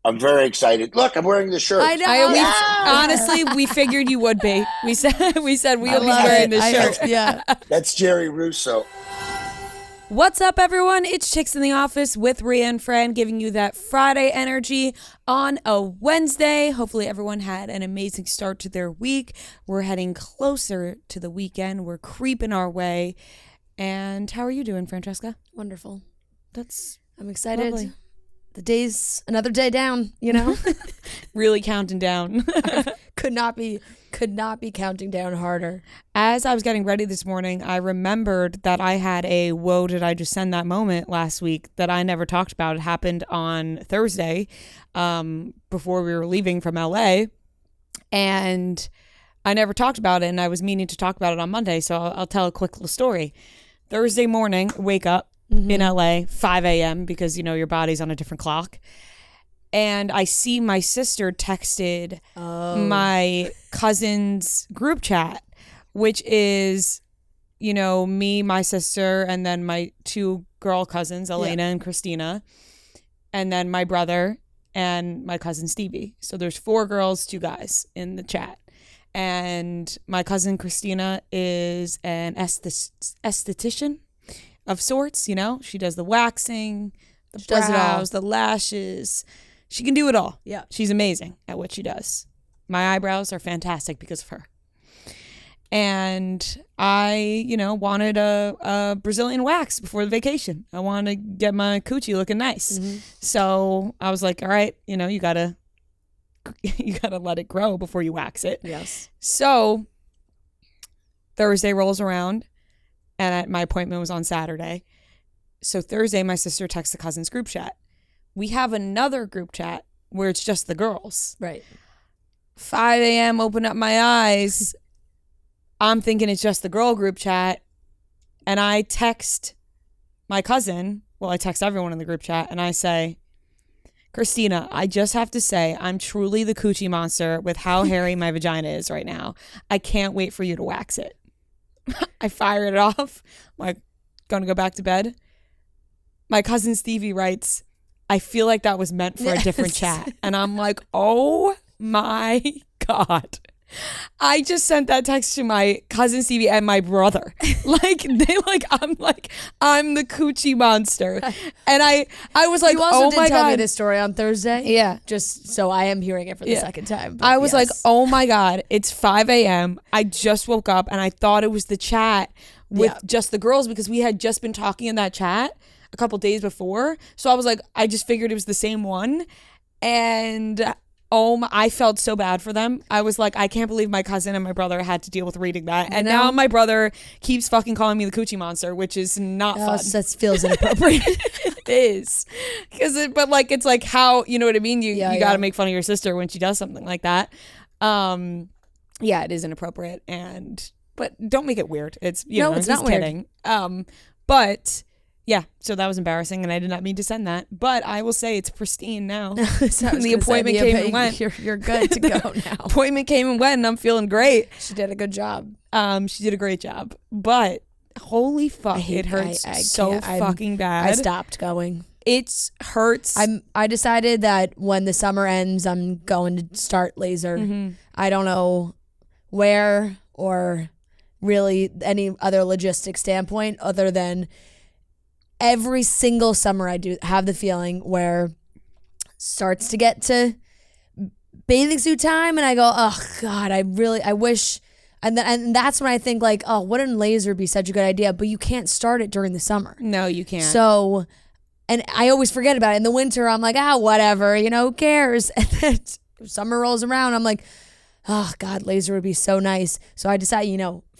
I'm very excited. Look, I'm wearing the shirt. I know. Honestly, we figured you would be. We said we'll be wearing this shirt. Yeah. That's Jerry Russo. What's up, everyone? It's Chicks in the Office with Rhea and Fran, giving you that Friday energy on a Wednesday. Hopefully everyone had an amazing start to their week. We're heading closer to the weekend. We're creeping our way. And how are you doing, Francesca? Wonderful. I'm excited. Lovely. The day's another day down, you know? Really counting down. Could not be counting down harder. As I was getting ready this morning, I remembered that I had a whoa, did I just send that moment last week that I never talked about. It happened on Thursday before we were leaving from LA. And I never talked about it, and I was meaning to talk about it on Monday, so I'll tell a quick little story. Thursday morning, wake up in LA, 5 a.m. because, you know, your body's on a different clock. And I see my sister texted my cousin's group chat, which is, you know, me, my sister, and then my two girl cousins, Elena and Christina, and then my brother and my cousin Stevie. So there's 4 girls, 2 guys in the chat. And my cousin Christina is an esthetician of sorts, you know? She does the waxing, the brows, the lashes. She can do it all. Yeah. She's amazing at what she does. My eyebrows are fantastic because of her. And I, you know, wanted a Brazilian wax before the vacation. I wanted to get my coochie looking nice. So I was like, all right, you know, you gotta let it grow before you wax it. Yes. So Thursday rolls around, and my appointment was on Saturday. So Thursday, my sister texts the cousins group chat. We have another group chat where it's just the girls. Right. 5 a.m., open up my eyes. I'm thinking it's just the girl group chat. And I text my cousin. Well, I text everyone in the group chat, and I say, Christina, I just have to say, I'm truly the coochie monster with how hairy my vagina is right now. I can't wait for you to wax it. I fired it off. I'm like, gonna go back to bed. My cousin Stevie writes, I feel like that was meant for a different chat. And I'm like, oh my God. I just sent that text to my cousin Stevie and my brother. I'm the coochie monster. And I was like, you also oh my did tell God. me this story on Thursday. Yeah. Just so I am hearing it for the second time. I was like, oh my God, it's 5 a.m. I just woke up and I thought it was the chat with just the girls because we had just been talking in that chat a couple days before. So I was like, I just figured it was the same one. And I felt so bad for them. I was like, I can't believe my cousin and my brother had to deal with reading that. And now my brother keeps fucking calling me the coochie monster, which is not fun. That feels inappropriate. It is. But like, it's like how, you know what I mean? You got to make fun of your sister when she does something like that. Yeah, it is inappropriate. But don't make it weird. It's, it's not kidding. But yeah, so that was embarrassing, and I did not mean to send that. But I will say it's pristine now. The appointment came and went. You're good to go now. Appointment came and went, and I'm feeling great. She did a good job. She did a great job. But holy fuck, it hurts so fucking bad. I stopped going. It hurts. I decided that when the summer ends, I'm going to start laser. I don't know where or really any other logistic standpoint other than every single summer I do have the feeling where starts to get to bathing suit time and I go, oh God, I wish, and that's when I think like, oh, wouldn't laser be such a good idea? But you can't start it during the summer. No, you can't. So, and I always forget about it. In the winter, I'm like, whatever, who cares? And then summer rolls around, I'm like, oh God, laser would be so nice. So I decide,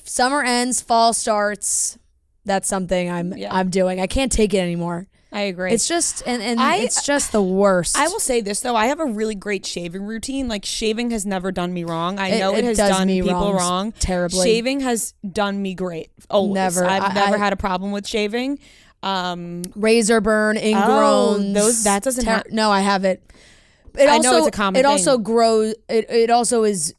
summer ends, fall starts. That's something I'm doing. I can't take it anymore. I agree. It's just it's just the worst. I will say this though, I have a really great shaving routine. Like shaving has never done me wrong. I know it has done people wrong terribly. Shaving has done me great. Always. I've never had a problem with shaving. Razor burn, ingrowns. That doesn't happen. No, I have it. I know it's a common thing. It also grows. It also is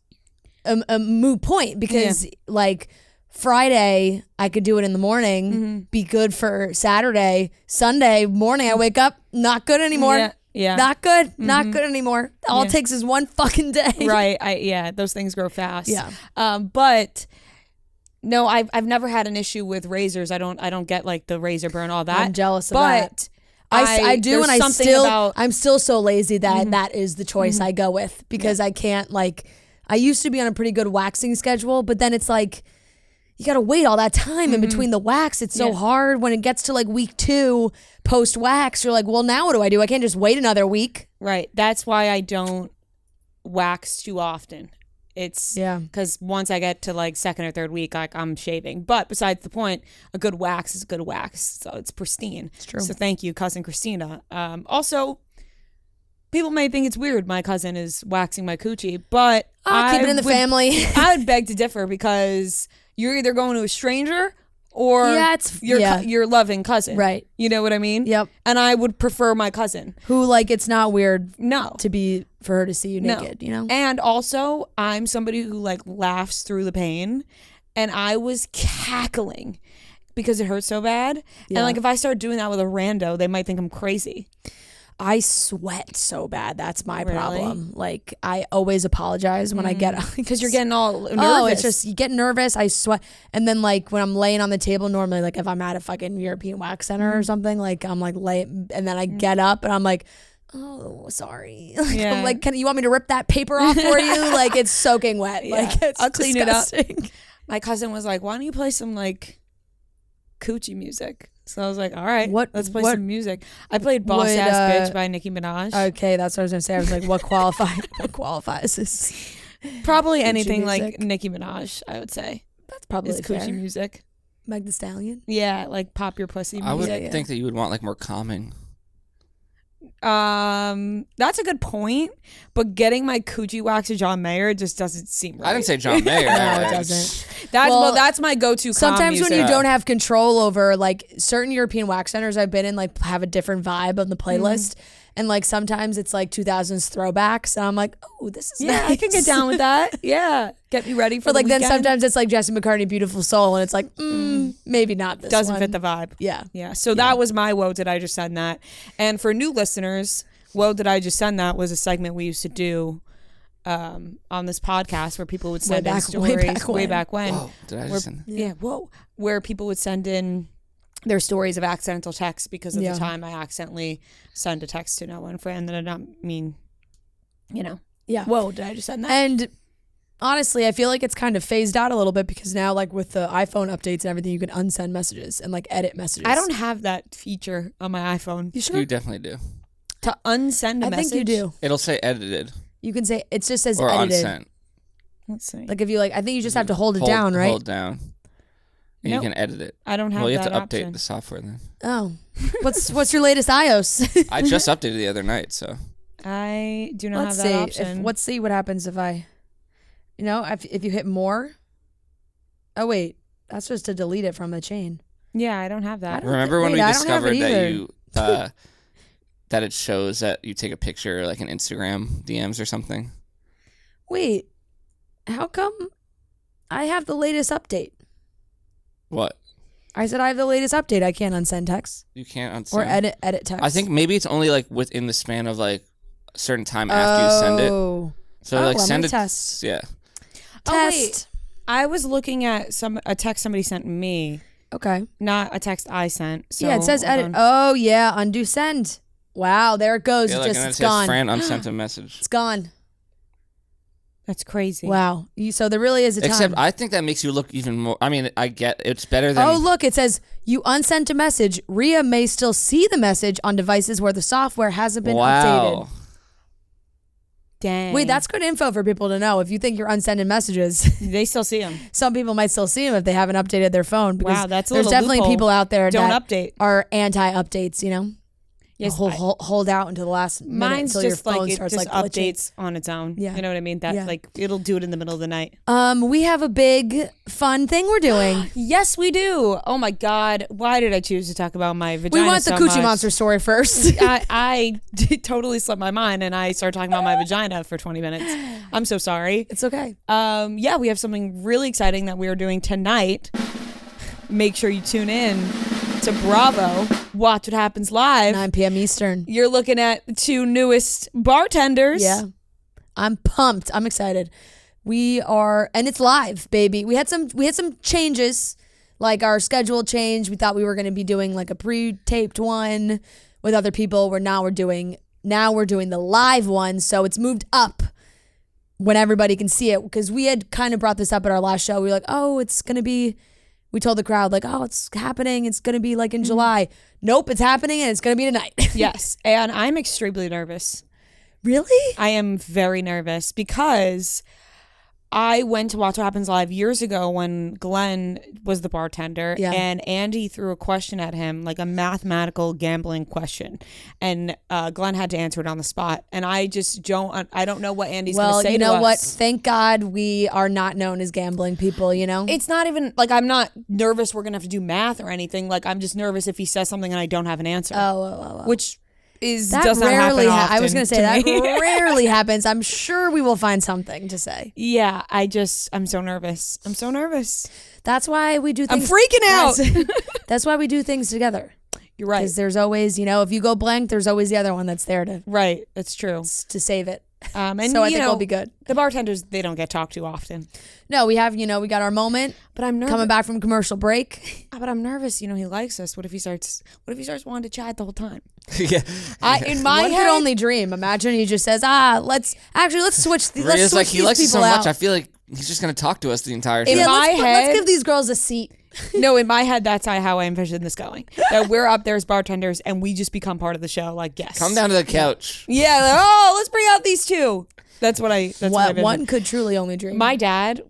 a moot point because like Friday I could do it in the morning, be good for Saturday. Sunday morning I wake up, not good anymore. Yeah. Not good. Not good anymore. All it takes is one fucking day. Right. Those things grow fast. Yeah. But no, I've never had an issue with razors. I don't get like the razor burn, all that. I'm jealous of but that. I do, and I'm still so lazy that that is the choice I go with, because I can't, like, I used to be on a pretty good waxing schedule, but then it's like you got to wait all that time in between the wax. It's so hard when it gets to like week 2 post wax. You're like, well, now what do I do? I can't just wait another week. Right. That's why I don't wax too often. It's because once I get to like second or third week, like I'm shaving. But besides the point, a good wax is a good wax. So it's pristine. It's true. So thank you, cousin Christina. Also, people may think it's weird my cousin is waxing my coochie, but keep it in the family. I would beg to differ, because you're either going to a stranger or your loving cousin. Right. You know what I mean? Yep. And I would prefer my cousin. Who, like, it's not weird for her to see you naked, you know? And also, I'm somebody who like laughs through the pain, and I was cackling because it hurt so bad. Yeah. And like if I start doing that with a rando, they might think I'm crazy. I sweat so bad. That's my problem. Like, I always apologize when I get, because you're getting all nervous. Oh, it's just, you get nervous. I sweat. And then like when I'm laying on the table, normally, like if I'm at a fucking European wax center or something, like I'm like and then I get up and I'm like, oh, sorry. Like, I'm like, you want me to rip that paper off for you? Like, it's soaking wet. Like, it's I'll clean disgusting. it up. My cousin was like, why don't you play some like coochie music? So I was like, all right, let's play some music. I played Boss Ass Bitch by Nicki Minaj. Okay, that's what I was going to say. I was like, what qualifies this? Probably anything like Nicki Minaj, I would say. That's probably coochie fair. music. Meg Thee Stallion? Yeah, like pop your pussy music. I would think that you would want like more calming. That's a good point, but getting my coochie waxed to John Mayer just doesn't seem right. I didn't say John Mayer. No, it doesn't. That's my go-to. Sometimes music. when you don't have control over, like, certain European wax centers I've been in, like, have a different vibe on the playlist. And like sometimes it's like 2000s throwbacks, and I'm like, oh, this is nice. I can get down with that. Yeah, get me ready for. But like the then weekend. sometimes it's like Jesse McCartney, Beautiful Soul, and it's like maybe not this. Doesn't one. fit the vibe. Yeah. So that was my Whoa, Did I Just Send That? And for new listeners, Whoa, Did I Just Send That was a segment we used to do on this podcast where people would send in stories way back when. Whoa, did I just send that? Yeah, whoa. Where people would send in their stories of accidental texts, because at the time I accidentally sent a text to no one and then I don't mean, whoa, did I just send that? And honestly, I feel like it's kind of phased out a little bit, because now, like with the iPhone updates and everything, you can unsend messages and like edit messages. I don't have that feature on my iPhone. You sure? You definitely do. To unsend a message? I think you do. It'll say edited. You can say, it just says or edited. Unsent. Let's see. Like if you I think you just have to hold it down, right? Hold down. And you can edit it. I don't have that. Well, you have to update option. the software then. Oh. What's your latest iOS? I just updated the other night, so. I do not have that option. Let's see what happens if if you hit more. Oh, wait. That's just to delete it from the chain. Yeah, I don't have that. Remember when we discovered that you that it shows that you take a picture like an Instagram DMs or something? Wait. How come I have the latest update? What? I said I have the latest update. I can't unsend text. You can't unsend. Or edit text. I think maybe it's only like within the span of like a certain time after you send it. So like send it. Test. Yeah. Oh, wait. I was looking at a text somebody sent me. Okay. Not a text I sent. So yeah, it says edit. Oh yeah, undo send. Wow, there it goes. Yeah, it's gone. Fran unsent a message. It's gone. That's crazy. Wow. So there really is a time. Except I think that makes you look even more. I mean, I get it's better than. Oh, look, it says you unsent a message. Rhea may still see the message on devices where the software hasn't been updated. Dang. Wait, that's good info for people to know. If you think you're unsending messages, they still see them. Some people might still see them if they haven't updated their phone. Wow, that's a there's definitely loophole. People out there that update. are anti-updates. Yes, hold out until the last minute mine's until your just phone like starts it just like glitching. updates on its own. Yeah. You know what I mean? That like it'll do it in the middle of the night. We have a big fun thing we're doing. Yes, we do. Oh my God, why did I choose to talk about my vagina? We want the Coochie Monster story first. I totally slipped my mind and I started talking about my vagina for 20 minutes. I'm so sorry. It's okay. Yeah, we have something really exciting that we are doing tonight. Make sure you tune in to Bravo, Watch What Happens Live. 9 p.m. Eastern. You're looking at the 2 newest bartenders. Yeah. I'm pumped. I'm excited. We are, and it's live, baby. We had some changes, like our schedule changed. We thought we were going to be doing like a pre-taped one with other people. Now we're doing the live one, so it's moved up when everybody can see it, because we had kind of brought this up at our last show. We were like, oh, it's going to be, we told the crowd like, oh, it's happening. It's going to be like in July. Nope, it's happening and it's going to be tonight. Yes, and I'm extremely nervous. Really? I am very nervous because I went to Watch What Happens Live years ago when Glenn was the bartender, and Andy threw a question at him, like a mathematical gambling question, and Glenn had to answer it on the spot. And I don't know what Andy's going to say to us. Well, you know what? Thank God we are not known as gambling people, you know? It's not even, like, I'm not nervous we're going to have to do math or anything. Like, I'm just nervous if he says something and I don't have an answer. Oh. Which does not rarely happen often. I was going to say that rarely happens. I'm sure we will find something to say. Yeah, I'm so nervous. That's why we do things. I'm freaking out. That's why we do things together. You're right. Because there's always, if you go blank, there's always the other one that's there to. Right, that's true. To save it. And so I think we'll be good. The bartenders, they don't get talked to often. No, we have, we got our moment. But I'm nervous. Coming back from commercial break. But I'm nervous. He likes us. What if he starts wanting to chat the whole time? Yeah. In my One head, could only dream. Imagine he just says, let's switch these. Maria's like, he likes us so out. much. I feel like he's just gonna talk to us the entire show. In my head, let's give these girls a seat. No, in my head, that's how I envision this going. That we're up there as bartenders and we just become part of the show, like guests. Come down to the couch. Yeah. Let's bring out these 2. That's what I envision. One could truly only dream. My dad's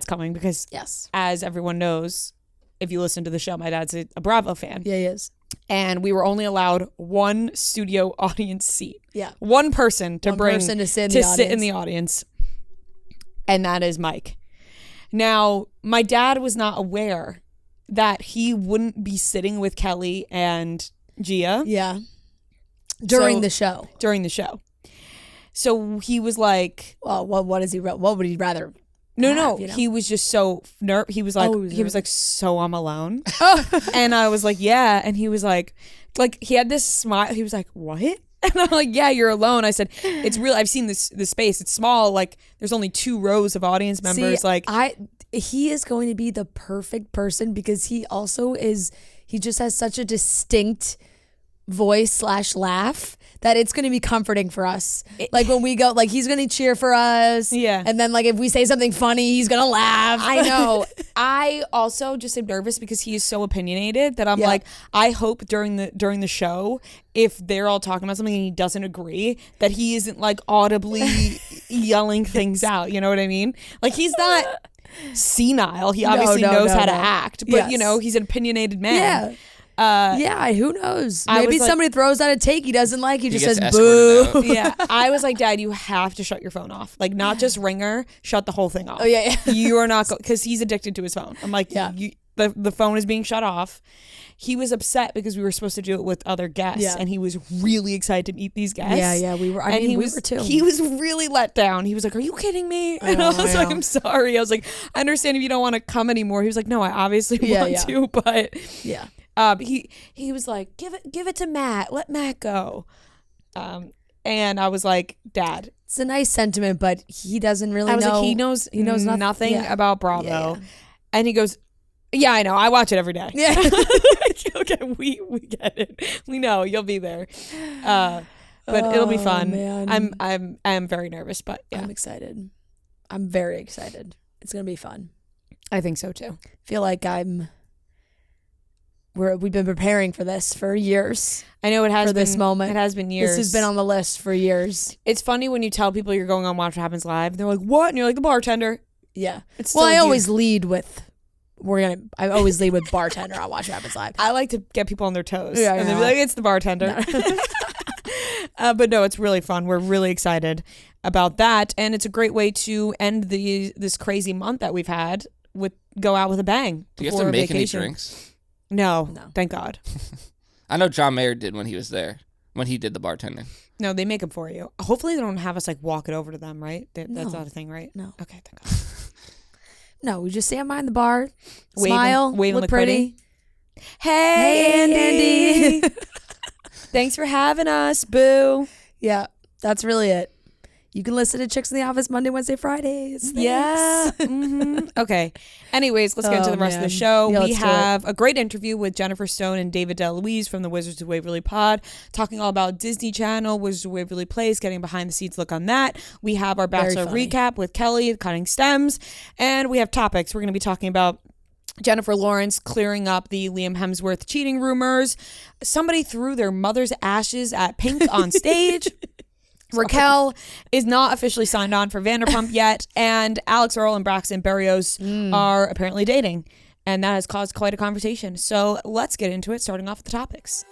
coming because, yes, as everyone knows, if you listen to the show, my dad's a Bravo fan. Yeah, he is. And we were only allowed 1 studio audience seat. Yeah. One person to sit in the audience. And that is Mike. Now, my dad was not aware that he wouldn't be sitting with Kelly and Gia. Yeah. During the show. So he was like, well, what would he rather? No. He was just so nervous. He was like, so I'm alone. And I was like, yeah. And he was like he had this smile. He was like, what? And I'm like, yeah, you're alone. I said, it's real. I've seen this space. It's small. Like there's only 2 rows of audience members. He is going to be the perfect person because he just has such a distinct voice / laugh that it's going to be comforting for us. Like when we go, like he's going to cheer for us. Yeah. And then like if we say something funny, he's going to laugh. I know. I also just am nervous because he is so opinionated that I'm like, I hope during the show, if they're all talking about something and he doesn't agree, that he isn't like audibly yelling things out. You know what I mean? Like he's not senile. He obviously knows how to act, but he's an opinionated man. Yeah. Who knows? Maybe somebody throws out a take he doesn't like. He just says boo. Yeah. I was like, Dad, you have to shut your phone off. Like not just ringer, shut the whole thing off. Oh yeah. You are not because he's addicted to his phone. I'm like, the phone is being shut off. He was upset because we were supposed to do it with other guests, and he was really excited to meet these guests. Yeah, we were. We were too. He was really let down. He was like, "Are you kidding me?" And I was like, "I'm sorry." I was like, "I understand if you don't want to come anymore." He was like, "No, I obviously want to, but yeah." He was like, give it to Matt. Let Matt go. And I was like, Dad, it's a nice sentiment, but he doesn't really know. I was like, he knows nothing about Bravo. Yeah. And he goes, yeah, I know. I watch it every day. Yeah. Okay, we get it. We know you'll be there. But it'll be fun. Man. I'm very nervous, but yeah. I'm excited. I'm very excited. It's gonna be fun. I think so too. Feel like we've been preparing for this for years. I know it has been this moment. It has been years. This has been on the list for years. It's funny when you tell people you're going on Watch What Happens Live. They're like, "What?" And you're like, "The bartender." Yeah. I always lead with. I always lead with bartender on Watch What Happens Live. I like to get people on their toes. Yeah, and they'll be like, "It's the bartender." No. But no, it's really fun. We're really excited about that, and it's a great way to end this crazy month that we've had. Go out with a bang. Do you have to make any drinks? No, thank God. I know John Mayer did when he was there, when he did the bartending. No, they make them for you. Hopefully they don't have us like walk it over to them, right? That's not a thing, right? No. Okay, thank God. No, we just stand behind the bar, smile, wave look pretty. Hey, Andy. Thanks for having us, boo. Yeah, that's really it. You can listen to Chicks in the Office Monday, Wednesday, Fridays. Thanks. Yeah. Okay. Anyways, let's get into the rest of the show. Yeah, we have a great interview with Jennifer Stone and David DeLuise from the Wizards of Waverly Pod, talking all about Disney Channel, Wizards of Waverly Place, getting behind the scenes look on that. We have our Bachelor recap with Kelly, Cutting Stems, and we have topics. We're going to be talking about Jennifer Lawrence clearing up the Liam Hemsworth cheating rumors. Somebody threw their mother's ashes at Pink on stage. Raquel is not officially signed on for Vanderpump yet, and Alix, Earlie, and Braxton Berrios are apparently dating, and that has caused quite a conversation. So let's get into it, starting off with the topics.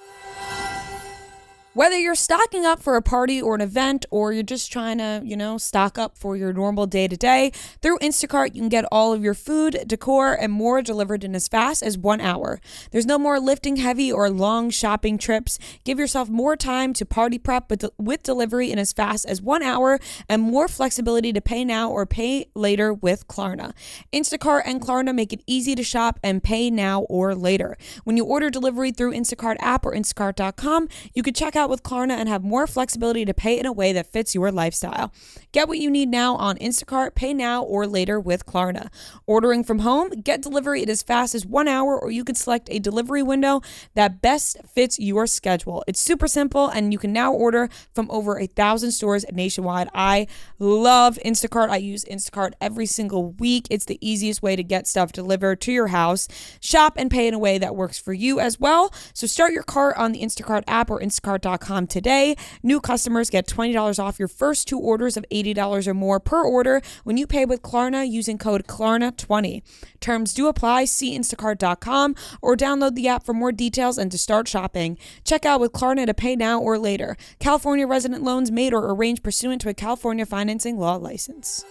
Whether you're stocking up for a party or an event, or you're just trying to, stock up for your normal day-to-day, through Instacart, you can get all of your food, decor, and more delivered in as fast as 1 hour. There's no more lifting heavy or long shopping trips. Give yourself more time to party prep with delivery in as fast as 1 hour, and more flexibility to pay now or pay later with Klarna. Instacart and Klarna make it easy to shop and pay now or later. When you order delivery through Instacart app or instacart.com, you can check out with Klarna and have more flexibility to pay in a way that fits your lifestyle. Get what you need now on Instacart, pay now or later with Klarna. Ordering from home, get delivery in as fast as 1 hour, or you can select a delivery window that best fits your schedule. It's super simple, and you can now order from over 1,000 stores nationwide. I love Instacart. I use Instacart every single week. It's the easiest way to get stuff delivered to your house. Shop and pay in a way that works for you as well. So start your cart on the Instacart app or instacart.com today. New customers get $20 off your first 2 orders of $80 or more per order when you pay with Klarna using code KLARNA20. Terms do apply. See instacart.com or download the app for more details and to start shopping. Check out with Klarna to pay now or later. California resident loans made or arranged pursuant to a California financing law license.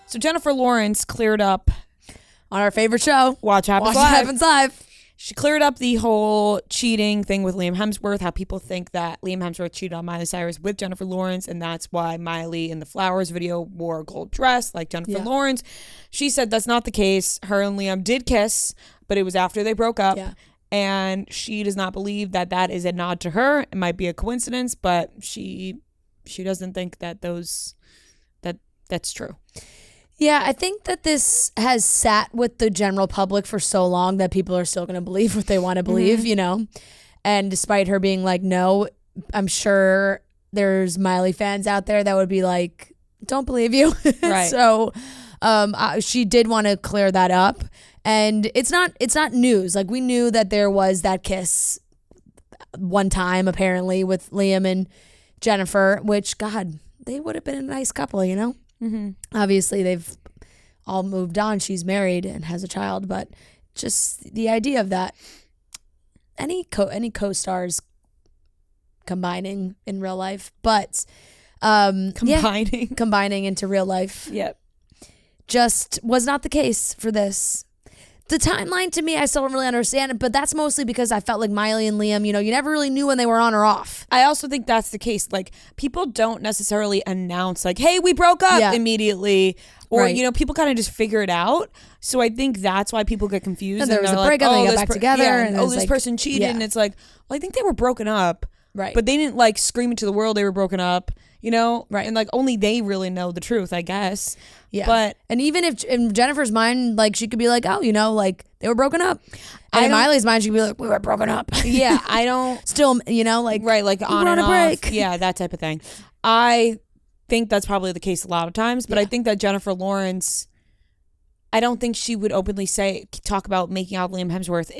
So Jennifer Lawrence cleared up on our favorite show, Watch Happens Live. She cleared up the whole cheating thing with Liam Hemsworth, how people think that Liam Hemsworth cheated on Miley Cyrus with Jennifer Lawrence, and that's why Miley in the Flowers video wore a gold dress like Jennifer Lawrence. She said that's not the case. Her and Liam did kiss, but it was after they broke up. Yeah. And she does not believe that that is a nod to her. It might be a coincidence, but she doesn't think that that's true. Yeah, I think that this has sat with the general public for so long that people are still going to believe what they want to believe, And despite her being like, no, I'm sure there's Miley fans out there that would be like, don't believe you. Right. So she did want to clear that up. And it's not news. Like, we knew that there was that kiss one time, apparently, with Liam and Jennifer, which, God, they would have been a nice couple, Mm-hmm. Obviously, they've all moved on. She's married and has a child, but just the idea of that, any co-stars combining in real life, but combining into real life, just was not the case for this. The timeline, to me, I still don't really understand it, but that's mostly because I felt like Miley and Liam, you never really knew when they were on or off. I also think that's the case. Like, people don't necessarily announce, like, hey, we broke up immediately. Or, people kind of just figure it out. So I think that's why people get confused. And there was a breakup, and they got back together. And this person cheated. And it's like, well, I think they were broken up. Right. But they didn't, like, scream into the world they were broken up, Right. And, like, only they really know the truth, I guess. Yeah. But and even if in Jennifer's mind, like, she could be like, oh, like, they were broken up. And in Miley's mind, she could be like, we were broken up. Yeah, I don't. Still, like. Right, like, on and a break. Off. Yeah, that type of thing. I think that's probably the case a lot of times. But I think that Jennifer Lawrence, I don't think she would openly talk about making out with Liam Hemsworth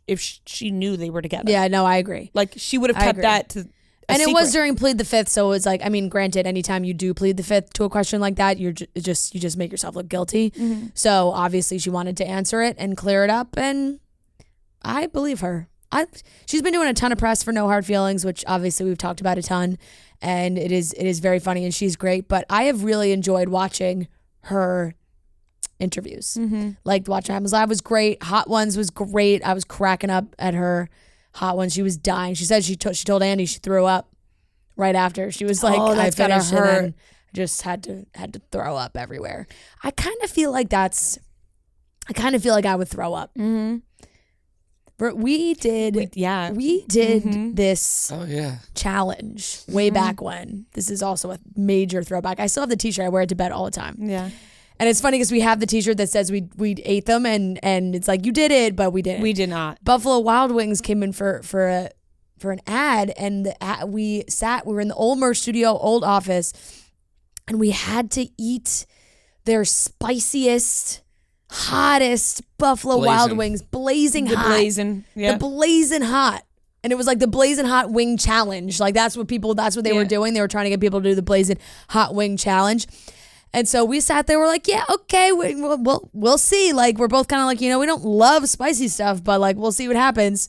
if she knew they were together. Yeah, no, I agree. Like, she would have kept that to and secret. It was during Plead the Fifth, so it's like, I mean, granted, anytime you do plead the fifth to a question like that, you just make yourself look guilty. Mm-hmm. So obviously she wanted to answer it and clear it up, and I believe her. She's been doing a ton of press for No Hard Feelings, which obviously we've talked about a ton, and it is very funny, and she's great. But I have really enjoyed watching her interviews. Mm-hmm. Like, Watching Happens Live was great. Hot Ones was great. I was cracking up at her Hot Ones. She was dying. She said she told Andy she threw up right after. She was like, I finished and then just had to throw up everywhere. I kind of feel like I would throw up. Mm-hmm. We did this Oh yeah. challenge way back when. This is also a major throwback. I still have the t-shirt. I wear it to bed all the time. Yeah. And it's funny because we have the t-shirt that says we ate them and it's like, you did it, but we didn't. We did not. Buffalo Wild Wings came in for an ad, and we were in the old merch studio, old office, and we had to eat their spiciest, hottest Buffalo Wild Wings, blazing hot. The blazing hot. And it was like the blazing hot wing challenge. Like that's what they were doing. They were trying to get people to do the blazing hot wing challenge. And so we sat there, we're like, yeah, okay, we'll see. Like, we're both kind of like, we don't love spicy stuff, but like, we'll see what happens.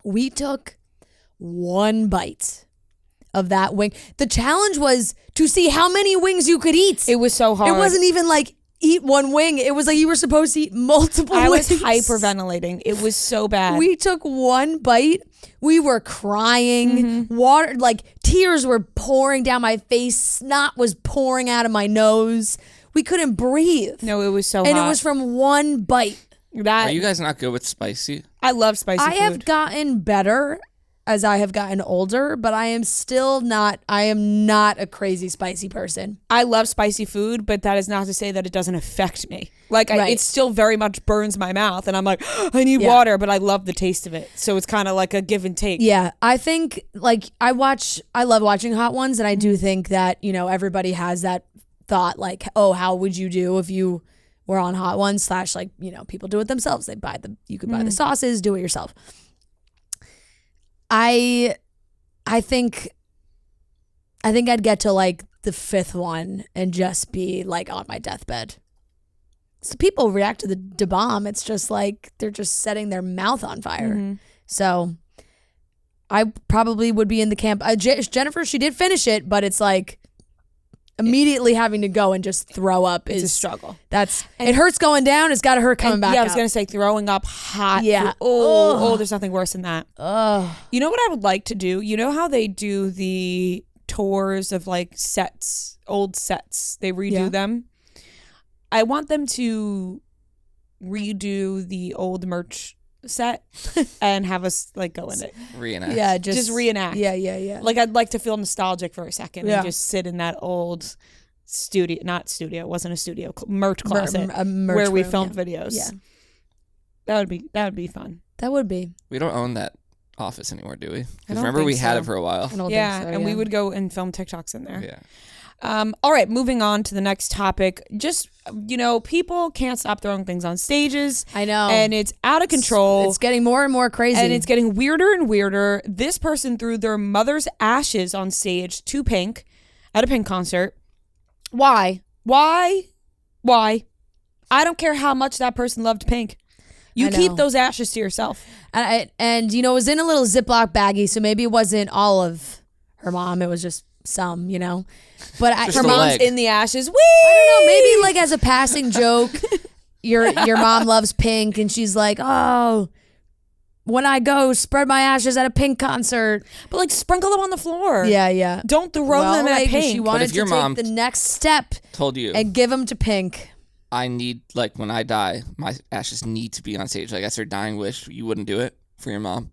We took one bite of that wing. The challenge was to see how many wings you could eat. It was so hard. It wasn't even like eat one wing. It was like you were supposed to eat multiple wings. I was hyperventilating. It was so bad. We took one bite. We were crying. Water, like tears were pouring down my face. Snot was pouring out of my nose. We couldn't breathe. No, it was so and hot. it was from one bite. Are you guys not good with spicy? I love spicy food. I have gotten better as I have gotten older, but I am not a crazy spicy person. I love spicy food, but that is not to say that it doesn't affect me. Like, Right. it still very much burns my mouth, and I'm like, I need water, but I love the taste of it. So it's kind of like a give and take. Yeah, I think, like, I love watching Hot Ones, and I do think that, everybody has that thought, like, oh, how would you do if you were on Hot Ones / like, people do it themselves. You could buy the sauces, do it yourself. I think I'd get to like the 5th one and just be like on my deathbed. So people react to the bomb. It's just like they're just setting their mouth on fire. So I probably would be in the camp. Jennifer, she did finish it, but it's like immediately having to go and just throw up is a struggle. It hurts going down. It's got to hurt coming back Yeah, I up. was going to say throwing up hot. Yeah. Oh, there's nothing worse than that. Oh. You know what I would like to do? You know how they do the tours of like sets, old sets? They redo them. I want them to redo the old merch set and have us like go in it. Reenact. Yeah, just reenact. Yeah. Like I'd like to feel nostalgic for a second and just sit in that old not studio, it wasn't a studio, merch closet where we filmed videos. Yeah. That would be fun. That would be. We don't own that office anymore, do we? Because don't remember think we had so. it for a while. I don't Yeah, think so, and we would go and film TikToks in there. Yeah. All right, moving on to the next topic. Just, people can't stop throwing things on stages. I know. And it's out of control. It's getting more and more crazy. And it's getting weirder and weirder. This person threw their mother's ashes on stage to Pink at a Pink concert. Why? I don't care how much that person loved Pink. You keep those ashes to yourself. And it was in a little Ziploc baggie, so maybe it wasn't all of her mom. It was just some, But Just Her the mom's leg. in the ashes. Whee! I don't know, maybe like as a passing joke, your mom loves Pink, and she's like, oh, when I go, spread my ashes at a Pink concert. But like sprinkle them on the floor. Yeah. Don't throw them at Pink. She wanted if to your mom take the next step Told you. and give them to Pink. I need, like, when I die, my ashes need to be on stage. Like, that's her dying wish. You wouldn't do it for your mom?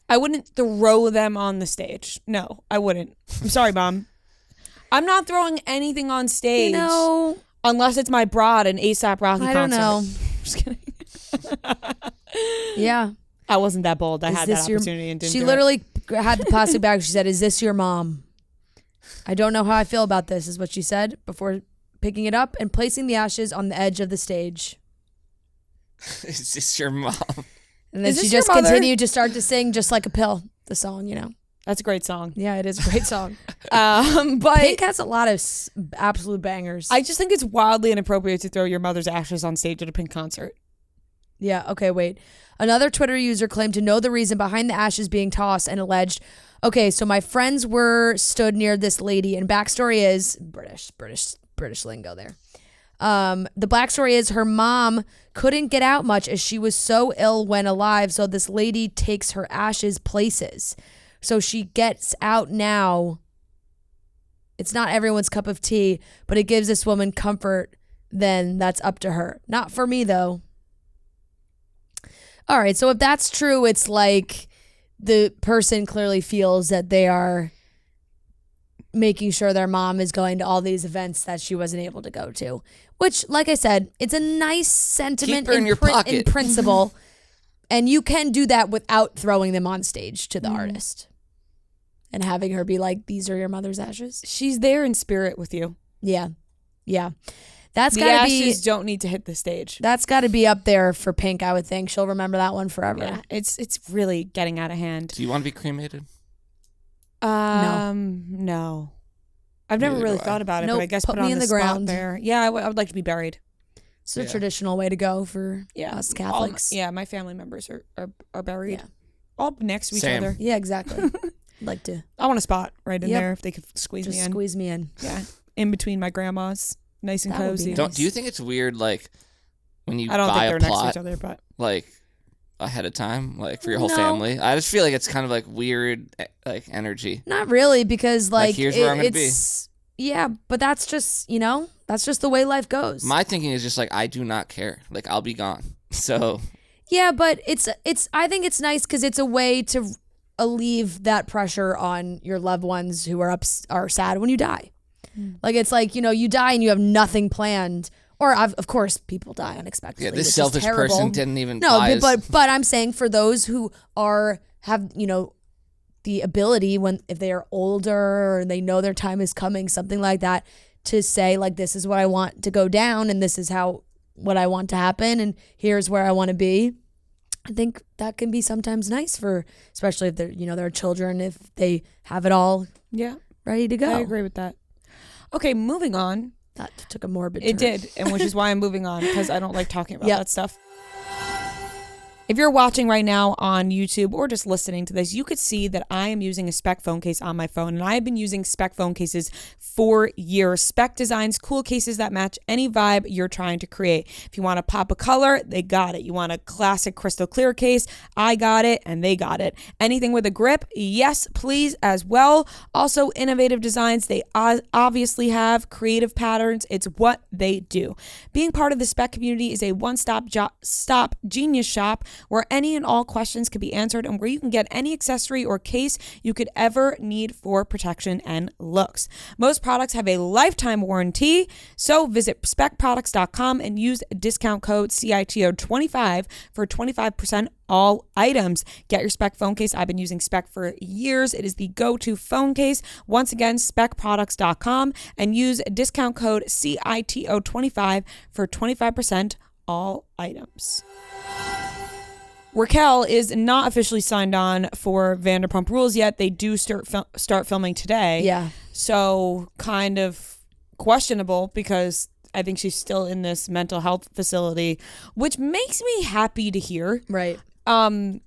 I wouldn't throw them on the stage. No, I wouldn't. I'm sorry, Mom. I'm not throwing anything on stage. Unless it's my broad and A$AP Rocky concert. I don't know. Just kidding. Yeah. I wasn't that bold. I Is had this that opportunity and didn't She do literally had the plastic bag. She said, is this your mom? I don't know how I feel about this, is what she said before picking it up and placing the ashes on the edge of the stage. Is this your mom? And then Is she this your just mother? continued to start to sing Just Like a Pill, the song, That's a great song. Yeah, it is a great song. But Pink has a lot of absolute bangers. I just think it's wildly inappropriate to throw your mother's ashes on stage at a Pink concert. Yeah, okay, wait. Another Twitter user claimed to know the reason behind the ashes being tossed and alleged, okay, so my friends were stood near this lady, and backstory is British lingo there. The backstory is her mom couldn't get out much as she was so ill when alive, so this lady takes her ashes places. So she gets out now. It's not everyone's cup of tea, but it gives this woman comfort. Then that's up to her. Not for me, though. All right, so if that's true, it's like the person clearly feels that they are making sure their mom is going to all these events that she wasn't able to go to. Which, like I said, it's a nice sentiment Keep her in your pocket. in principle. And you can do that without throwing them on stage to the artist. And having her be like, these are your mother's ashes. She's there in spirit with you. Yeah. Yeah. That's The got to be... ashes don't need to hit the stage. That's got to be up there for Pink, I would think. She'll remember that one forever. Yeah, it's really getting out of hand. Do you want to be cremated? No. I've never Neither really do I. thought about it, Nope, but I guess put put me on in the the ground. spot there. Yeah, I would like to be buried. It's a traditional way to go for us Catholics. My family members are buried. Yeah. All next to each Same. other. Yeah, exactly. Like to I want a spot right in Yep. there if they could squeeze just me in. squeeze me in. Yeah, in between my grandmas, nice and That would be cozy. nice. Do you think it's weird, like, when you I don't buy think a they're next to plot, each other, but like, ahead of time, like, for your whole No. family? I just feel like it's kind of, like, weird, like, energy. Not really, because like here's where I'm gonna be. Yeah, but that's just that's just the way life goes. My thinking is just, like, I do not care. Like, I'll be gone. So, Yeah, but it's I think it's nice because it's a way to alleviate that pressure on your loved ones who are sad when you die. Like it's like, you die and you have nothing planned. Or of course people die unexpectedly. yeah, which this is selfish terrible. person didn't even No, buy his- but I'm saying for those who have the ability if they are older or they know their time is coming, something like that, to say like, this is what I want to go down and this is what I want to happen and here's where I want to be. I think that can be sometimes nice especially if they're their children, if they have it all ready to go. I agree with that. Okay, moving on. That took a morbid It turn. did, and which is why I'm moving on, because I don't like talking about Yep. that stuff. If you're watching right now on YouTube or just listening to this, you could see that I am using a spec phone case on my phone, and I have been using spec phone cases for years. Spec designs, cool cases that match any vibe you're trying to create. If you want to pop a color, they got it. You want a classic crystal clear case, I got it, and they got it. Anything with a grip, yes, please, as well. Also, innovative designs, they obviously have creative patterns. It's what they do. Being part of the spec community is a one-stop stop genius shop where any and all questions can be answered and where you can get any accessory or case you could ever need for protection and looks. Most products have a lifetime warranty, so visit specproducts.com and use discount code CITO25 for 25% all items. Get your spec phone case. I've been using spec for years. It is the go-to phone case. Once again, specproducts.com and use discount code CITO25 for 25% all items. Raquel is not officially signed on for Vanderpump Rules yet. They do start filming today. Yeah. So kind of questionable because I think she's still in this mental health facility, which makes me happy to hear. Right. That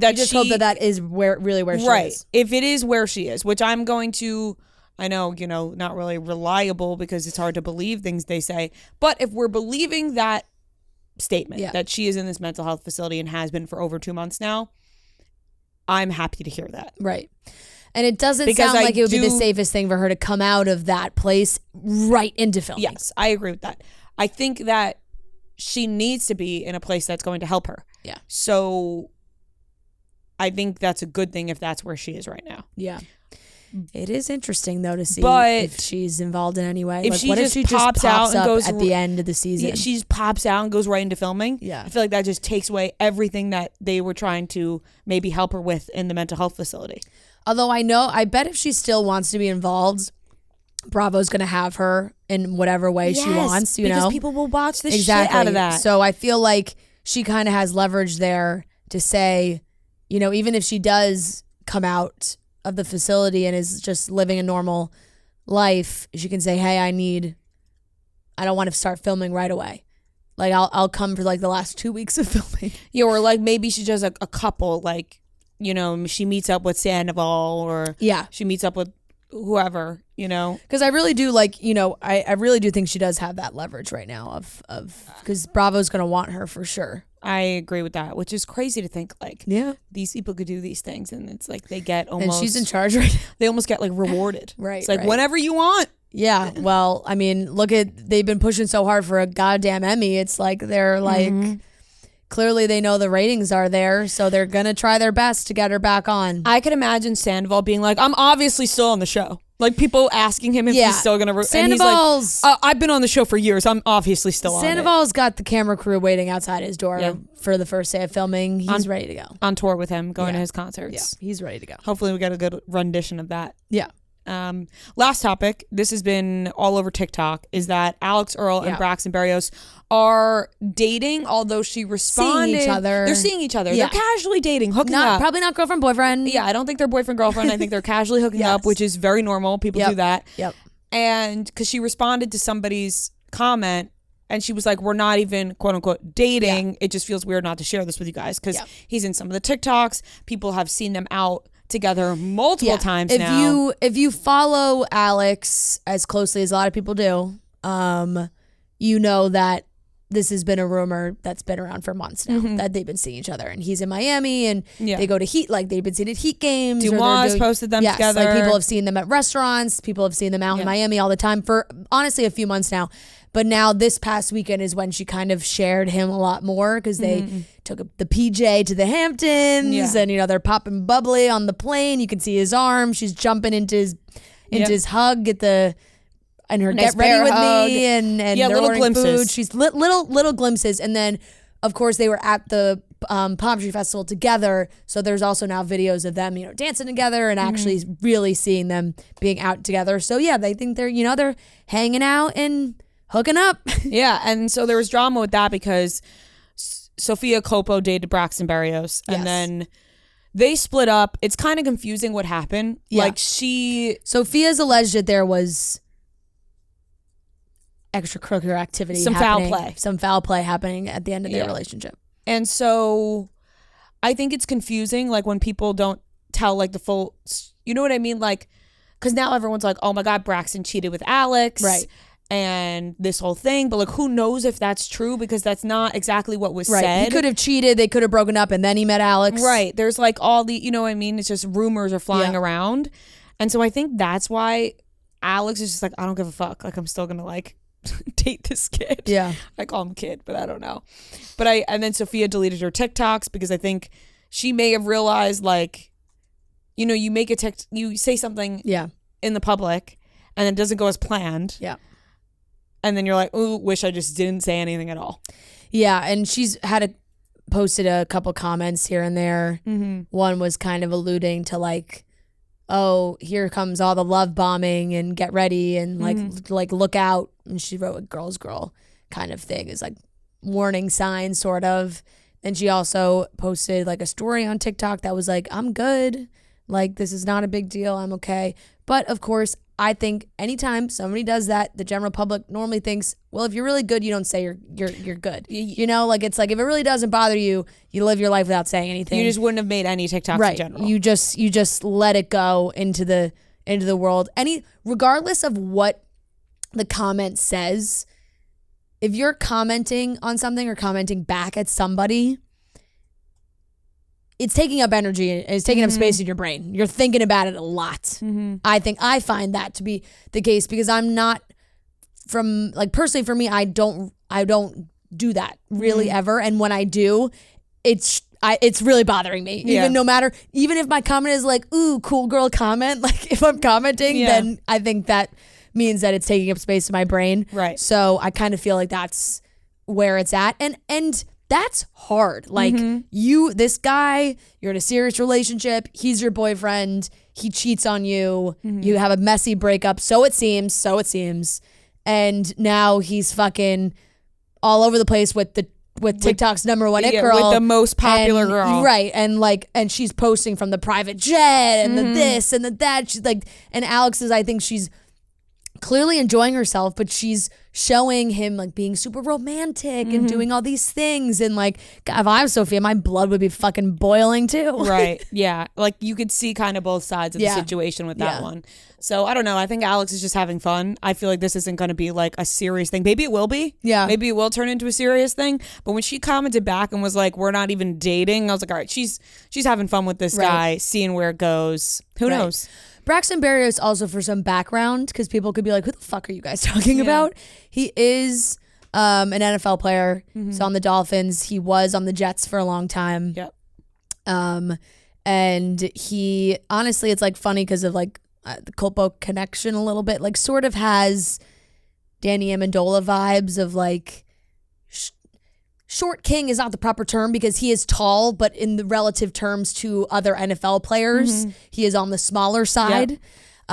I just hope that is where she is. If it is where she is, which I'm going to, I know, not really reliable because it's hard to believe things they say. But if we're believing that statement that she is in this mental health facility and has been for over 2 months now, I'm happy to hear that. Right. And it doesn't sound like it would be the safest thing for her to come out of that place right into filming. Yes, I agree with that. I think that she needs to be in a place that's going to help her. Yeah. So I think that's a good thing if that's where she is right now. Yeah. It is interesting though to see But if she's involved in any way. If like, she what just if she pops just out pops and up goes at the end of the season? Yeah, she just pops out and goes right into filming. Yeah. I feel like that just takes away everything that they were trying to maybe help her with in the mental health facility. Although I bet if she still wants to be involved, Bravo's going to have her in whatever way she wants, because people will watch the shit exactly. out of that. So I feel like she kind of has leverage there to say, even if she does come out of the facility and is just living a normal life, she can say, hey, I don't want to start filming right away. Like I'll come for like the last 2 weeks of filming. Yeah, or like maybe she does a couple, like, she meets up with Sandoval or she meets up with whoever, Because I really do I really do think she does have that leverage right now of because Bravo's going to want her for sure. I agree with that, which is crazy to think these people could do these things and it's like they get almost. And she's in charge right now. They almost get like rewarded. Right. It's like whenever you want. Yeah. Well, I mean, they've been pushing so hard for a goddamn Emmy. It's like they're like clearly they know the ratings are there, so they're gonna try their best to get her back on. I could imagine Sandoval being like, I'm obviously still on the show. Like people asking him if he's still gonna. And he's like, I've been on the show for years. I'm obviously still on it. Sandoval's got the camera crew waiting outside his door for the first day of filming. He's ready to go. On tour with him, going to his concerts. Yeah, he's ready to go. Hopefully we get a good rendition of that. Yeah. Last topic, this has been all over TikTok, is that Alix Earle and Braxton Berrios are dating, although she responded. Seeing each other. They're seeing each other. Yeah. They're casually dating, hooking up. Probably not girlfriend, boyfriend. Yeah, I don't think they're boyfriend, girlfriend. I think they're casually hooking up, which is very normal. People do that. Yep. And because she responded to somebody's comment, and she was like, we're not even, quote unquote, dating. Yeah. It just feels weird not to share this with you guys because he's in some of the TikToks. People have seen them out together multiple times now. If you follow Alix as closely as a lot of people do, you know that this has been a rumor that's been around for months now, that they've been seeing each other, and he's in Miami, and they go to Heat, like they've been seen at Heat games. DeLuise posted them together. Like people have seen them at restaurants. People have seen them out in Miami all the time for honestly a few months now. But now this past weekend is when she kind of shared him a lot more because they took the PJ to the Hamptons, and they're popping bubbly on the plane. You can see his arm. She's jumping into his hug at the. And her nice get ready with hug. me, and they're little ordering glimpses. food. She's little glimpses, and then of course they were at the Palm Tree Festival together. So there's also now videos of them, dancing together and actually really seeing them being out together. So yeah, they think they're they're hanging out and hooking up. Yeah, and so there was drama with that because Sophia Coppola dated Braxton Berrios, and then they split up. It's kind of confusing what happened. Yeah. Like Sophia's alleged that there was extracurricular activity, some foul play happening at the end of their relationship. And so I think it's confusing, like when people don't tell like the full, you know what I mean? Like, because now everyone's like, oh my God, Braxton cheated with Alix. Right. And this whole thing, but like who knows if that's true, because that's not exactly what was said. He could have cheated, they could have broken up, and then he met Alix. Right. There's like all the, you know what I mean? It's just rumors are flying around. And so I think that's why Alix is just like, I don't give a fuck. Like I'm still gonna like date this kid. Yeah. I call him kid, but I don't know. But and then Sophia deleted her TikToks because I think she may have realized like, you make you say something in the public and it doesn't go as planned. Yeah. And then you're like, ooh, wish I just didn't say anything at all. Yeah, and she's posted a couple comments here and there. One was kind of alluding to like, oh, here comes all the love bombing and get ready and like look out. And she wrote a girl's girl kind of thing. It's like warning sign sort of. And she also posted like a story on TikTok that was like, I'm good. Like this is not a big deal. I'm okay. But of course, I think anytime somebody does that, the general public normally thinks, well, if you're really good, you don't say you're good. Like it's like if it really doesn't bother you, you live your life without saying anything. You just wouldn't have made any TikToks in general. You just let it go into the world. Regardless of what the comment says, if you're commenting on something or commenting back at somebody, it's taking up energy and it's taking up space in your brain. You're thinking about it a lot. I find that to be the case because I'm not personally for me, I don't do that really ever. And when I do, it's really bothering me. Even if my comment is like, ooh, cool girl comment, like if I'm commenting, then I think that means that it's taking up space in my brain. Right. So I kind of feel like that's where it's at. And that's hard. Like this guy, you're in a serious relationship. He's your boyfriend. He cheats on you. You have a messy breakup. So it seems. And now he's fucking all over the place with TikTok's number one it girl. With the most popular girl. Right. And she's posting from the private jet and the this and the that. She's like, and Alix I think she's clearly enjoying herself, but she's showing him like being super romantic and doing all these things. And like, God, if I was Sophia, my blood would be fucking boiling too. Right. Yeah. Like you could see kind of both sides of the situation with that one. So I don't know. I think Alix is just having fun. I feel like this isn't going to be like a serious thing. Maybe it will be. Yeah. Maybe it will turn into a serious thing. But when she commented back and was like, we're not even dating, I was like, all right, she's having fun with this guy, seeing where it goes. Who knows? Braxton Berrios, also for some background, because people could be like, who the fuck are you guys talking about? He is an NFL player. He's on the Dolphins. He was on the Jets for a long time. Yep. And he, honestly, it's like funny because of like the Culpo connection a little bit, like sort of has Danny Amendola vibes of like, short king is not the proper term because he is tall, but in the relative terms to other NFL players, he is on the smaller side.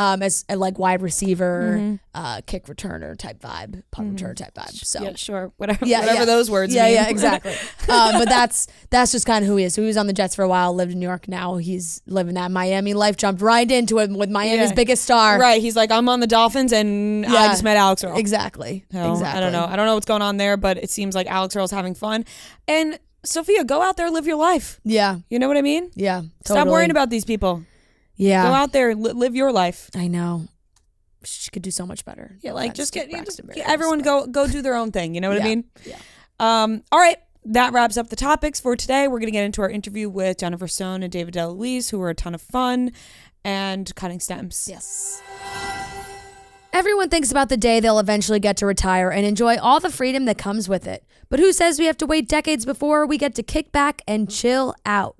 As a like wide receiver, kick returner type vibe, punt returner type vibe. So yeah, sure, whatever those words mean. Yeah, exactly. But that's just kind of who he is. So he was on the Jets for a while, lived in New York. Now he's living that Miami life. Jumped right into it with Miami's biggest star. Right. He's like, I'm on the Dolphins, and I just met Alix Earle. Exactly. So, exactly. I don't know what's going on there, but it seems like Alix Earle's having fun. And Sophia, go out there, live your life. Yeah. You know what I mean? Yeah. Stop Totally. worrying about these people. Yeah. Go out there, live your life. I know. She could do so much better. Yeah, like just get Braxton, Berrios, everyone go do their own thing. You know what I mean? Yeah. All right. That wraps up the topics for today. We're going to get into our interview with Jennifer Stone and David DeLuise, who were a ton of fun, and cutting stems. Yes. Everyone thinks about the day they'll eventually get to retire and enjoy all the freedom that comes with it. But who says we have to wait decades before we get to kick back and chill out?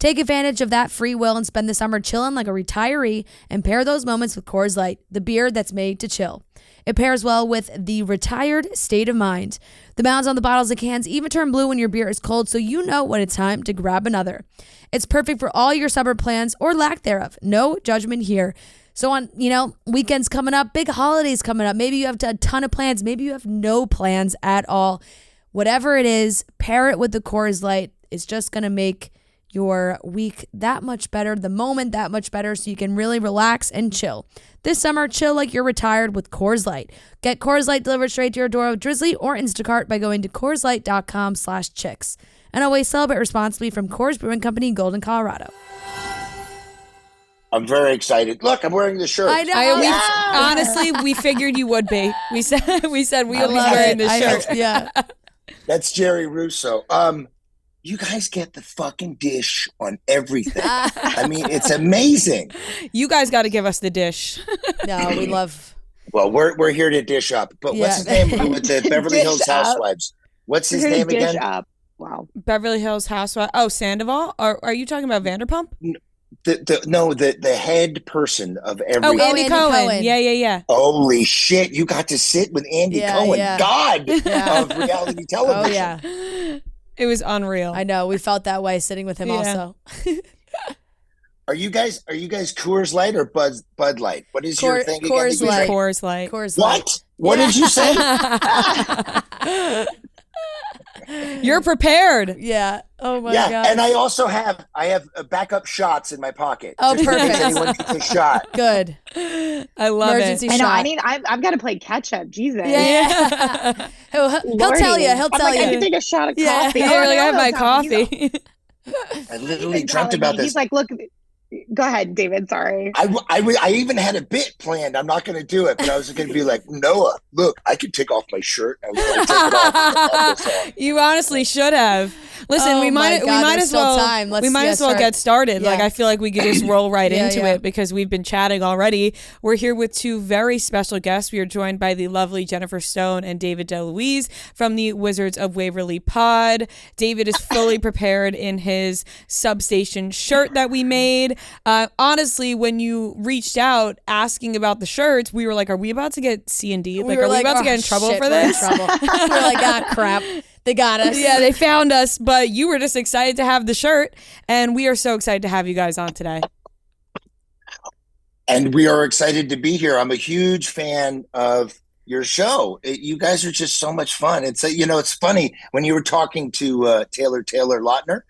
Take advantage of that free will and spend the summer chilling like a retiree and pair those moments with Coors Light, the beer that's made to chill. It pairs well with the retired state of mind. The mounds on the bottles and cans even turn blue when your beer is cold, so you know when it's time to grab another. It's perfect for all your summer plans or lack thereof. No judgment here. So on, weekends coming up, big holidays coming up, maybe you have a ton of plans, maybe you have no plans at all. Whatever it is, pair it with the Coors Light. It's just going to make your week that much better, the moment that much better, so you can really relax and chill. This summer, chill like you're retired with Coors Light. Get Coors Light delivered straight to your door with Drizzly or Instacart by going to CoorsLight.com/chicks. And always celebrate responsibly from Coors Brewing Company, Golden, Colorado. I'm very excited. Look, I'm wearing the shirt. I know. Honestly, we figured you would be. We said we'll be wearing this shirt. Yeah. That's Jerry Russo. You guys get the fucking dish on everything. I mean, it's amazing. You guys got to give us the dish. No, we love. Well, we're here to dish up. But what's his name with the Beverly Hills Housewives? What's his name again? Up. Wow. Beverly Hills Housewives. Oh, Sandoval? Are you talking about Vanderpump? The head person of everything. Oh, Andy Cohen. Yeah. Holy shit! You got to sit with Andy Cohen, God of reality television. Oh yeah. It was unreal. I know. We felt that way sitting with him also. Are you guys Coors Light or Bud Light? What is your thing again? Coors Light. Coors Light. Coors Light. What did you say? You're prepared. Yeah. Oh my god. And I also have backup shots in my pocket. Oh, just in case perfect. anyone needs a shot. Good. I love Emergency it. shot. I know. I've got to play catch up. Jesus. Yeah. He'll tell you. He'll tell I you. can take a shot of Yeah. coffee. You're like, I have my coffee. I literally dreamt about this. He's like, look. Go ahead, David. Sorry. I even had a bit planned. I'm not going to do it, but I was going to be like, Noah, look, I can take off my shirt. I was like, take it off. You honestly should have. Listen, we might as well get started. Yeah. Like, I feel like we could just roll right into Yeah. it because we've been chatting already. We're here with two very special guests. We are joined by the lovely Jennifer Stone and David DeLuise from the Wizards of Waverly pod. David is fully prepared in his Substation shirt that we made. Honestly, when you reached out asking about the shirts, we were like, are we about to get C&D? Like, are we about to get in trouble for this? We're like, crap. They got us. Yeah, they found us, but you were just excited to have the shirt, and we are so excited to have you guys on today. And we are excited to be here. I'm a huge fan of your show. You guys are just so much fun. It's it's funny when you were talking to Taylor Lautner.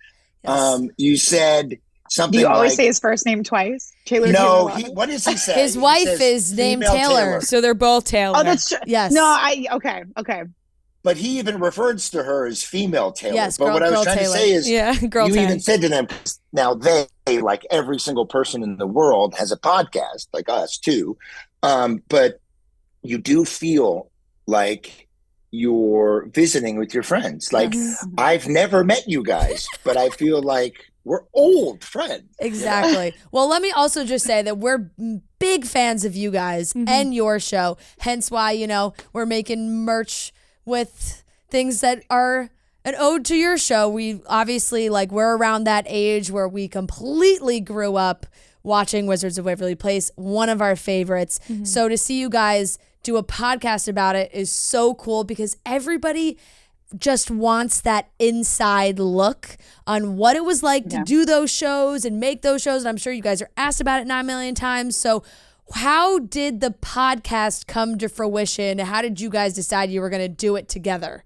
Yes. You said something. Do you always like, say his first name twice? Taylor. No, Taylor what does he say? His wife is named Taylor. So they're both Taylor. Oh, that's true. Yes. No, okay. But he even refers to her as female Taylor. Yes, but what I was trying Taylor. to say is, girl you Taylor. even said to them, now they, like every single person in the world, has a podcast, like us too. But you do feel like you're visiting with your friends. Like, I've never met you guys, but I feel like we're old friends. Exactly. Well, let me also just say that we're big fans of you guys and your show. Hence why, we're making merch with things that are an ode to your show. We obviously, like, we're around that age where we completely grew up watching Wizards of Waverly Place, one of our favorites. So to see you guys do a podcast about it is so cool, because everybody just wants that inside look on what it was like to do those shows and make those shows. And I'm sure you guys are asked about it 9 million times. So how did the podcast come to fruition? How did you guys decide you were going to do it together?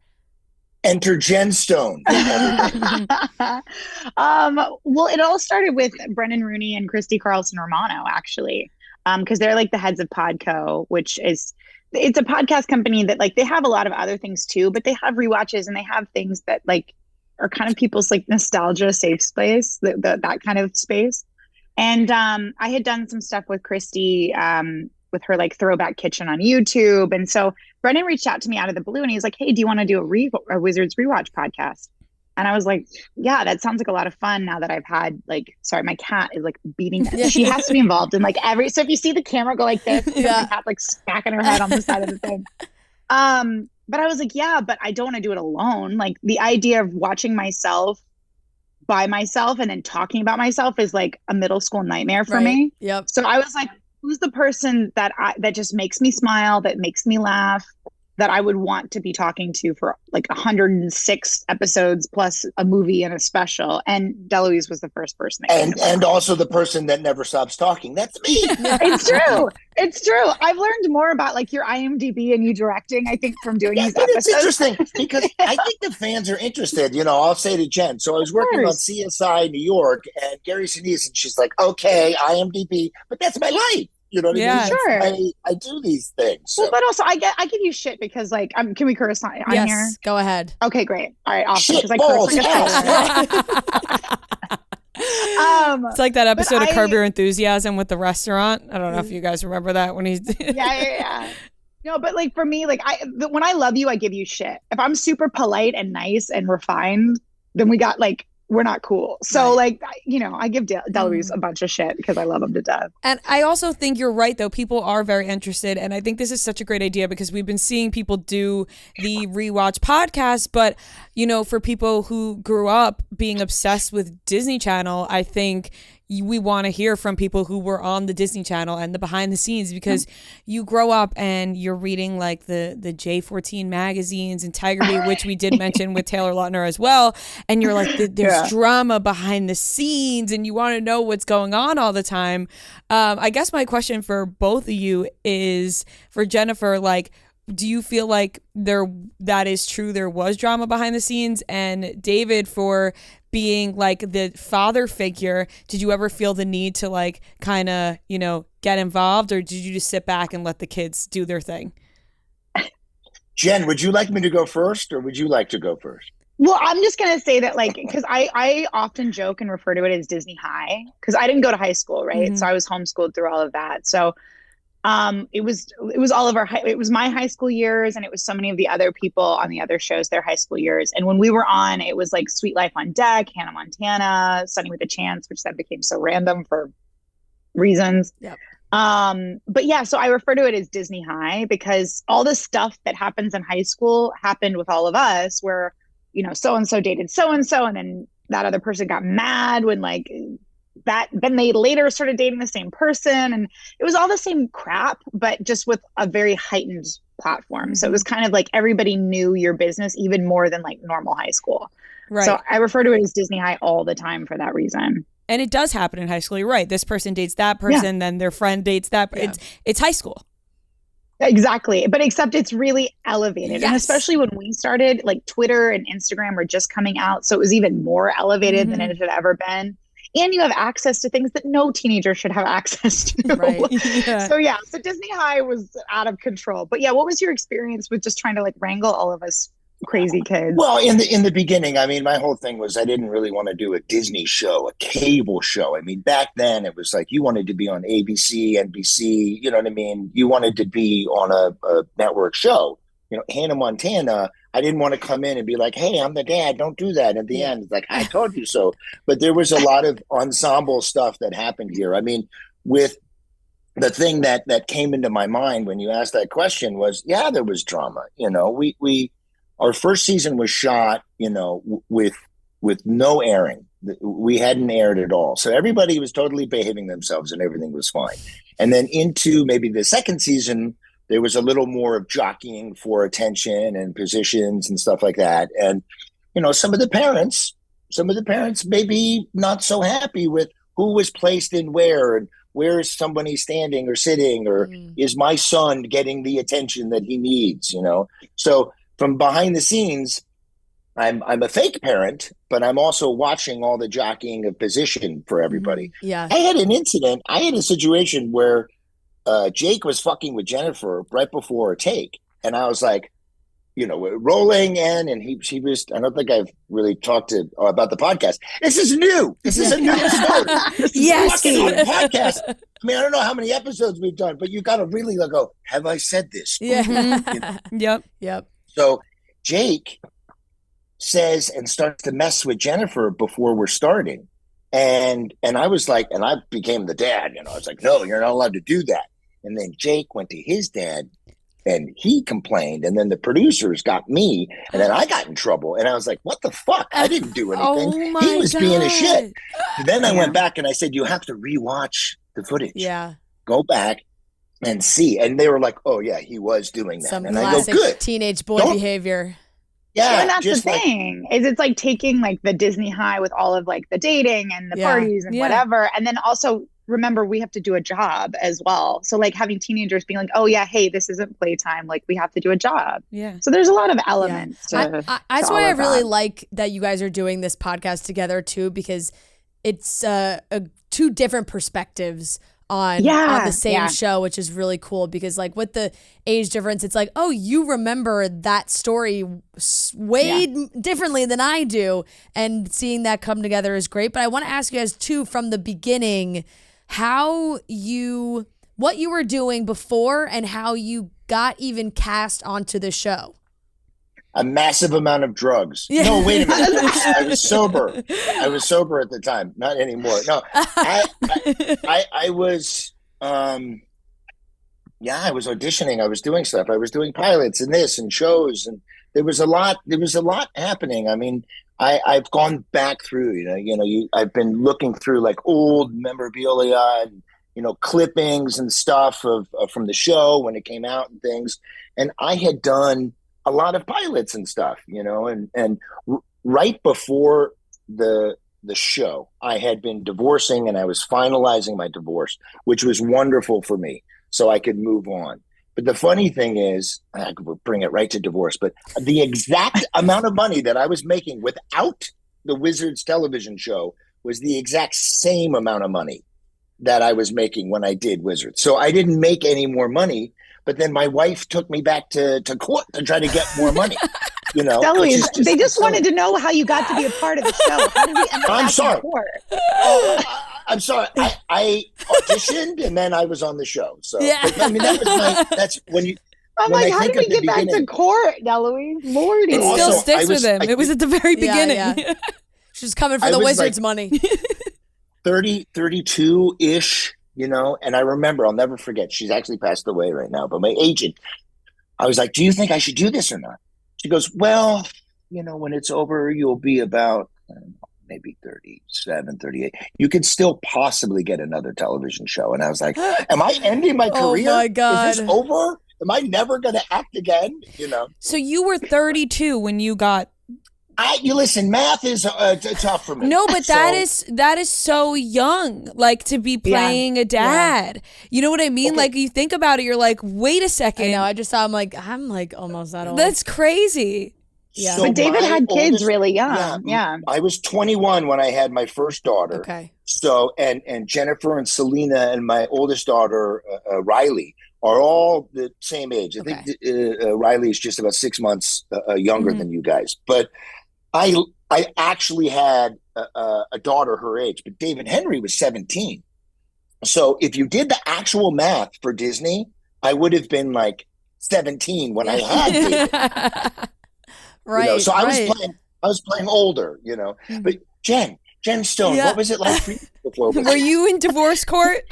Enter Jen Stone. Well, it all started with Brendan Rooney and Christy Carlson Romano, actually, because they're like the heads of Podco, which is, it's a podcast company that, like, they have a lot of other things too, but they have rewatches and they have things that, like, are kind of people's, like, nostalgia safe space, that kind of space. And I had done some stuff with Christy with her, like, Throwback Kitchen on YouTube. And so Brendan reached out to me out of the blue and he's like, hey, do you want to do a Wizards rewatch podcast? And I was like, yeah, that sounds like a lot of fun now that I've had, like, sorry, my cat is, like, beating. She has to be involved in, like, so if you see the camera go like this, the cat, like, smacking her head on the side of the thing. But I was like, yeah, but I don't want to do it alone. Like, the idea of watching myself by myself and then talking about myself is, like, a middle school nightmare for me. Yep. So I was like, who's the person that just makes me smile, that makes me laugh, that I would want to be talking to for, like, 106 episodes plus a movie and a special? And DeLuise was the first person. And also the person that never stops talking. That's me. It's true. It's true. I've learned more about, like, your IMDb and you directing, I think, from doing these episodes. It's interesting because I think the fans are interested. You know, I'll say to Jen. So I was working on CSI New York, and Gary Sinise, and she's like, okay, IMDb, but that's my life. You know what I mean? Sure. I do these things. So. Well, but also I give you shit because, like, can we curse on yes, here? Go ahead. Okay, great. All right, awesome. Shit I balls, curse like a it's like that episode of Curb Your Enthusiasm with the restaurant. I don't know if you guys remember that when he's yeah. No, but, like, for me, like, when I love you, I give you shit. If I'm super polite and nice and refined, then we're not cool. So, like, you know, I give DeLuise a bunch of shit because I love him to death. And I also think you're right, though. People are very interested. And I think this is such a great idea because we've been seeing people do the rewatch podcast. But, you know, for people who grew up being obsessed with Disney Channel, I think we want to hear from people who were on the Disney Channel and the behind the scenes, because you grow up and you're reading, like, the J14 magazines and Tiger Beat, which we did mention with Taylor Lautner as well. And you're like, there's drama behind the scenes and you want to know what's going on all the time. I guess my question for both of you is, for Jennifer, like, do you feel like that is true? There was drama behind the scenes? And David, for being, like, the father figure, did you ever feel the need to, like, kind of, you know, get involved, or did you just sit back and let the kids do their thing? Jen, would you like me to go first, or would you like to go first? Well, I'm just going to say that, like, because I often joke and refer to it as Disney High, because I didn't go to high school, right? So I was homeschooled through all of that. So it was all of it was my high school years, and it was so many of the other people on the other shows, their high school years. And when we were on, it was like Sweet Life on Deck, Hannah Montana, Sunny with a Chance, which then became so random for reasons. Yep. But yeah, so I refer to it as Disney High because all the stuff that happens in high school happened with all of us, where, you know, so-and-so dated so-and-so, and then that other person got mad when, like, that, then they later started dating the same person, and it was all the same crap, but just with a very heightened platform. So it was kind of like everybody knew your business even more than, like, normal high school. Right. So I refer to it as Disney High all the time for that reason. And it does happen in high school. You're right. This person dates that person, then their friend dates that. Yeah. It's high school. Exactly. But except it's really elevated. Yes. And especially when we started, like, Twitter and Instagram were just coming out. So it was even more elevated than it had ever been. And you have access to things that no teenager should have access to. Right. So Disney High was out of control. But yeah, what was your experience with just trying to, like, wrangle all of us crazy kids? Well, in the beginning, I mean, my whole thing was I didn't really want to do a Disney show, a cable show. I mean, back then it was like you wanted to be on ABC, NBC, you know what I mean? You wanted to be on a network show. You know, Hannah Montana, I didn't want to come in and be like, hey, I'm the dad, don't do that. At the end, it's like, I told you so. But there was a lot of ensemble stuff that happened here. I mean, with the thing that came into my mind when you asked that question was, yeah, there was drama. You know, we our first season was shot, with no airing. We hadn't aired at all. So everybody was totally behaving themselves and everything was fine. And then into maybe the second season, there was a little more of jockeying for attention and positions and stuff like that. And, some of the parents maybe not so happy with who was placed in where, and where is somebody standing or sitting, or is my son getting the attention that he needs, So from behind the scenes, I'm a fake parent, but I'm also watching all the jockeying of position for everybody. Yeah. I had a situation where Jake was fucking with Jennifer right before a take. And I was like, rolling in, and he was, I don't think I've really talked about the podcast. This is new. This is a new story. This is Yes. a fucking podcast. I mean, I don't know how many episodes we've done, but you got to really go, have I said this? Yeah. Yep. So Jake says and starts to mess with Jennifer before we're starting. And I was like, and I became the dad, I was like, no, you're not allowed to do that. And then Jake went to his dad and he complained. And then the producers got me, and then I got in trouble. And I was like, what the fuck? I didn't do anything. Oh He was my being a God. shit. And then I went back and I said, you have to rewatch the footage. Yeah. Go back and see. And they were like, oh yeah, he was doing that. Some And I go, classic good. teenage boy Don't- behavior. Yeah. And that's the just like- thing, is it's like taking like the Disney high with all of like the dating and the Yeah. parties and whatever. And then also remember, we have to do a job as well. So like having teenagers being like, oh yeah, hey, this isn't playtime. Like we have to do a job. Yeah. So there's a lot of elements. That's why I really like that you guys are doing this podcast together too, because it's two different perspectives on the same show, which is really cool, because like with the age difference, it's like, oh, you remember that story way differently than I do, and seeing that come together is great. But I want to ask you guys too, from the beginning, what you were doing before and how you got even cast onto the show. A massive amount of drugs. Yeah. No, wait a minute. I was sober. I was sober at the time. Not anymore. No, I was, I was auditioning. I was doing stuff. I was doing pilots and this and shows, and there was a lot happening. I mean, I've gone back through, I've been looking through like old memorabilia and, clippings and stuff from the show when it came out and things. And I had done a lot of pilots and stuff, and right before the show, I had been divorcing and I was finalizing my divorce, which was wonderful for me, so I could move on. But the funny thing is, I could bring it right to divorce, but the exact amount of money that I was making without the Wizards television show was the exact same amount of money that I was making when I did Wizards. So I didn't make any more money. But then my wife took me back to court to try to get more money. DeLuise, they just wanted to know how you got to be a part of the show. How did we end up I'm back in sorry. court? I'm sorry. I auditioned and then I was on the show. So Yeah. but, I mean, that's when you. I'm when like, I how think did we of the get back to beginning- court, DeLuise? Lordy. It Also, still sticks I was- with him. It was at the very beginning. Yeah. She's coming for I the was, Wizards like- money. 32-ish, and I remember, I'll never forget, she's actually passed away right now, but my agent, I was like, do you think I should do this or not? She goes, well, when it's over, you'll be about maybe 37, 38. You could still possibly get another television show. And I was like, am I ending my Oh career? my God. Is this over? Am I never going to act again? So you were 32 when you got. You listen, math is tough for me. No, but So- that is so young, like to be playing a dad. You know what I mean? Okay. Like you think about it, you're like, wait a I second. know. I just thought I'm like almost that old. That's crazy. Yeah. So But David my had kids oldest- really young. Yeah. I was 21 when I had my first daughter. okay. So, and Jennifer and Selena and my oldest daughter, Riley, are all the same age. I think Riley is just about 6 months younger than you guys. But I actually had a daughter her age, but David Henry was 17. So if you did the actual math for Disney, I would have been like 17 when I had David. Right. So I right. was playing older, But Jen Stone, Yeah. what was it like for you before? Were you in divorce court?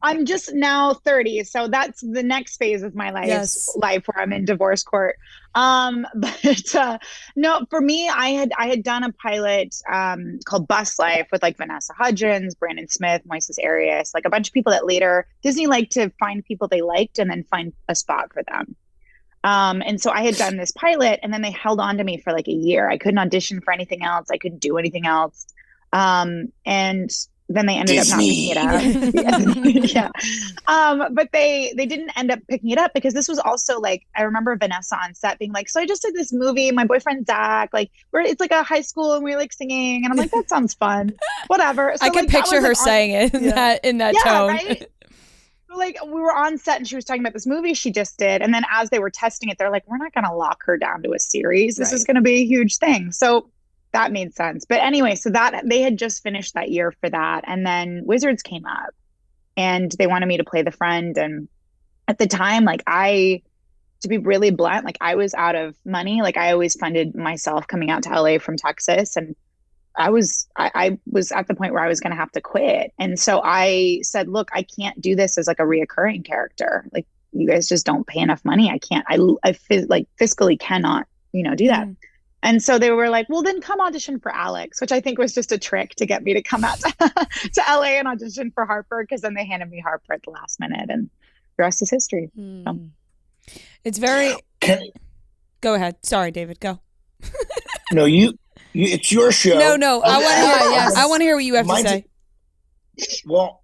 I'm just now 30, so that's the next phase of my life where I'm in divorce court. But no, for me, I had done a pilot called Bus Life with like Vanessa Hudgens, Brandon Smith, Moises Arias, like a bunch of people that later Disney liked to find people they liked and then find a spot for them. And so I had done this pilot, and then they held on to me for like a year. I couldn't audition for anything else. I couldn't do anything else. And then they ended up not picking it up. But they didn't end up picking it up because this was also like, I remember Vanessa on set being like, so I just did this movie, my boyfriend Zach, like it's like a high school and we're like singing. And I'm like, that sounds fun. Whatever. So, I can like, picture her saying it in that tone. Right? So, like, we were on set and she was talking about this movie she just did. And then as they were testing it, they're like, we're not going to lock her down to a series. This is going to be a huge thing. So that made sense. But anyway, so that they had just finished that year for that. And then Wizards came up and they wanted me to play the friend. And at the time, like to be really blunt, like I was out of money. Like I always funded myself coming out to LA from Texas. And I was at the point where I was going to have to quit. And so I said, look, I can't do this as like a reoccurring character. Like you guys just don't pay enough money. I can't, I like fiscally cannot, do that. And so they were like, well, then come audition for Alix, which I think was just a trick to get me to come out to LA and audition for Harper, because then they handed me Harper at the last minute, and the rest is history. So. It's very... Go ahead. Sorry, David, go. No, it's your show. No. I want to hear what you have to say. Well,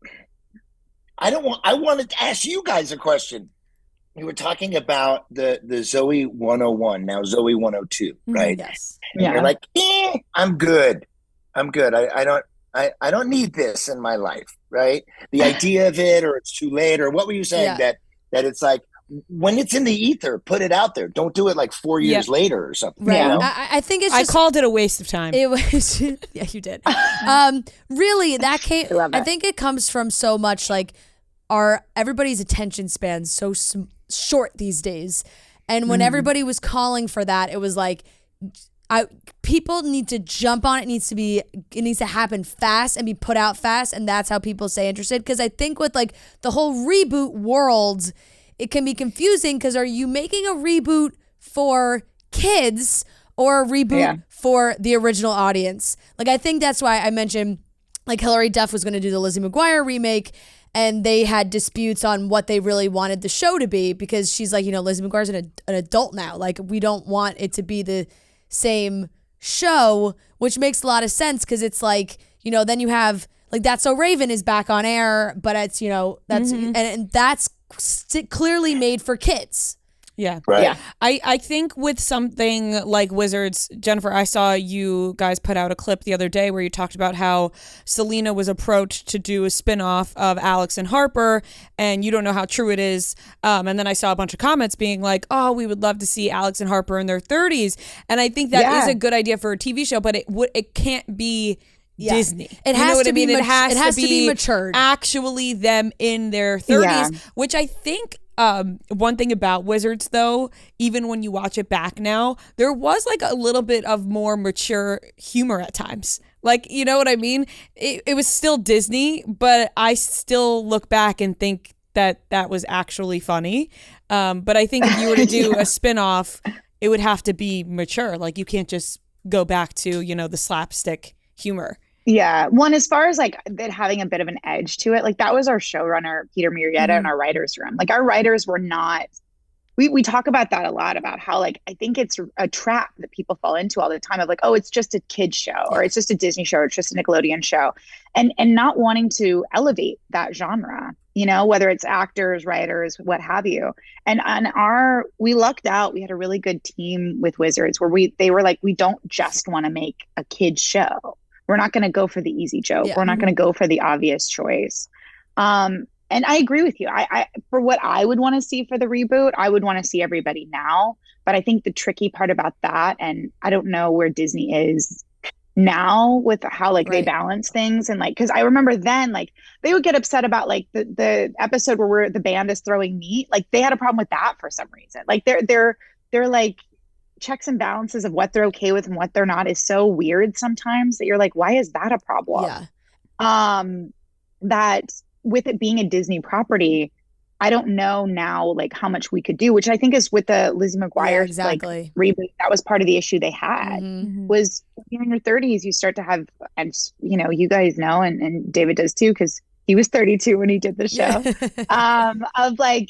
I wanted to ask you guys a question. You were talking about the Zoe 101, now Zoe 102, right? Yes. And you're like, I'm good. I don't need this in my life, right? The idea of it, or it's too late, or what were you saying? That it's like, when it's in the ether, put it out there. Don't do it like 4 years later or something. Right. You know? I think it's just, I called it a waste of time. It was, yeah, you did. Really, that came, I think it comes from so much like everybody's attention span's so short these days. And when everybody was calling for that, it was like, people need to jump on it. It needs to happen fast and be put out fast. And that's how people stay interested. Because I think with like the whole reboot world, it can be confusing, because are you making a reboot for kids or a reboot for the original audience? Like, I think that's why I mentioned like Hilary Duff was going to do the Lizzie McGuire remake, and they had disputes on what they really wanted the show to be, because she's like, Lizzie McGuire's an adult now. Like, we don't want it to be the same show, which makes a lot of sense, because it's like, then you have like That's So Raven is back on air, but it's, that's and that's clearly made for kids. Yeah. Right. Yeah. I think with something like Wizards, Jennifer, I saw you guys put out a clip the other day where you talked about how Selena was approached to do a spinoff of Alix and Harper, and you don't know how true it is. And then I saw a bunch of comments being like, oh, we would love to see Alix and Harper in their 30s. And I think that is a good idea for a TV show, but it can't be Disney. It has to be It has to be matured. Actually them in their 30s, which I think one thing about Wizards, though, even when you watch it back now, there was like a little bit of more mature humor at times. Like, you know what I mean? It was still Disney, but I still look back and think that was actually funny. But I think if you were to do a spinoff, it would have to be mature. Like, you can't just go back to, the slapstick humor. Yeah. One, as far as like that having a bit of an edge to it, like that was our showrunner, Peter Murrieta, in our writer's room. Like, our writers were not, we talk about that a lot, about how like, I think it's a trap that people fall into all the time of like, oh, it's just a kid's show, or it's just a Disney show, or it's just a Nickelodeon show. And not wanting to elevate that genre, whether it's actors, writers, what have you. And we lucked out. We had a really good team with Wizards where they were like, we don't just want to make a kid's show. We're not going to go for the easy joke. We're not going to go for the obvious choice. And I agree with you. I for what I would want to see for the reboot, I would want to see everybody now. But I think the tricky part about that, and I don't know where Disney is now with how like they balance things, and like, because I remember then like they would get upset about like the episode where the band is throwing meat. Like, they had a problem with that for some reason. Like they're like, checks and balances of what they're okay with and what they're not is so weird sometimes that you're like, why is that a problem? that with it being a Disney property, I don't know now like how much we could do, which I think is with the Lizzie McGuire like reboot. That was part of the issue they had was when you're in your 30s, you start to have, and you know, you guys know, and David does too, because he was 32 when he did the show, of like,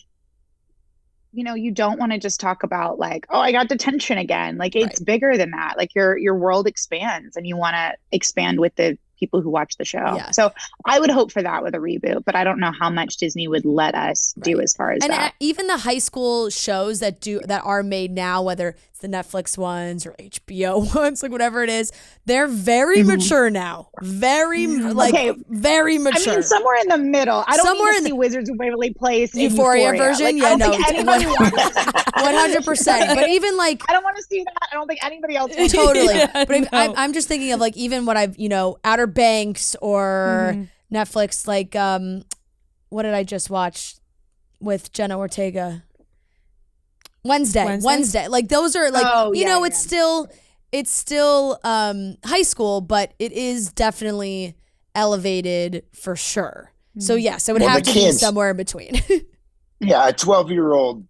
you know, you don't want to just talk about like, oh, I got detention again. Like it's bigger than that. Like your world expands and you want to expand with the people who watch the show. Yeah. So I would hope for that with a reboot, but I don't know how much Disney would let us do as far as and that. Even the high school shows that are made now, whether it's the Netflix ones or HBO ones, like whatever it is, they're very mature now. Very very mature. I mean, somewhere in the middle. I don't need to see Wizards of Waverly Place Euphoria version. Like, I don't think anybody 100%. But even like, I don't want to see that. I don't think anybody else wants totally. To see that. But I'm just thinking of like even what I've, you know, Outer Banks or Netflix, like what did I just watch with Jenna Ortega? Wednesday. Like those are like, you know, it's still high school, but it is definitely elevated for sure. So yes, it would have to be somewhere in between. Yeah, a 12-year-old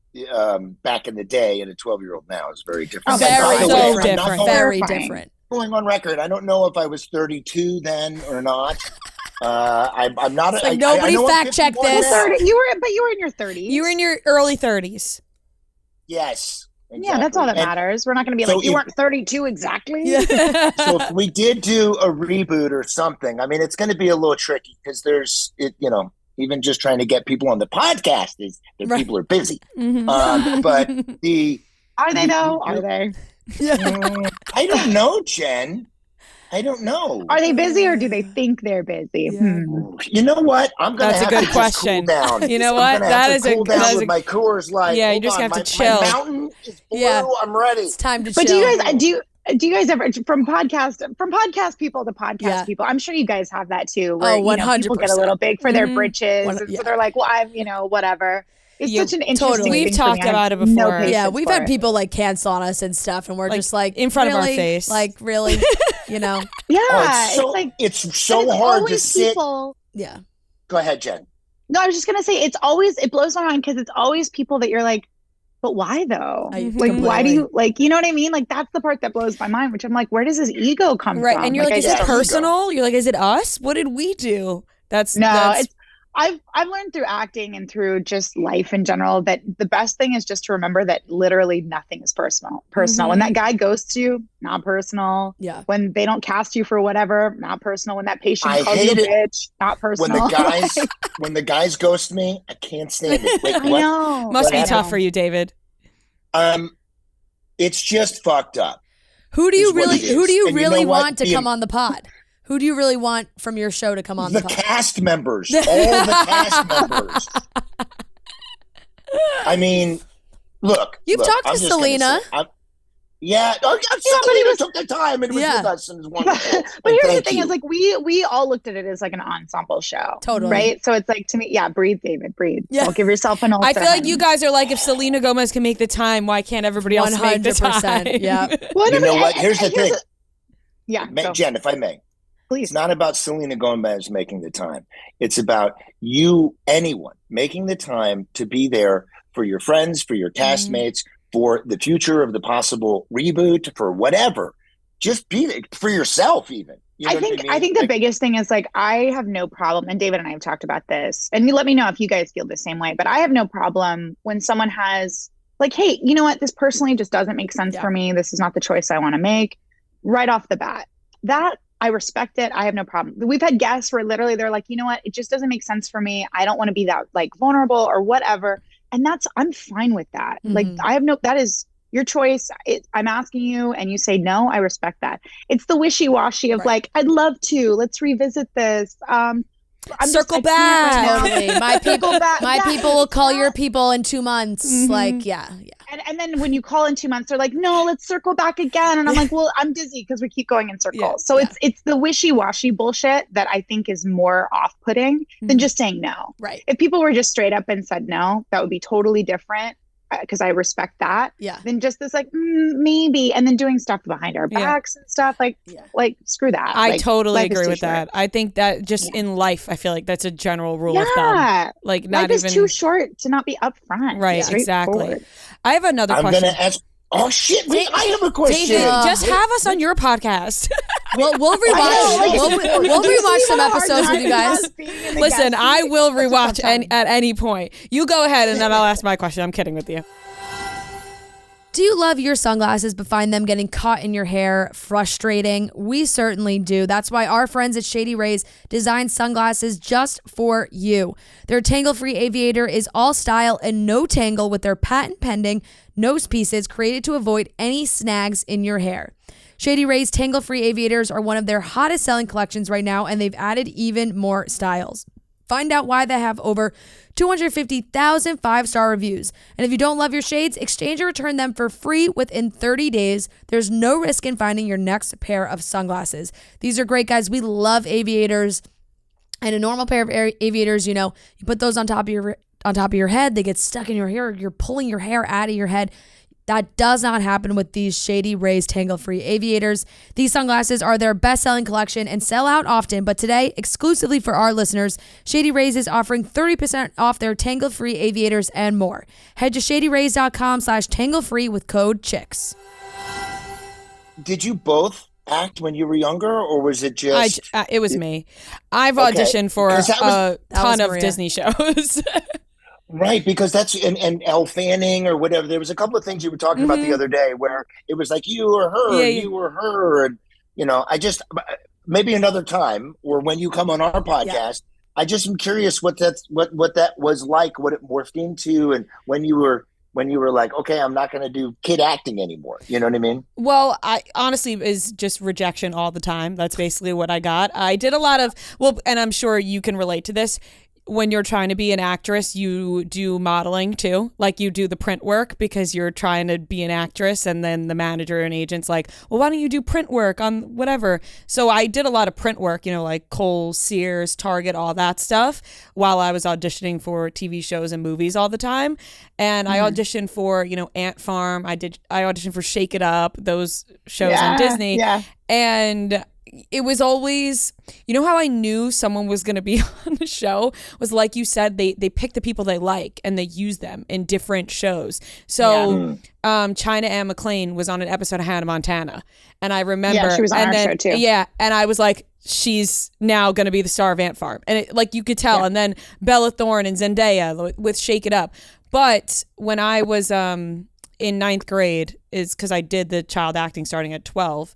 back in the day and a 12-year-old now is very different. Very different. Going on record, I don't know if I was 32 then or not. I'm not. Like nobody fact check this. You were in your 30s. You were in your early 30s. Yes. Exactly. Yeah, that's all that matters. We're not going to be like, you weren't 32 exactly. So if we did do a reboot or something, I mean, it's going to be a little tricky because you know, even just trying to get people on the podcast people are busy. But are they though? Are they? I don't know, Jen. I don't know. Are they busy or do they think they're busy? Yeah. You know what? I'm going to have to question. Cool down. You know what? That is cool down with my Coors Light. Yeah, you just have to chill. My mountain is blue. I'm ready. It's time to chill. But do you guys ever from podcast people to podcast people? I'm sure you guys have that too. Where, 100%. You know, people get a little big for their britches, so they're like, "Well, I'm, you know, whatever." It's such an interesting thing. We've talked about it before. We've had people like cancel on us and stuff, and we're just like in front of our face, like really, you know. Yeah, it's so hard to sit. Yeah. Go ahead, Jen. No, I was just gonna say it blows my mind because it's always people that you're like, but why though? Why do you you know what I mean? Like that's the part that blows my mind, which I'm like, where does his ego come from? Right, and you're like, is it personal? You're like, is it us? What did we do? I've learned through acting and through just life in general that the best thing is just to remember that literally nothing is personal. When that guy ghosts you, not personal. Yeah. When they don't cast you for whatever, not personal. When that patient calls you a bitch, not personal. When the guys ghost me, I can't stand it. Like, I know. Must be tough for you, David. It's just fucked up. Who do you really want to come on the pod? Who do you really want from your show to come on the pod? The cast members. All the cast members. I mean, look. You've talked to Selena. Selena took the time and was with us and it was wonderful. But here's the thing is like we all looked at it as like an ensemble show. Totally. Right? So it's like to me, breathe, David, breathe. Yeah. Don't give yourself an ulcer. I feel like you guys are like, if Selena Gomez can make the time, why can't everybody else make the time? Yeah. Well, you know what? Here's the thing. Jen, if I may. Please. It's not about Selena Gomez making the time. It's about anyone making the time to be there for your friends, for your castmates, for the future of the possible reboot, for whatever. Just be there for yourself, even. You know I think the biggest thing is like I have no problem, and David and I have talked about this, and you let me know if you guys feel the same way. But I have no problem when someone has like, hey, you know what? This personally just doesn't make sense for me. This is not the choice I want to make. Right off the bat, that. I respect it. I have no problem. We've had guests where literally they're like, you know what? It just doesn't make sense for me. I don't want to be that like vulnerable or whatever. And I'm fine with that. Like that is your choice. I'm asking you and you say no. I respect that. It's the wishy-washy of like, I'd love to, let's revisit this. Circle back. Totally. My people will call your people in 2 months. Like, yeah. And then when you call in 2 months, they're like, no, let's circle back again. And I'm like, well, I'm busy because we keep going in circles. So it's the wishy-washy bullshit that I think is more off-putting than just saying no. Right. If people were just straight up and said no, that would be totally different. because I respect that, Yeah. than just this like maybe, and then doing stuff behind our backs and stuff like screw that. I totally life is agree too with short. that. I think that just in life, I feel like that's a general rule of Yeah. thumb. Like not Life even is too short to not be upfront. right. Exactly. Straightforward. I have another I'm question. gonna ask. Oh shit! Wait, I have a question. David, just have us on your podcast. We'll rewatch. We'll rewatch some episodes with you guys. Listen, I will rewatch at any point. You go ahead, and then I'll ask my question. I'm kidding with you. Do you love your sunglasses but find them getting caught in your hair frustrating? We certainly do. That's why our friends at Shady Rays designed sunglasses just for you. Their tangle-free aviator is all style and no tangle with their patent-pending nose pieces created to avoid any snags in your hair. Shady Rays tangle-free aviators are one of their hottest selling collections right now, and they've added even more styles. Find out why they have over 250,000 5-star reviews. And if you don't love your shades, exchange or return them for free within 30 days. There's no risk in finding your next pair of sunglasses. These are great, guys. We love aviators. And a normal pair of aviators, you put those on top of your head, they get stuck in your hair. You're pulling your hair out of your head. That does not happen with these Shady Rays tangle-free aviators. These sunglasses are their best-selling collection and sell out often, but today, exclusively for our listeners, Shady Rays is offering 30% off their tangle-free aviators and more. Head to shadyrays.com/tangle-free with code CHICKS. Did you both act when you were younger, or was it just... it was me. I've auditioned for a ton of Disney shows. Right, because that's and Elle Fanning or whatever. There was a couple of things you were talking about the other day where it was like you or her, you or her, and I just maybe another time or when you come on our podcast, I just am curious what that was like, what it morphed into, and when you were like, okay, I'm not going to do kid acting anymore. You know what I mean? Well, I honestly is just rejection all the time. That's basically what I got. I did a lot of and I'm sure you can relate to this. When you're trying to be an actress, you do modeling too. Like you do the print work because you're trying to be an actress, and then the manager and agent's like, well, why don't you do print work on whatever? So I did a lot of print work, like Kohl's, Sears, Target, all that stuff while I was auditioning for TV shows and movies all the time. And I auditioned for, Ant Farm. I auditioned for Shake It Up, those shows on Disney. Yeah. And it was always, how I knew someone was going to be on the show was, like you said, they pick the people they like and they use them in different shows. So China Anne McClain was on an episode of Hannah Montana, and I remember she was on our show too. Yeah, and I was like, she's now going to be the star of Ant Farm, and you could tell. And then Bella Thorne and Zendaya with Shake It Up. But when I was in 9th grade, is because I did the child acting starting at 12.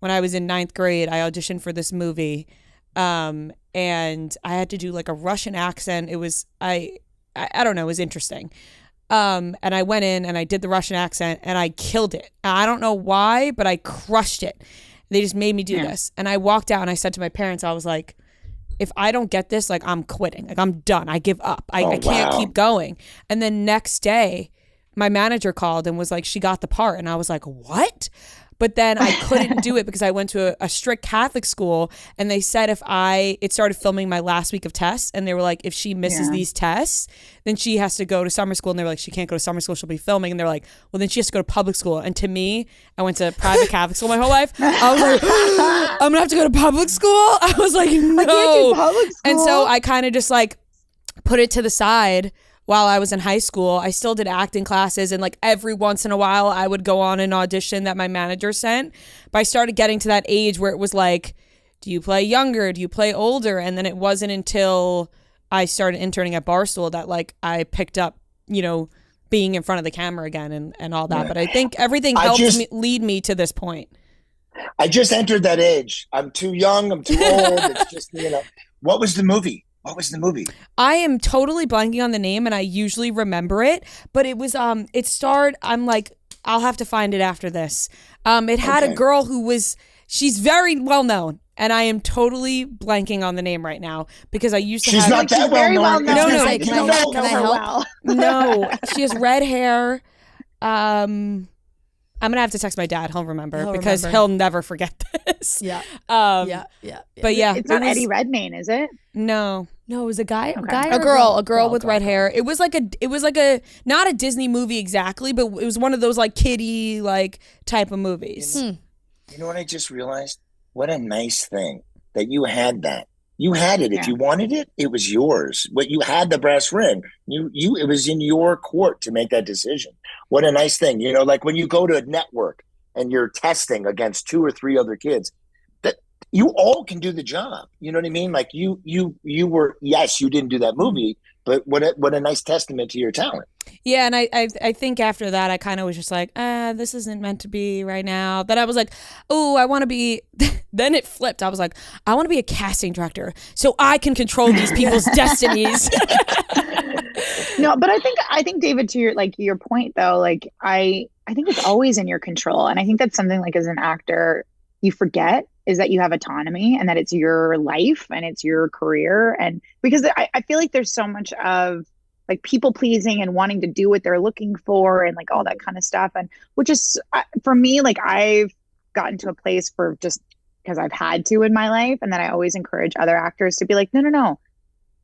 When I was in 9th grade, I auditioned for this movie, and I had to do like a Russian accent. It was, I don't know, it was interesting. And I went in and I did the Russian accent and I killed it. I don't know why, but I crushed it. They just made me do this. And I walked out and I said to my parents, I was like, if I don't get this, I'm quitting. I'm done. I give up. I can't keep going. And then next day, my manager called and was like, she got the part. And I was like, what? But then I couldn't do it because I went to a strict Catholic school, and they said it started filming my last week of tests, and they were like, if she misses these tests, then she has to go to summer school. And they were like, she can't go to summer school, she'll be filming. And they're like, well, then she has to go to public school. And to me, I went to private Catholic school my whole life. I was like, I'm gonna have to go to public school? I was like, no. I can't do public school. And so I kind of just put it to the side. While I was in high school, I still did acting classes, and every once in a while I would go on an audition that my manager sent. But I started getting to that age where it was like, do you play younger? Do you play older? And then it wasn't until I started interning at Barstool that I picked up, being in front of the camera again and all that. But I think everything helped lead me to this point. I just entered that age. I'm too young. I'm too old. It's just, what was the movie? What was the movie? I am totally blanking on the name, and I usually remember it, but it was it starred, I'm like, I'll have to find it after this. It had a girl she's very well known, and I am totally blanking on the name right now because I used to She's have not that well known. No, Can I help? No, she has red hair. I'm gonna have to text my dad. He'll remember because he'll never forget this. Yeah. But yeah, it's not Eddie Redmayne, is it? No. No, it was a guy. Okay. Guy. A girl with Girl. red hair. It was like a not a Disney movie exactly, but it was one of those like kiddie like type of movies. You know what I just realized? What a nice thing that you had that. You had it. If you wanted it, it was yours. What you had the brass ring. It was in your court to make that decision. What a nice thing. You know, like when you go to a network and you're testing against 2 or 3 other kids, that you all can do the job. You know what I mean? Like you were, yes, you didn't do that movie, but what a nice testament to your talent. Yeah, and I think after that I kind of was just like, this isn't meant to be right now. Then I was like, oh, I want to be. Then it flipped. I was like, I want to be a casting director so I can control these people's destinies. No, but I think David, to your point though, like I think it's always in your control, and I think that's something like as an actor you forget is that you have autonomy and that it's your life and it's your career, and because I feel like there's so much of like people pleasing and wanting to do what they're looking for and like all that kind of stuff, and which is for me, like I've gotten to a place for just because I've had to in my life, and then I always encourage other actors to be like, no,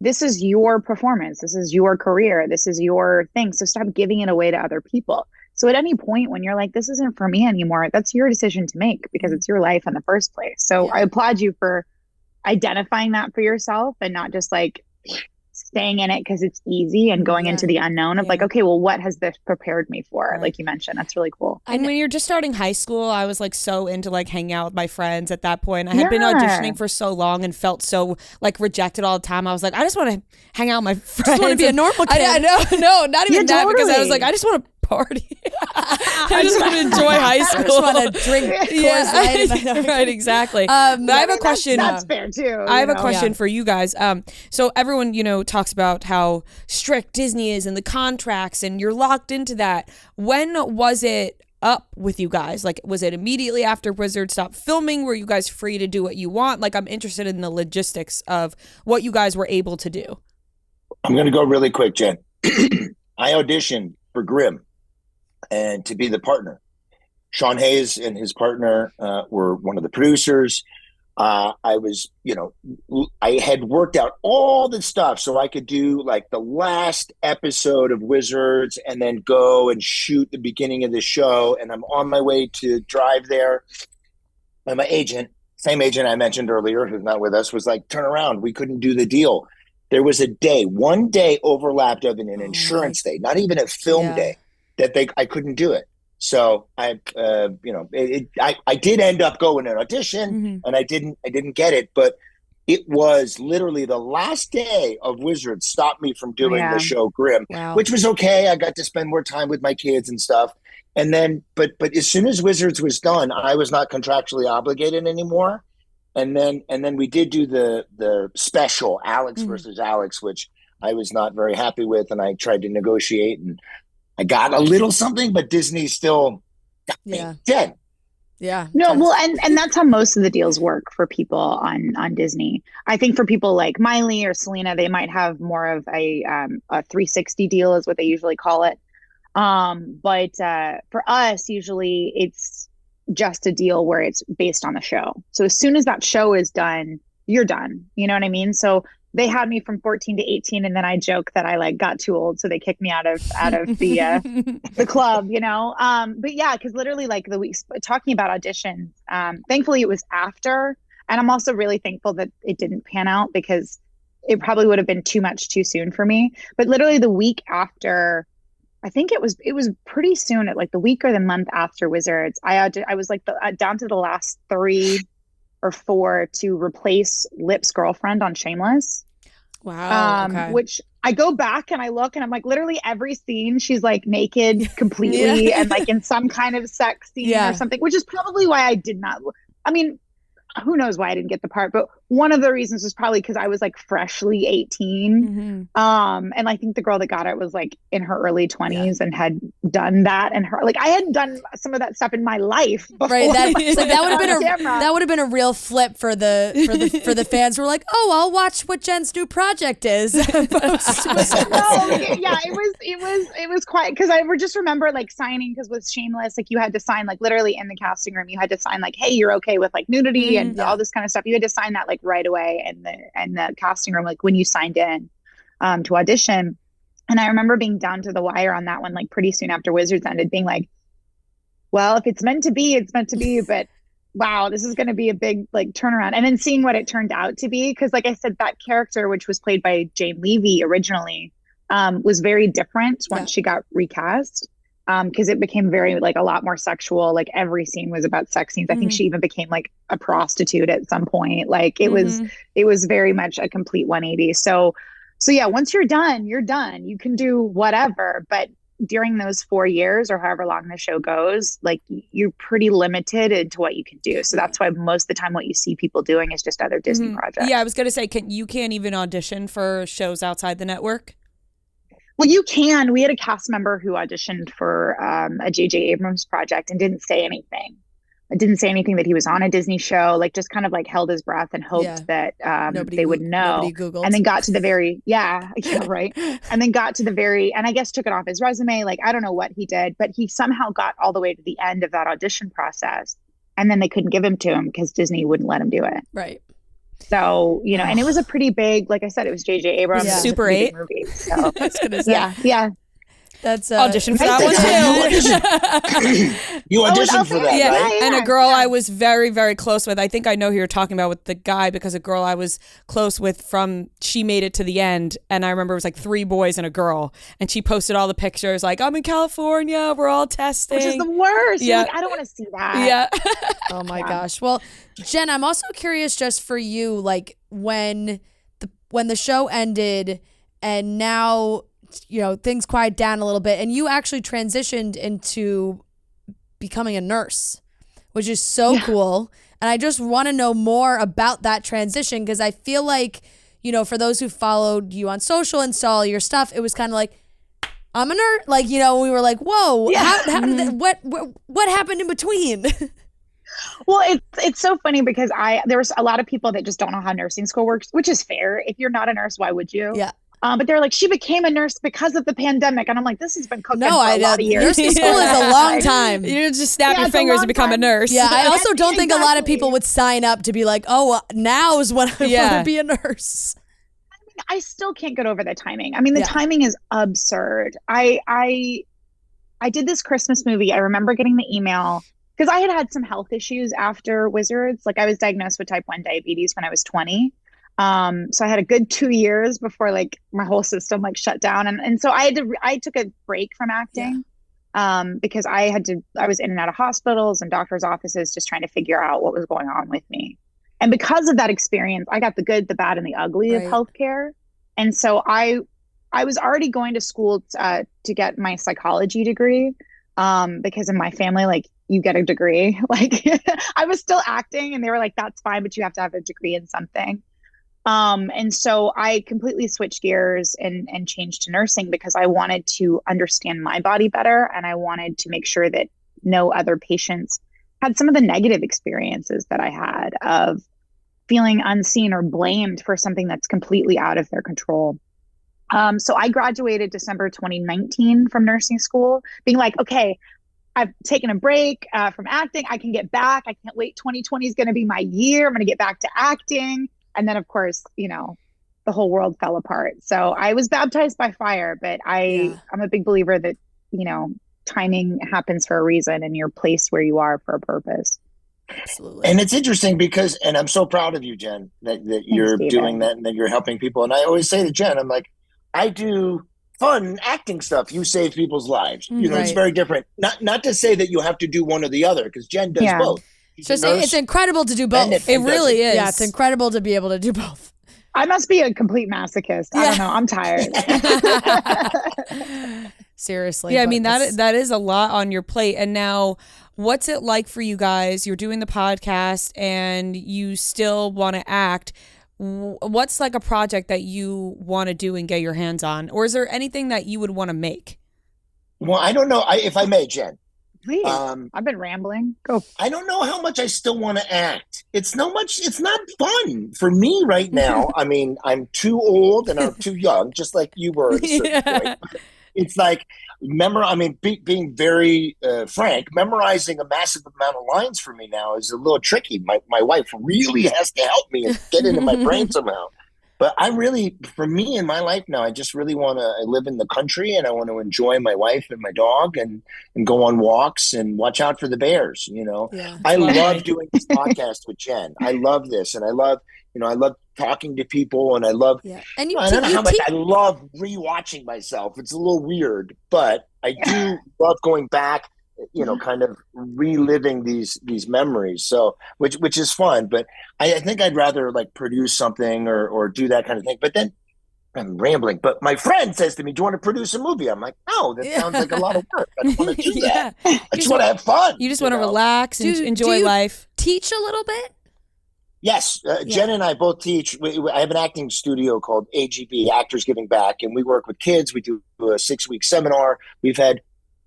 this is your performance, this is your career, this is your thing, so stop giving it away to other people. So at any point when you're like, this isn't for me anymore, that's your decision to make because it's your life in the first place. So I applaud you for identifying that for yourself and not just like staying in it because it's easy and going into the unknown of like, okay, well, what has this prepared me for? Like you mentioned, that's really cool. And when you're just starting high school, I was like so into like hanging out with my friends at that point. I had been auditioning for so long and felt so like rejected all the time. I was like, I just want to hang out with my friends. I just want to be a normal kid. I know, no, not even that, totally. because I was like, I just want to party. I just want to enjoy high school. I just want to drink Coors Light. Right, exactly. But I have a question. That's fair too. I have a question for you guys. So everyone, talks about how strict Disney is and the contracts, and you're locked into that. When was it up with you guys? Like, was it immediately after Wizards stopped filming? Were you guys free to do what you want? Like, I'm interested in the logistics of what you guys were able to do. I'm going to go really quick, Jen. I auditioned for Grimm and to be the partner. Sean Hayes and his partner were one of the producers. I was, I had worked out all the stuff so I could do like the last episode of Wizards and then go and shoot the beginning of the show. And I'm on my way to drive there. And my agent, same agent I mentioned earlier, who's not with us, was like, turn around. We couldn't do the deal. There was one day overlapped of an insurance day, not even a film day, that I couldn't do it. So I did end up going to audition, and I didn't get it, but it was literally the last day of Wizards stopped me from doing the show Grimm, which was okay. I got to spend more time with my kids and stuff. And then, but as soon as Wizards was done, I was not contractually obligated anymore. And then we did do the special Alix versus Alix, which I was not very happy with, and I tried to negotiate, and I got a little something, but Disney still got me dead. Yeah. No, well, and that's how most of the deals work for people on Disney. I think for people like Miley or Selena, they might have more of a 360 deal is what they usually call it. But for us, usually it's just a deal where it's based on the show. So as soon as that show is done, you're done. You know what I mean? So they had me from 14 to 18, and then I joke that I like got too old, so they kicked me out of the club, But yeah, because literally like the weeks talking about auditions, thankfully it was after, and I'm also really thankful that it didn't pan out because it probably would have been too much too soon for me. But literally the week after, I think it was pretty soon, at like the week or the month after Wizards, I was like down to the last 3 or 4 to replace Lip's girlfriend on Shameless. Wow. Okay. Which I go back and I look and I'm like, literally every scene she's like naked completely and like in some kind of sex scene or something, which is probably why I did not. I mean, who knows why I didn't get the part, but one of the reasons was probably because I was like freshly 18. And I think the girl that got it was like in her early 20s and had done that, and her like I hadn't done some of that stuff in my life before. Right, that would have been a real flip for the fans. Who were like, oh, I'll watch what Jen's new project is. It was quite, because I just remember like signing, because with Shameless, like you had to sign like literally in the casting room, you had to sign like, hey, you're okay with like nudity and all this kind of stuff. You had to sign that like right away in the casting room, like when you signed in to audition. And I remember being down to the wire on that one, like pretty soon after Wizards ended, being like, well, if it's meant to be, it's meant to be. But wow, this is going to be a big like turnaround. And then seeing what it turned out to be, because like I said, that character, which was played by Jane Levy originally, was very different once she got recast. Because it became very like a lot more sexual. Like every scene was about sex scenes. I think she even became like a prostitute at some point. Like it was very much a complete 180. So yeah, once you're done, you're done. You can do whatever, but during those 4 years or however long the show goes, like you're pretty limited into what you can do. So that's why most of the time what you see people doing is just other Disney projects. Yeah, I was going to say, you can't even audition for shows outside the network? Well, you can. We had a cast member who auditioned for a J.J. Abrams project and didn't say anything. Didn't say anything that he was on a Disney show, like just kind of like held his breath and hoped that they would know. And then got to the very, right. And then got to the very, and I guess took it off his resume. Like, I don't know what he did, but he somehow got all the way to the end of that audition process. And then they couldn't give him to him because Disney wouldn't let him do it. Right. So, and it was a pretty big, like I said, it was J.J. Abrams. Yeah. Super 8 movie. So I was gonna say. Yeah. That's audition for that one too. You auditioned for that, right? And a girl I was very, very close with. I think I know who you're talking about with the guy, because a girl I was close with she made it to the end, and I remember it was like 3 boys and a girl, and she posted all the pictures like, I'm in California, we're all testing. Which is the worst. Yeah. You're like, I don't want to see that. Yeah. Oh my gosh. Well, Jen, I'm also curious just for you, like when the show ended and now things quiet down a little bit, and you actually transitioned into becoming a nurse, which is so cool. And I just want to know more about that transition, because I feel like, for those who followed you on social and saw all your stuff, it was kind of like, I'm a nurse. Like, we were like, whoa, how did that, what happened in between? Well, it's so funny because there was a lot of people that just don't know how nursing school works, which is fair. If you're not a nurse, why would you? Yeah. But they're like, she became a nurse because of the pandemic. And I'm like, this has been cooking for a lot of years. Nursing school is a long time. You just snap your fingers and become a nurse. Yeah, I also don't think a lot of people would sign up to be like, oh, now is when I want to be a nurse. I mean, I still can't get over the timing. I mean, the timing is absurd. I did this Christmas movie. I remember getting the email because I had some health issues after Wizards. Like I was diagnosed with type 1 diabetes when I was 20. So I had a good 2 years before like my whole system like shut down. And so I took a break from acting, because I was in and out of hospitals and doctors' offices just trying to figure out what was going on with me. And because of that experience, I got the good, the bad, and the ugly of healthcare. And so I was already going to school to get my psychology degree, because in my family, like you get a degree, like I was still acting and they were like, that's fine, but you have to have a degree in something. And so I completely switched gears and changed to nursing because I wanted to understand my body better. And I wanted to make sure that no other patients had some of the negative experiences that I had of feeling unseen or blamed for something that's completely out of their control. So I graduated December 2019 from nursing school, being like, okay, I've taken a break from acting. I can get back. I can't wait. 2020 is going to be my year. I'm going to get back to acting. And then, of course, the whole world fell apart. So I was baptized by fire, but I'm a big believer that, timing happens for a reason and you're placed where you are for a purpose. Absolutely. And it's interesting because, and I'm so proud of you, Jen, that you're doing that and that you're helping people. And I always say to Jen, I'm like, I do fun acting stuff. You save people's lives. It's very different. Not to say that you have to do one or the other, because Jen does both. So it's incredible to do both. It really is. Yeah, it's incredible to be able to do both. I must be a complete masochist. I don't know. I'm tired. Seriously. Yeah, I mean, that is a lot on your plate. And now, what's it like for you guys? You're doing the podcast and you still want to act. What's like a project that you want to do and get your hands on? Or is there anything that you would want to make? Well, I don't know. If I may, Jen. Please. I've been rambling. Go. I don't know how much I still want to act. It's not fun for me right now. I mean, I'm too old and I'm too young, just like you were at a certain point. it's like being very frank, memorizing a massive amount of lines for me now is a little tricky. My wife really has to help me and get into my brain somehow. But for me in my life now, I just really I live in the country and I want to enjoy my wife and my dog and go on walks and watch out for the bears, Yeah. I love doing this podcast with Jen. I love this. And I love talking to people, and I love, and I don't know how much I love rewatching myself. It's a little weird, but I do love going back, kind of reliving these memories. So, which is fun, but I think I'd rather like produce something or do that kind of thing. But then I'm rambling, but my friend says to me, do you want to produce a movie? I'm like, no, that sounds like a lot of work. I don't want to do that. I just want to have fun. You just want to relax and enjoy life. Teach a little bit? Yes. Jen and I both teach. I have an acting studio called AGB, Actors Giving Back, and we work with kids. We do a 6-week seminar. We've had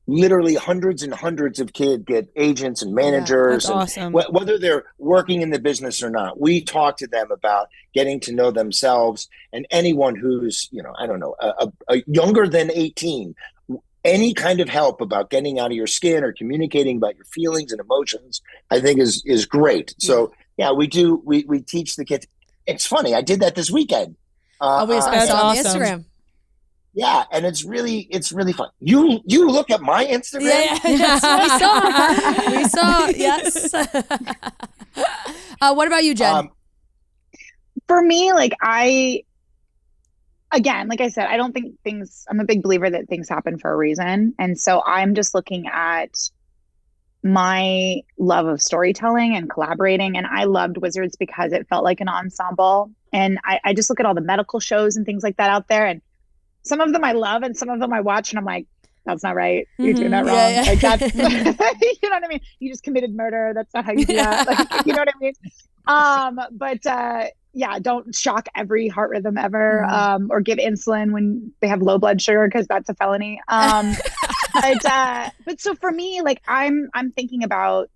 literally hundreds and hundreds of kids get agents and managers. That's awesome. Whether they're working in the business or not, we talk to them about getting to know themselves, and anyone who's, a younger than 18, any kind of help about getting out of your skin or communicating about your feelings and emotions, I think is great. So we do. We teach the kids. It's funny. I did that this weekend. I saw on Instagram. Yeah, and it's really fun. You look at my Instagram. Yeah, we saw. Yes. What about you, Jen? For me, like I said, I don't think I'm a big believer that things happen for a reason. And so I'm just looking at my love of storytelling and collaborating. And I loved Wizards because it felt like an ensemble. And I just look at all the medical shows and things like that out there. And some of them I love and some of them I watch and I'm like, that's not right. You're doing that wrong. Yeah. Like that's, you know what I mean? You just committed murder. That's not how you do that. Like, you know what I mean? But don't shock every heart rhythm ever, or give insulin when they have low blood sugar, because that's a felony. But so for me, like I'm thinking about,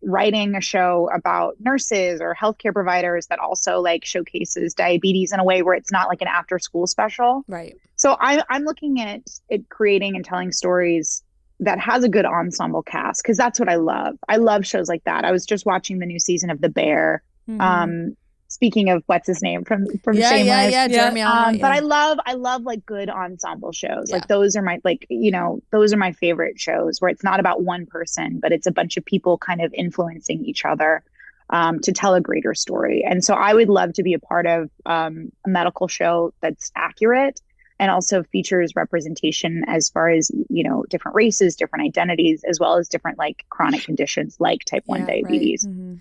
writing a show about nurses or healthcare providers that also like showcases diabetes in a way where it's not like an after school special. Right. So I'm looking at creating and telling stories that has a good ensemble cast, because that's what I love. I love shows like that. I was just watching the new season of The Bear. Speaking of what's his name from Shameless. Jeremy Allen. But I love like good ensemble shows. Like those are my favorite shows where it's not about one person, but it's a bunch of people kind of influencing each other to tell a greater story. And so I would love to be a part of a medical show that's accurate and also features representation as far as, different races, different identities, as well as different like chronic conditions like type 1 diabetes. Right. Mm-hmm.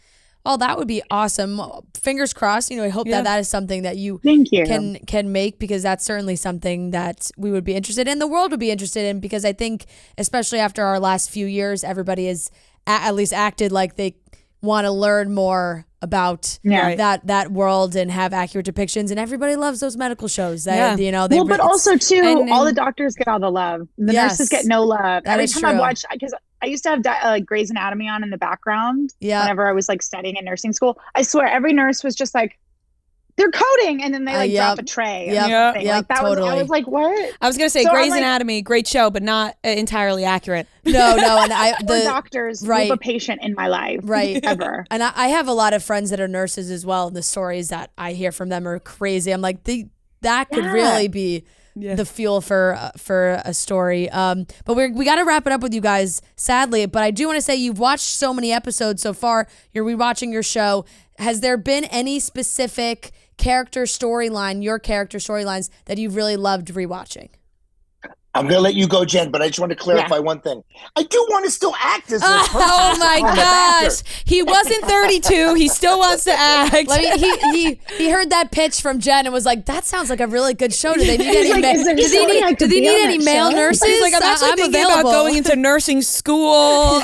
Oh, that would be awesome. Fingers crossed. I hope that is something that you can make, because that's certainly something that we would be interested in. The world would be interested in, because I think, especially after our last few years, everybody has at least acted like they want to learn more about that world and have accurate depictions. And everybody loves those medical shows. But also too, all the doctors get all the love. The nurses get no love. Every time I watch, because I used to have Grey's Anatomy on in the background whenever I was like studying in nursing school. I swear every nurse was just like, they're coding, and then they drop a tray. Like that totally. I was like, what? I was gonna say Grey's Anatomy, great show, but not entirely accurate. No, and the doctors move a patient in my life, ever. And I have a lot of friends that are nurses as well. And the stories that I hear from them are crazy. I'm like, that could really be the fuel for a story. But we got to wrap it up with you guys, sadly. But I do want to say, you've watched so many episodes so far. You're rewatching your show. Has there been any specific your character storylines that you've really loved rewatching? I'm going to let you go, Jen, but I just want to clarify one thing. I do want to still act as a person. Oh my gosh. He wasn't 32. He still wants to act. He heard that pitch from Jen and was like, that sounds like a really good show. Do they need any do they need any male nurses? He's like, I'm actually thinking about going into nursing school.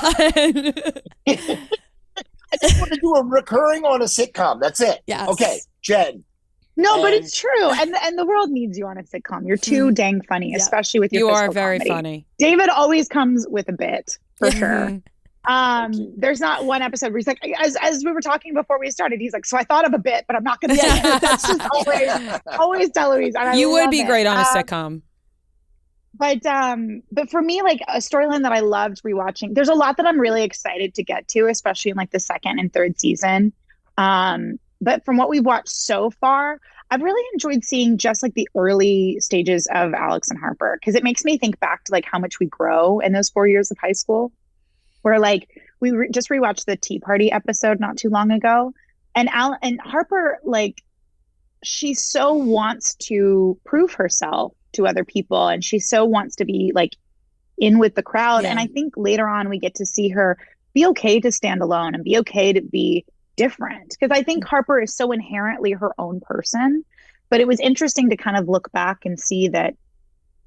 I just want to do a recurring on a sitcom. That's it. Yes. Okay, Jen. No, but it's true. And the world needs you on a sitcom. You're too dang funny, especially with your physical very comedy. Funny. David always comes with a bit, for sure. There's not one episode where he's like, as we were talking before we started, he's like, so I thought of a bit, but I'm not going to say it. That's just always DeLuise. You would be great on a sitcom. But for me, like a storyline that I loved rewatching, there's a lot that I'm really excited to get to, especially in like the second and third season. But from what we've watched so far, I've really enjoyed seeing just like the early stages of Alix and Harper, because it makes me think back to like how much we grow in those 4 years of high school, where like just rewatched the Tea Party episode not too long ago, and Harper, like, she so wants to prove herself to other people, and she so wants to be like in with the crowd. And I think later on we get to see her be okay to stand alone and be okay to be different, because I think Harper is so inherently her own person. But it was interesting to kind of look back and see that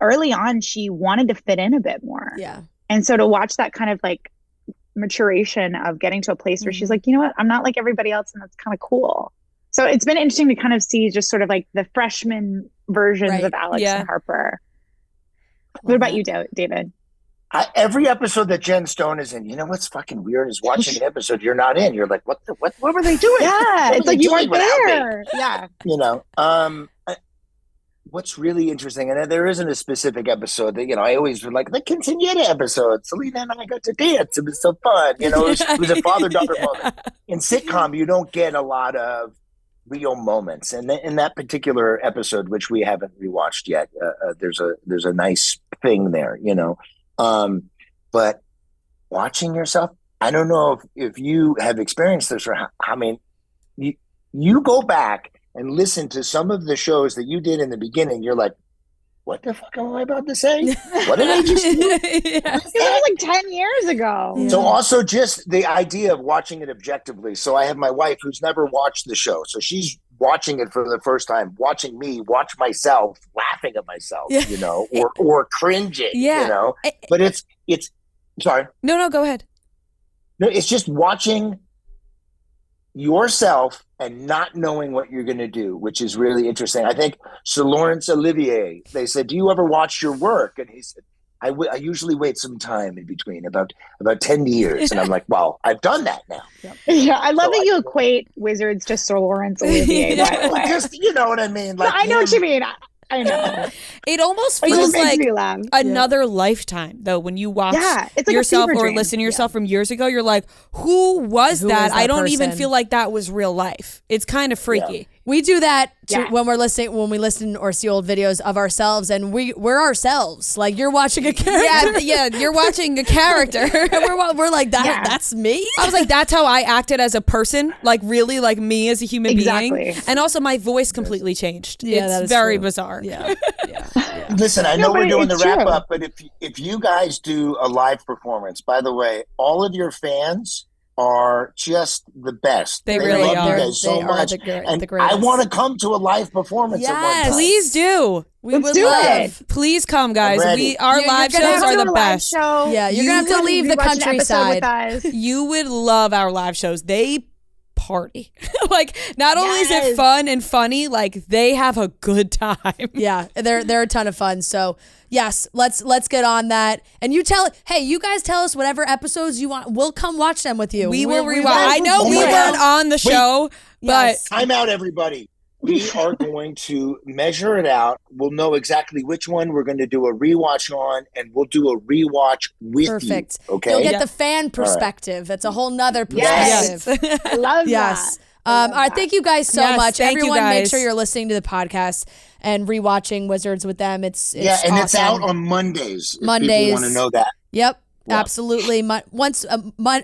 early on she wanted to fit in a bit more. Yeah. And so to watch that kind of like maturation of getting to a place where she's like, you know what, I'm not like everybody else, and that's kind of cool. So it's been interesting to kind of see just sort of like the freshman versions of Alix and Harper. What about you, David? Every episode that Jen Stone is in, you know what's fucking weird is watching an episode you're not in. You're like, what were they doing? Yeah, it's like you weren't there. Yeah. You know, what's really interesting, and there isn't a specific episode that, you know, I always would like the quinceañera episode. Selena and I got to dance. It was so fun. You know, it was a father-daughter moment. In sitcom, you don't get a lot of real moments. And in that particular episode, which we haven't rewatched yet, there's a nice thing there, you know. But watching yourself, I don't know if you have experienced this, or I mean, you go back and listen to some of the shows that you did in the beginning, you're like, what the fuck am I about to say? What did I just do? It was like 10 years ago. Yeah. So also just the idea of watching it objectively. So I have my wife who's never watched the show. So she's watching it for the first time, watching me watch myself, laughing at myself, you know, or cringing, you know. But it's sorry. No, go ahead. No, it's just watching yourself and not knowing what you're going to do, which is really interesting. I think Sir Laurence Olivier, they said, do you ever watch your work? And he said, I usually wait some time in between, about 10 years. And I'm like, well, I've done that now. Yeah, I love that you equate Wizards to Sir Laurence Olivier. Just, you know what I mean? Like, I know what you mean. I know. It almost feels like another lifetime, though, when you watch it's like yourself or listen to yourself from years ago. You're like, who was that? I don't even feel like that was real life. It's kind of freaky. Yeah. We do that when we listen or see old videos of ourselves, and we're ourselves. Like, you're watching a character. You're watching a character. And we're like, that's me? I was like, that's how I acted as a person, like really like me as a human being. And also my voice completely changed. It's very bizarre. Yeah. Listen, I know we're doing the wrap up, but if you guys do a live performance, by the way, all of your fans are just the best. They really love are. You guys so much. And I want to come to a live performance. Yes, please do. Let's do it. Please come, guys. Our live shows are the best. Yeah, you're gonna have to leave the countryside. You would love our live shows. They party. Like, not only is it fun and funny, like they have a good time. Yeah, they're a ton of fun. So yes, let's get on that. And you guys tell us whatever episodes you want. We'll come watch them with you. We will rewatch. I know we weren't on the show, but time out, everybody. We are going to measure it out. We'll know exactly which one we're going to do a rewatch on, and we'll do a rewatch with you. Okay, you'll get the fan perspective. That's a whole nother perspective. Yes. I love that. All right, thank you guys so much. Thank Everyone, you guys. make sure you're listening to the podcast and rewatching Wizards with them. It's and awesome. it's out on Mondays. If people want to know that. Yep, absolutely.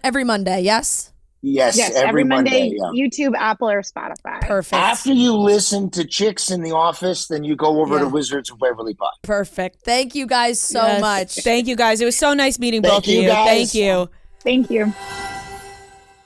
Every Monday. Yes. Yes, every Monday, YouTube, Apple, or Spotify. Perfect. After you listen to Chicks in the Office, then you go over to Wizards of Waverly Place. Perfect. Thank you guys so much. Thank you guys. It was so nice meeting both of you. Guys. Thank you. Thank you.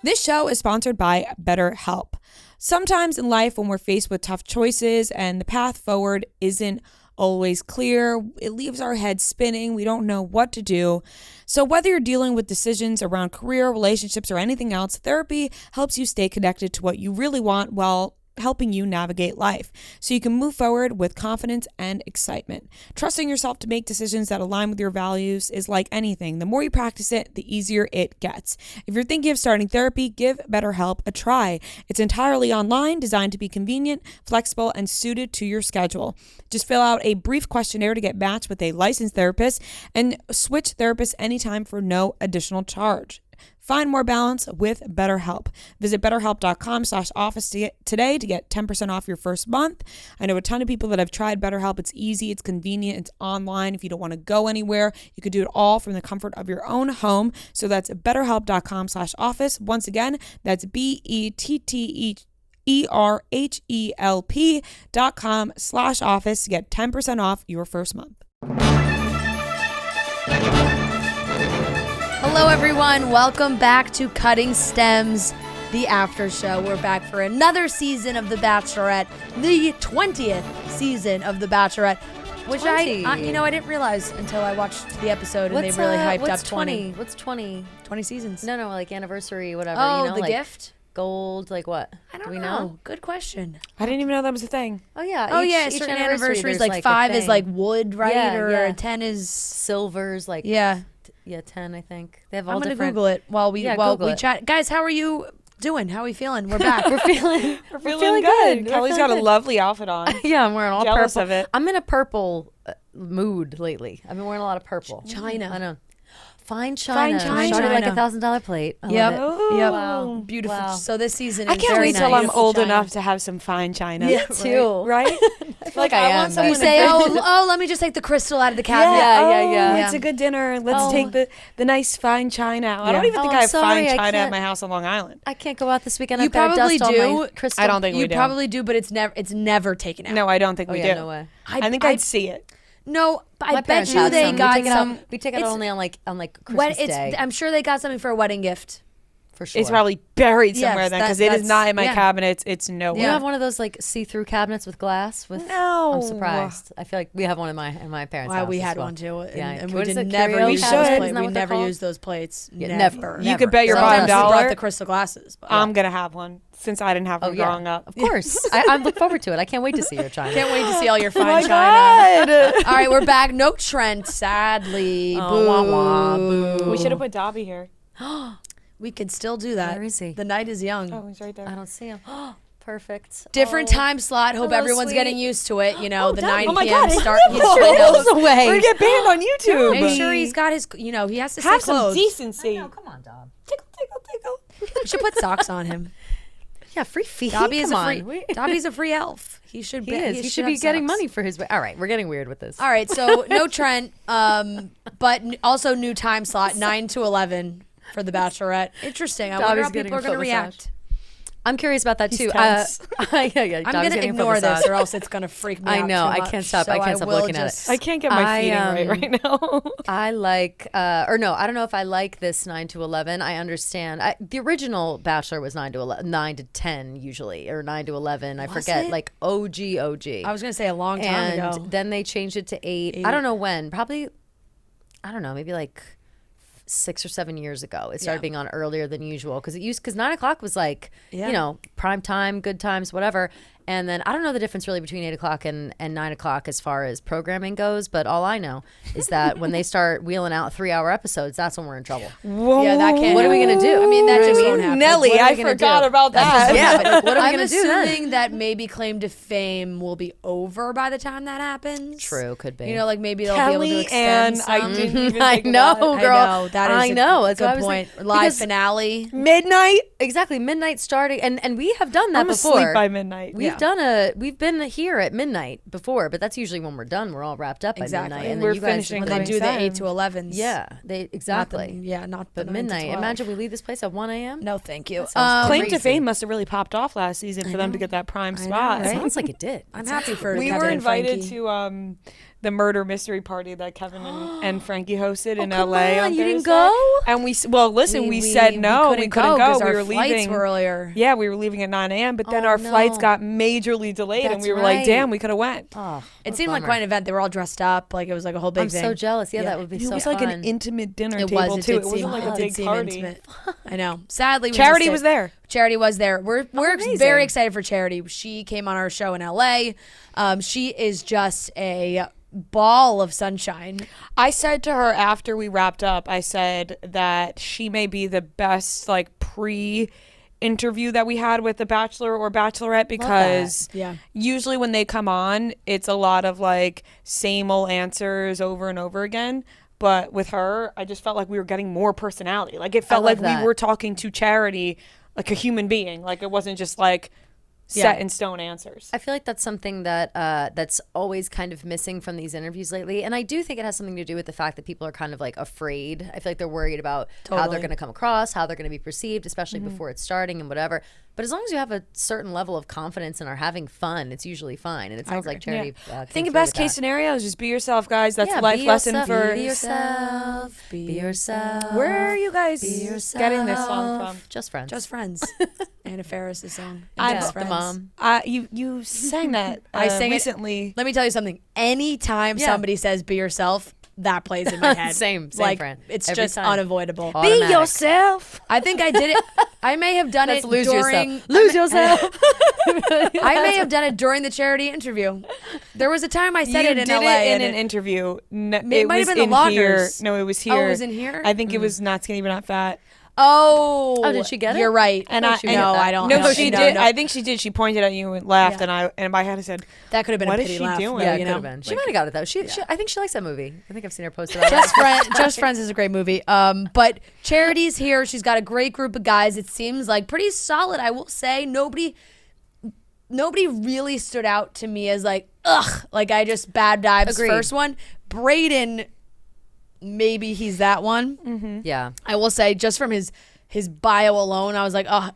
This show is sponsored by BetterHelp. Sometimes in life, when we're faced with tough choices and the path forward isn't always clear, it leaves our heads spinning. We don't know what to do. So whether you're dealing with decisions around career, relationships, or anything else, therapy helps you stay connected to what you really want while helping you navigate life so you can move forward with confidence and excitement. Trusting yourself to make decisions that align with your values is like anything. The more you practice it, the easier it gets. If you're thinking of starting therapy, give BetterHelp a try. It's entirely online, designed to be convenient, flexible, and suited to your schedule. Just fill out a brief questionnaire to get matched with a licensed therapist and switch therapists anytime for no additional charge. Find more balance with BetterHelp. Visit BetterHelp.com/office today to get 10% off your first month. I know a ton of people that have tried BetterHelp. It's easy, it's convenient, it's online. If you don't want to go anywhere, you could do it all from the comfort of your own home. So that's BetterHelp.com/office. Once again, that's BetterHelp.com/office to get 10% off your first month. Hello, everyone. Welcome back to Cutting Stems, the after show. We're back for another season of The Bachelorette, the 20th season of The Bachelorette, which I didn't realize until I watched the episode and they really hyped up 20. What's 20? 20 seasons. No, like anniversary, whatever. Oh, the like gift? Gold, like what? I don't Do we know. Good question. I didn't even know that was a thing. Oh, yeah. Each certain anniversary is like 5 is like wood, right? Yeah. 10 is silvers, like 10, I think. They have all I'm gonna different. Google it while we Google it. chat. Guys, how are you doing? How are we feeling? We're back. We're feeling good. Kelly's got a lovely outfit on. Yeah, I'm wearing all Jealous purple. of it. I'm in a purple mood lately. I've been wearing a lot of purple. China. I know. Fine China. Fine Started like China. $1,000 plate. I Yep. love it. Yep. Wow. Beautiful. Wow. So this season is I can't very wait till nice. I'm old China. enough to have some fine china. Me too. Right? I feel like I am. want someone You to say, bring- let me just take the crystal out of the cabinet. Yeah. It's a good dinner. Let's take the nice fine china out. I don't Yeah. even think Oh, I have I'm fine sorry, I china at can't- my house on Long Island. I can't go out this weekend. You I've got to probably dust all do. my crystal. I don't think You we do. probably do, but it's never taken out. No, I don't think Oh, we yeah, do. no way. I think I'd see it. No, but I My bet parents you have they some. got we take some. It out, we take it out only on like When Christmas Day. I'm sure they got something for a wedding gift. For sure. It's probably buried Yes, somewhere then because it is that's- not in my yeah. cabinet. It's nowhere. You have one of those like see-through cabinets with glass? No. I'm surprised. I feel like we have one in my parents' Why house. we as had well. one too, Yeah. and we What is did it, never curio use cabinet? those Isn't plates. that We what they're never called? use those plates. Yeah, never. You could bet your Sometimes bottom we brought dollar. the crystal glasses. But I'm gonna have one since I didn't have one growing up. Of course. I look forward to it. I can't wait to see your China. Can't wait to see all your fine my china. God. All right, we're back. No Trent, sadly. Oh, wah, wah, boo. We should have put Dobby here. We could still do that. Where is he? The night is young. Oh, he's right there. I don't see him. Perfect. Different time slot. Hope Hello, everyone's sweet. getting used to it. You know, the Dobby. 9 Oh my p.m. God, start. it's He's trying Goes to away. We're gonna get banned on YouTube. make sure he's got his. You know, he has to stay have some clothed. decency. Come on, Dob. Tickle, tickle, tickle. We should put socks on him. Yeah, free feet. Dobby is Come a free. on. We- Dobby's a free elf. He should He be. is. He should be have getting socks. money for his. All right, we're getting weird with this. All right, so no Trent, but also new time slot 9 to 11 for the Bachelorette. Interesting. I wonder Dobby's how people getting are a going to foot react. I'm curious about that too. tense. Yeah. I'm Dobby's going to getting a foot ignore this, massage. or else it's going to freak me I out. know. too I much. can't stop. So I can't stop will looking at just- it. I can't get my feeding right now. I like, or no, I don't know if I like this 9 to 11. I understand. The original Bachelor was 9 to 11, 9 to 10 usually, or 9 to 11. I forget, it? like OG. I was going to say a long time And ago. then they changed it to 8. I don't know when. Probably, I don't know, maybe like 6 or 7 years ago. It started being on earlier than usual because 9 o'clock was like, you know, prime time, good times, whatever. And then I don't know the difference really between 8 o'clock and 9 o'clock as far as programming goes. But all I know is that when they start wheeling out 3-hour episodes, that's when we're in trouble. Whoa. Yeah, that can't. What are we gonna do? I mean, that just won't happen. Nelly, What are we I gonna forgot do? about that. Yeah, but what are we I'm going to do then? assuming that maybe claim to fame will be over by the time that happens. True, could be. You know, like maybe they'll be able to Kelly extend and some. I didn't even I think know, about it. girl. I know, that is I a know. That's good what I was point. thinking. Live Because- finale. Midnight. Exactly, midnight starting, and we have done that I'm before. asleep by midnight. We've been here at midnight before, but that's usually when we're done. We're all wrapped up Exactly. by midnight, and We're then you guys finishing When When they they do the Seven. 8 to 11s. Yeah, they Not the- exactly. not But the 9 to midnight. 12. Imagine we leave this place at 1 a.m. No, thank you. sounds Claim to crazy. Fame must have really popped off last season for them to get that prime spot. right? Sounds like it did. I'm happy for We Kevin were and invited Frankie. to the murder mystery party that Kevin and Frankie hosted in come LA on, you didn't Thursday. go? And we said no, we couldn't go. because We our were flights leaving. were earlier. Yeah, we were leaving at 9 a.m. But then Oh, our flights no. got majorly delayed, and That's we were like, right. "Damn, we could have went." Oh, It seemed like quite an event. They were all dressed up. Like it was like a whole big I'm thing. so jealous. Yeah, Yeah. that would be It so was fun. like an intimate dinner It table was. It too. did It wasn't seem like a it did big seem party. intimate. I know. Sadly, we Charity missed it. was there. Charity was there. We're amazing. very excited for Charity. She came on our show in LA. She is just a ball of sunshine. I said to her after we wrapped up, I said that she may be the best like pre-interview that we had with the Bachelor or Bachelorette, because usually when they come on, it's a lot of like same old answers over and over again. But with her, I just felt like we were getting more personality. Like it felt like we were talking to Charity like a human being. Like it wasn't just like set in stone answers. I feel like that's something that that's always kind of missing from these interviews lately. And I do think it has something to do with the fact that people are kind of like afraid. I feel like they're worried about how they're going to come across, how they're going to be perceived, especially before it's starting and whatever. But as long as you have a certain level of confidence and are having fun, it's usually fine. And it sounds like Charity. I think the best case scenario is just be yourself, guys. That's the life lesson for be yourself. Be yourself. Where are you guys getting this song from? Just Friends. Just Friends. Anna Faris's song. Just the mom. You sang that I sang recently. Let me tell you something. Anytime somebody says "be yourself," that plays in my head. Same like, friend. It's Every just time. unavoidable. Automatic. Be yourself. I think I did it. I may have done it lose during. yourself. Lose yourself. I may have done it during the Charity interview. There was a time I said You it in did LA. it in an interview. It might was have been in the here. lockers. No, it was here. Oh, it was in here? I think it was Not Skinny But Not Fat. Oh, did she get it? You're right. And I I thought she would get that. I don't. No, know. she No, did. no. I think she did. She pointed at you and laughed, and in my head I said, That could have been What a is pity she laugh. doing? Yeah, you it know? could have been. She might have got it though. She, I think she likes that movie. I think I've seen her post it. Just Friends is a great movie. But Charity's here. She's got a great group of guys. It seems like pretty solid. I will say nobody really stood out to me as like ugh. Like I just bad vibes. Agreed. First one, Brayden. Maybe he's that one. Yeah. I will say just from his bio alone, I was like, oh,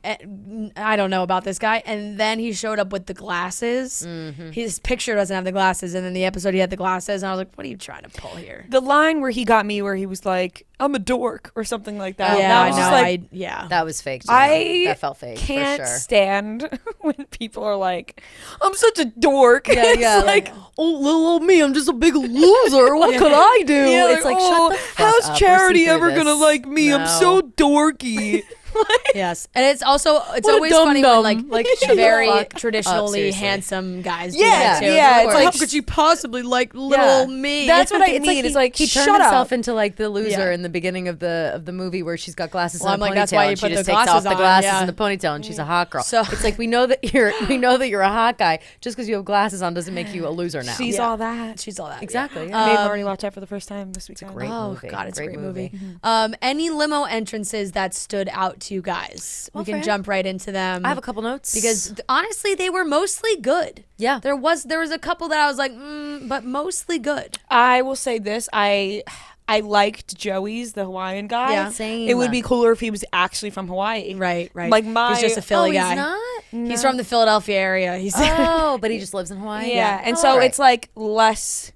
I don't know about this guy. And then he showed up with the glasses. His picture doesn't have the glasses. And then the episode he had the glasses. And I was like, what are you trying to pull here? the line where he got me, where he was like, I'm a dork or something like that. Yeah, that I was know. just like, yeah. That was fake. To me. That felt fake. Can't for sure. stand when people are like, I'm such a dork. Yeah, It's yeah. like, Oh, little old me, I'm just a big loser. What could I do? yeah, It's like, shut the fuck how's up. We're Charity see through ever gonna this. like me? I'm No. so dorky. Yes, and it's also What a always funny when dum-dum. like Shut the very fuck up, traditionally seriously. handsome guys. Yeah, do that too. yeah, It's it's like, like, how could you possibly like little Yeah. old me? That's what I It's mean. It's like, he turned shut himself up. into like the loser Yeah. in the beginning of the movie where she's got glasses Well, and I'm a like, ponytail, that's why you and she put just the takes off glasses the on, glasses yeah. and the ponytail, and she's a hot girl. So- it's like we know that you're a hot guy. Just because you have glasses on doesn't make you a loser now. She's all that. She's all that. exactly. Yeah. Maybe already watched that for the first time this weekend. great Oh movie. God, it's a Great great movie. movie. Any limo entrances that stood out to you guys? Well, we can fair. jump right into them. I have a couple notes because honestly, they were mostly good. Yeah. There was a couple that I was like, but mostly good. I will say this. I liked Joey's, the Hawaiian guy. Yeah. Same. It would be cooler if he was actually from Hawaii. Right. Like he's just a Philly Oh, guy. he's not. He's from the Philadelphia area. He's Oh, but he just lives in Hawaii. Yeah. And Oh, so alright. it's like less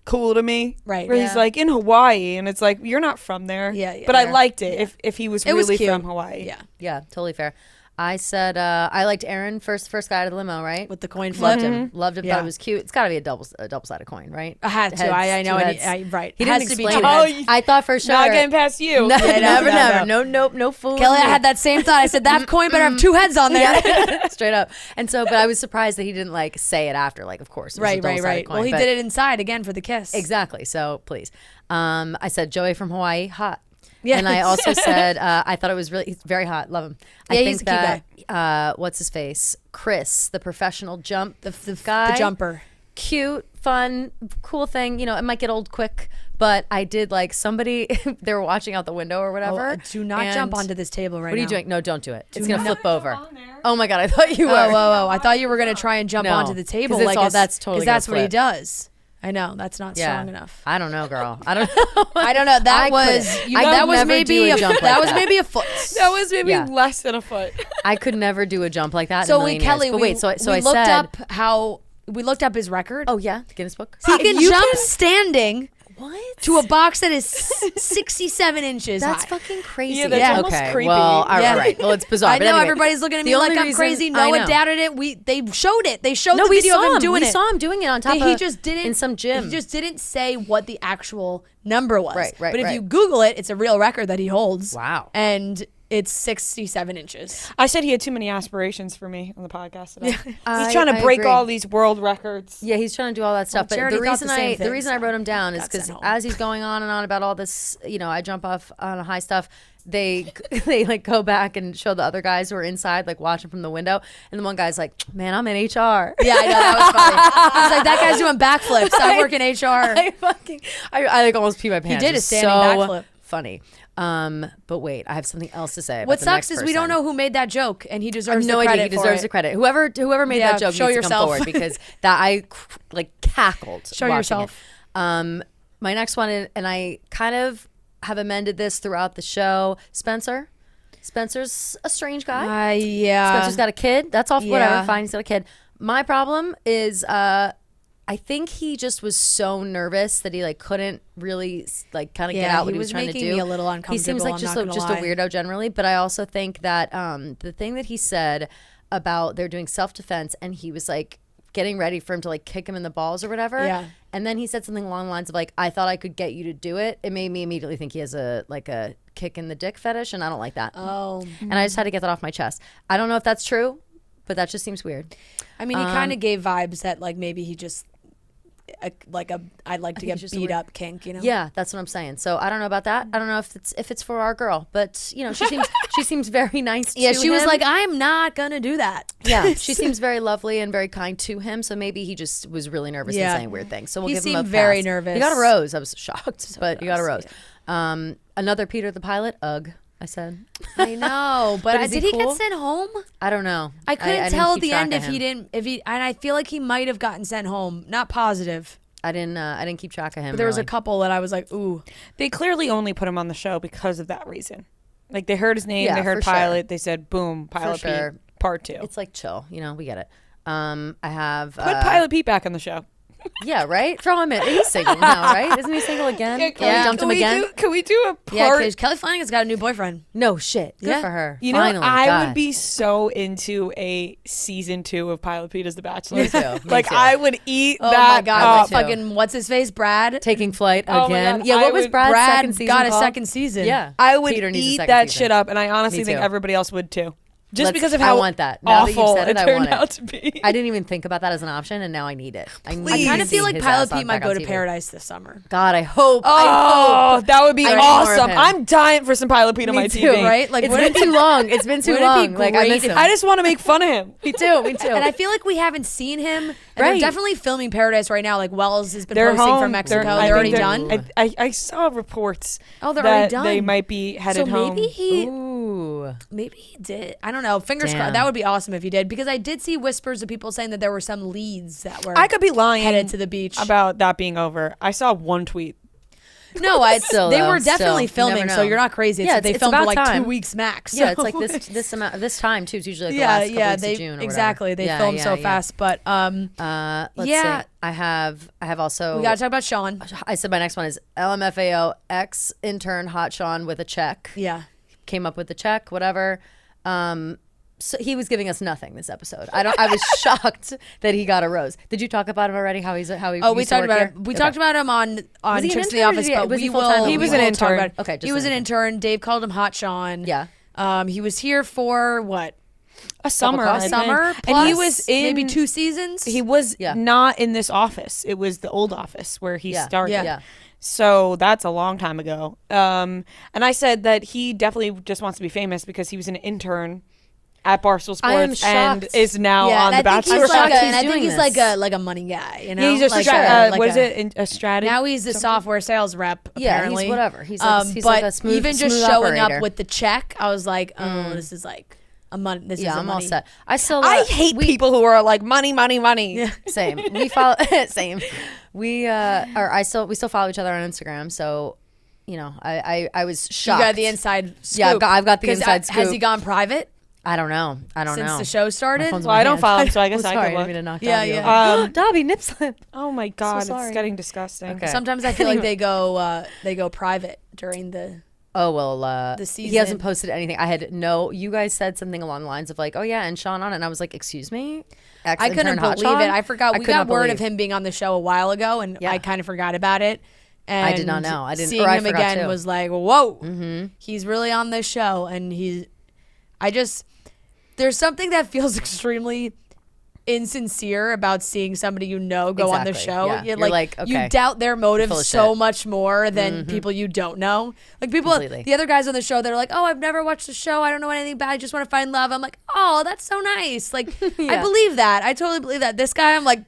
cool to me. Right, Where yeah. he's like in Hawaii and it's like, you're not from there. Yeah, yeah. But I Yeah. liked it if he was It was really cute. from Hawaii. yeah, Yeah, totally fair. I said I liked Aaron first guy out of the limo, right? with the coin flip. Loved him. Loved him. Yeah. Thought it was cute. It's got to be a double-sided coin, right? I had to. Heads, I know. two And heads. right. He It didn't has to be explain two it. heads. I thought for sure. Not getting past you. No, Yeah, never. no. No fooling. Kelly, I me. had that same thought. I said that coin better have two heads on there. Yeah, straight up. And so, but I was surprised that he didn't like say it after. Like, of course, it was a Right. double-sided coin, Well, he but- did it inside again for the kiss. exactly. So please, I said Joey from Hawaii, hot. Yes. And I also said I thought it was he's very hot. Love him. I Yeah, think he's a cute that what's his face, Chris, the professional jump, the guy, The jumper. cute, fun, cool thing. You know, it might get old quick, but I did like somebody. They were watching out the window or whatever. Do not and- jump onto this table right now. What are you doing? No, don't do it. It's gonna not- flip over. Oh my god, I thought you were. Oh! I thought you were gonna try and jump No, onto the table 'cause it's like all- that's totally that's gonna what he flip. does. I know that's not Yeah. strong enough. I don't know, girl. I don't know. I don't know. That I was couldn't. you, I that could was never maybe do a jump like that was that. maybe a foot. That was maybe Yeah. less than a foot. I could never do a jump like that. So in a we million Kelly, years. But we, wait, so we I looked said, up how we looked up his record. oh yeah, the Guinness Book. He can you jump can- standing What? to a box that is 67 inches That's high. fucking crazy. Yeah, that's almost okay. creepy. Well, all right, Yeah. right. Well, it's bizarre. I but know anyway, everybody's looking at the me like only I'm reason- crazy. I Noah know. doubted it. They showed it. They showed No, the we video saw of him him. doing We it. saw him doing it on top He of just didn't in some gym. He just didn't say what the actual number was. Right, But if right. you Google it, it's a real record that he holds. Wow. And It's 67 inches. I said he had too many aspirations for me on the podcast today. He's I trying to break agree. all these world records. Yeah, he's trying to do all that stuff. But Charity the thought reason the same the thing, reason I so wrote him down is got because sent home. as he's going on and on about all this, I jump off on a high stuff. They like go back and show the other guys who are inside, like watching from the window, and the one guy's like, "Man, I'm in HR." Yeah, I know, that was funny. I was like, that guy's doing backflips. I work in HR. I like almost pee my pants. did It a was standing so backflip. Funny. But wait, I have something else to say. About What the sucks next is we don't person. know who made that joke, and he I have deserves no the idea. credit He deserves for the it. credit. Whoever made Yeah, that joke show needs to come yourself. forward because that I like cackled. Show watching yourself. it. My next one, and I kind of have amended this throughout the show. Spencer's a strange guy. Yeah. Spencer's got a kid. That's all. Yeah. Whatever. Fine. He's got a kid. My problem is, I think he just was so nervous that he like couldn't really like kind of get out what he was trying to do. making me a little uncomfortable. He seems like I'm just not a, gonna just a lie. weirdo generally. But I also think that the thing that he said about they're doing self-defense and he was like getting ready for him to like kick him in the balls or whatever. Yeah. And then he said something along the lines of like, I thought I could get you to do it. It made me immediately think he has a kick in the dick fetish, and I don't like that. Oh. And I just had to get that off my chest. I don't know if that's true, but that just seems weird. I mean, he kind of gave vibes that like maybe he just I'd like to get just a beat weird- up kink, Yeah, that's what I'm saying. So I don't know about that. I don't know if it's for our girl, but she seems very nice. Yeah, to she was him. like, I'm not gonna do that. Yeah, she seems very lovely and very kind to him. So maybe he just was really nervous Yeah. and saying weird things. So we'll He give him a seemed very pass. nervous. He got a rose. I was shocked, but he got a gross, rose. Another Peter the Pilot. Ugh, I said. I know, but is did he he cool? get sent home? I don't know. I couldn't didn't tell at keep the track end of if he him. didn't, and I feel like he might have gotten sent home. Not positive, I didn't keep track of him. but there was a really. couple that I was like, ooh. They clearly only put him on the show because of that reason. Like they heard his name, Yeah, they heard for sure. pilot, they said boom, Pilot sure. Pete, part 2. It's like chill, we get it. I have Put Pilot Pete back on the show. Yeah, right. Throw him in. He's single now, right? Isn't he single again? We dumped him again. Can we do a part? Yeah, because Kelly Flanagan's got a new boyfriend. No shit. Good Yeah. for her. You know, Finally, I God. would be so into a season 2 of Pilot Pete as the Bachelor. Me too. Me Like too. I would eat Oh that my god, up. too. fucking what's his face, Brad? taking flight Oh my again. God, Yeah, I what was would- Brad's Brad second season got a called? second season. Yeah, I would Peter needs a eat second that season. shit up, and I honestly Me think too. everybody else would too. Just Let's- because of I how want that. Now that you've awful said it, I turned want it. out to be. I didn't even think about that as an option, and now I need it. I Please. I kind of feel like his Pilot ass on Pete might back go on to TV. Paradise this summer. God, I hope. Oh, that would be I need more of awesome. him. I'm dying for some Pilot Pete on my Me too, TV. right? Like, It's wouldn't been too long. It's been too wouldn't it be long. Like I great miss if- him. I just want to make fun of him. Me too. Me too. And I feel like we haven't seen him. And they're Right. definitely filming Paradise right now. Like Wells has been They're posting home. from Mexico. I They're think already they're- done. I saw reports. Oh, they're that already done. They might be headed so home. maybe he Ooh. maybe he did. I don't know. Fingers Damn. crossed. That would be awesome if he did, because I did see whispers of people saying that there were some leads that were I could be lying headed to the beach. about that being over. I saw one tweet. No, Still, they though, were definitely still. You filming, never so know. you're not crazy. Yeah, They it's filmed for about like time. 2 weeks max. Yeah, so- it's like this amount this time too. It's usually like yeah, the last couple weeks they of June or exactly. They whatever. film so fast, but Let's yeah. see. I have also. we got to talk about Sean. I said my next one is LMFAO ex intern Hot Sean with a check. Yeah. Came up with the check, whatever. So he was giving us nothing this episode. I was shocked that he got a rose. Did you talk about him already? How he Oh, we used to talked work about here? him. We Okay. talked about him on Was he an Tricks in the intern or Office, did he- but was he we full-time? will. He we was an will talk intern. about it. Okay, just he was an an intern. Dave called him Hot Sean. Yeah. He was here for what? A summer. A I think. summer, and he plus was in maybe 2 seasons. He was Yeah. not in this office. It was the old office where he Yeah. started. Yeah. Yeah. So that's a long time ago. And I said that he definitely just wants to be famous because he was an intern at Barstool I am Sports and shocked. is now yeah, on and The I think Bachelor. he's like shocked a, he's and I think doing he's this. like a money guy. You know, Yeah, he's just like what a- is it? A strategy? Now he's a software sales rep. Yeah, Apparently. he's whatever. He's like, he's but like a smooth, even just smooth showing operator. up with the check, I was like, oh, this is like a money. This is Yeah, a I'm all money. set. I still. I hate people who are like money, money, money. Yeah. Same. We follow. Same. We we still follow each other on Instagram. So, I was You shocked. got the inside scoop. Yeah, I've got the 'Cause, inside Has scoop. he gone private I don't know. I don't since know. the show started? phone's Well, I don't hand. follow him, so I guess Oh, I sorry, could I look. didn't mean to knock Yeah, Dobby yeah. over. Dobby nip slip. Oh my God, it's sorry. getting disgusting. Okay. Sometimes I feel like they go private during the. Oh well, The he season. hasn't posted anything. I had no. You guys said something along the lines of like, "Oh yeah," and Sean on it, and I was like, "Excuse me." I couldn't Ex-intern Hot believe Sean? it. I forgot. We could got not word believe. of him being on the show a while ago, and Yeah. I kind of forgot about it. And I did not know. I didn't. Seeing or I him forgot again too. was like, whoa, he's really on this show. And there's something that feels extremely insincere about seeing somebody go on the show. Yeah. You're like, okay, you doubt their motives full of so shit. much more than people you don't know. Like people, Completely. the other guys on the show, they're like, oh, I've never watched the show. I don't know anything about it. I just want to find love. I'm like, oh, that's so nice. Like, I believe that. I totally believe that. This guy, I'm like,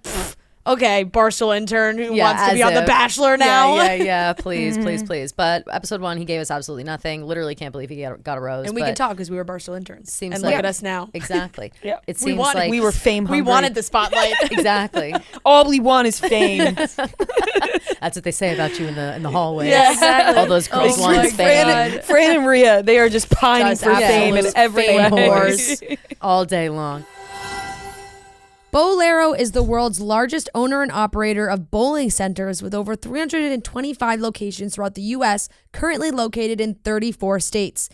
okay, Barstool intern who wants to be on The Bachelor now. Yeah, please, please, please. But episode 1, he gave us absolutely nothing. Literally can't believe he got a rose. And we can talk because we were Barstool interns. Seems and like, look at us now. Exactly. Yeah. It seems like we were fame hungry. We wanted the spotlight. Exactly. All we want is fame. That's what they say about you in the hallways. Yeah, exactly. All those girls Oh want my is fame. Fran and Rhea, they are just pining Just for fame in absolute every fame way. whores. all day long. Bowlero is the world's largest owner and operator of bowling centers with over 325 locations throughout the U.S., currently located in 34 states.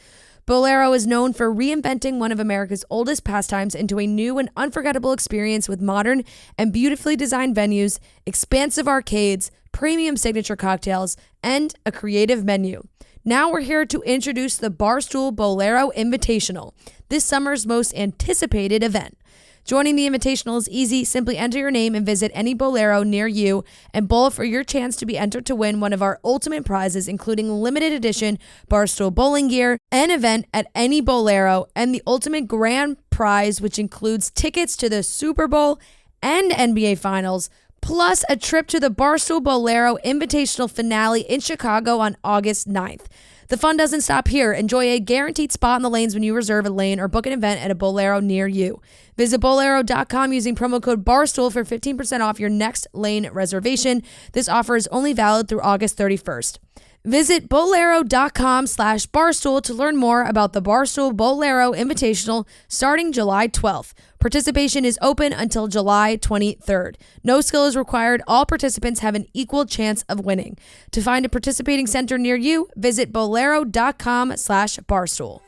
Bowlero is known for reinventing one of America's oldest pastimes into a new and unforgettable experience with modern and beautifully designed venues, expansive arcades, premium signature cocktails, and a creative menu. Now we're here to introduce the Barstool Bowlero Invitational, this summer's most anticipated event. Joining the Invitational is easy. Simply enter your name and visit any Bowlero near you and bowl for your chance to be entered to win one of our ultimate prizes, including limited edition Barstool bowling gear, an event at any Bowlero, and the ultimate grand prize, which includes tickets to the Super Bowl and NBA Finals, plus a trip to the Barstool Bowlero Invitational Finale in Chicago on August 9th. The fun doesn't stop here. Enjoy a guaranteed spot in the lanes when you reserve a lane or book an event at a Bowlero near you. Visit Bowlero.com using promo code BARSTOOL for 15% off your next lane reservation. This offer is only valid through August 31st. Visit Bowlero.com/Barstool to learn more about the Barstool Bowlero Invitational starting July 12th. Participation is open until July 23rd. No skill is required. All participants have an equal chance of winning. To find a participating center near you, visit Bowlero.com/Barstool.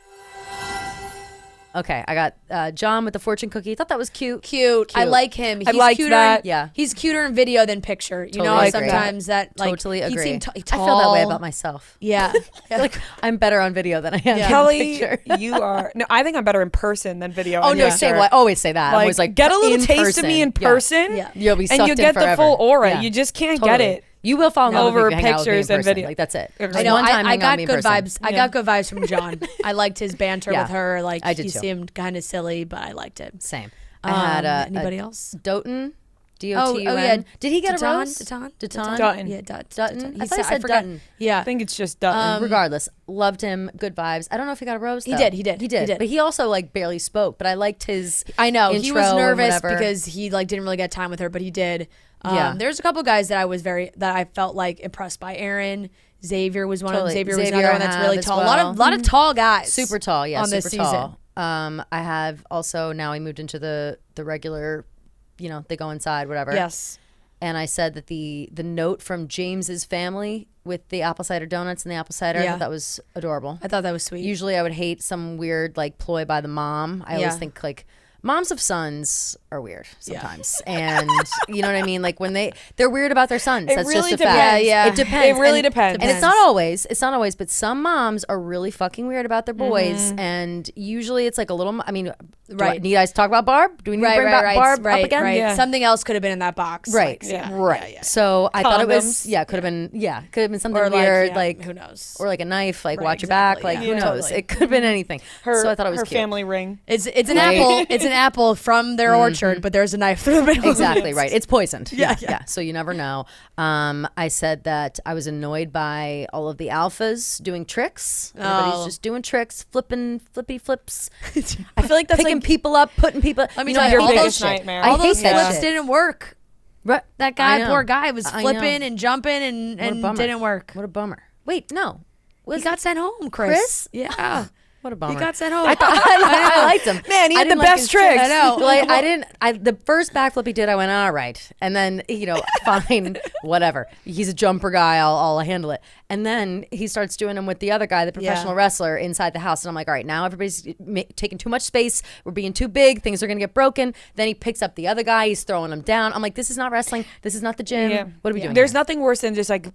Okay, I got John with the fortune cookie. Thought that was cute. Cute. I like him. He's liked cuter. that. Yeah. He's cuter in video than picture. You know, Totally agree. sometimes that like Totally he agree. seemed I feel that way about myself. Yeah. Like I'm better on video than I am in Kelly, picture. you are. No, I think I'm better in person than video. Oh and no, picture. say what? Always say that. I'm Like, always like get a little in taste of me in person. person, Yeah. You'll be sucked and you in get the forever. full aura. Yeah. You just can't Totally. get it. You will fall in love over if you hang out with me in pictures and person. video. Like that's it. I I know. One time I hang out got with me in good person. vibes. I got good vibes from John. I liked his banter Yeah. with her. Like I did he too. seemed kind of silly, but I liked it. Same. I had Anybody else? Doughton. Oh yeah. D-O-T-U-N. Did he get a Dutton? rose? Dutton? Dutton. Yeah, Dutton. Dutton? I thought he said forgot. Dutton. Yeah. I think it's just Dutton. Regardless, loved him. Good vibes. I don't know if he got a rose. Though. did, he did. But he also like barely spoke. But I liked his. I know he intro was and nervous whatever. because he like didn't really get time with her, but he did. Yeah. There's a couple guys that I felt like impressed by. Aaron Xavier was one of them. Totally. Xavier was Xavier another one I that's have really as tall. well. A lot of tall guys. Super tall. Yeah, on super this season. tall. I have also now we moved into the regular. You know, they go inside, whatever. Yes. And I said that the note from James's family with the apple cider donuts and the apple cider, I Yeah. thought that was adorable. I thought that was sweet. Usually I would hate some weird like ploy by the mom. I always Yeah. think like moms of sons are weird sometimes. And you know what I mean? Like when they're weird about their sons. It That's really just a fact. depends. Yeah. It depends. It really And- depends. And it's not always, but some moms are really fucking weird about their boys. And usually it's like a little, I mean, Right. need I to talk about Barb? Do we need to bring Barb up again? Right. Yeah. Something else could have been in that box. Right. Like, yeah. Right. Yeah. So I thought it was, Condoms. could have been something Or weird, yeah, like who knows? or like a knife, like Right, watch your back, exactly, like yeah. who knows? Totally. It could have been anything. her, So I thought it was her cute. family ring. It's an apple. It's an apple from their orchard, but there's a knife through the middle. Exactly right. It's poisoned. Yeah. So you never know. I said that I was annoyed by all of the alphas doing tricks. Everybody's just doing tricks, flippy flips. I feel like that's Picking like people up, putting people. Let me you know, tell I you, hate all that those shit. nightmare. I All hate those that flips shit. didn't work. Right. That I guy, know. poor guy, was I flipping know. and jumping and What a bummer. didn't work. What a bummer. Wait, no. He got sent home, Chris. Chris? Yeah. What a bummer. He got sent home. I liked him. Man, he I had the didn't like best his tricks. I know. Like the first backflip he did, I went, all right. And then, fine, whatever. He's a jumper guy. I'll handle it. And then he starts doing them with the other guy, the professional wrestler inside the house. And I'm like, all right, now everybody's taking too much space. We're being too big. Things are going to get broken. Then he picks up the other guy. He's throwing him down. I'm like, this is not wrestling. This is not the gym. Yeah. What are we doing? There's here? nothing worse than just like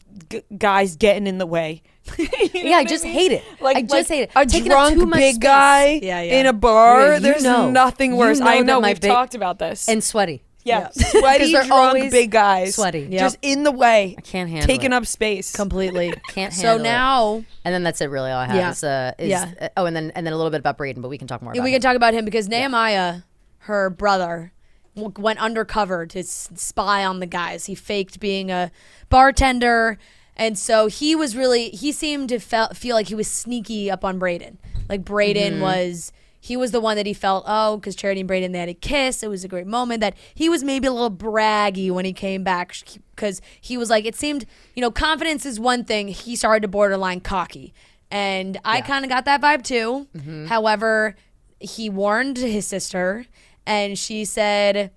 guys getting in the way. I just hate it. I just hate it. A Taking up too drunk much big space. guy in a bar. Yeah, There's nothing worse. I know we've talked about this. And sweaty. Yeah, sweaty, they're drunk, always big guys. sweaty. Just in the way. I can't handle taking it. up space completely. Can't handle so now, and then that's it. Really, all I have is oh, and then a little bit about Braden, but we can talk more. We can talk about him because Nehemiah, her brother, went undercover to spy on the guys. He faked being a bartender, and so he seemed to feel like he was sneaky up on Braden. Like Braden he was the one that he felt, because Charity and Braden, they had a kiss. It was a great moment, that he was maybe a little braggy when he came back because he was like, it seemed, confidence is one thing. He started to borderline cocky. And I kind of got that vibe too. However, he warned his sister and she said,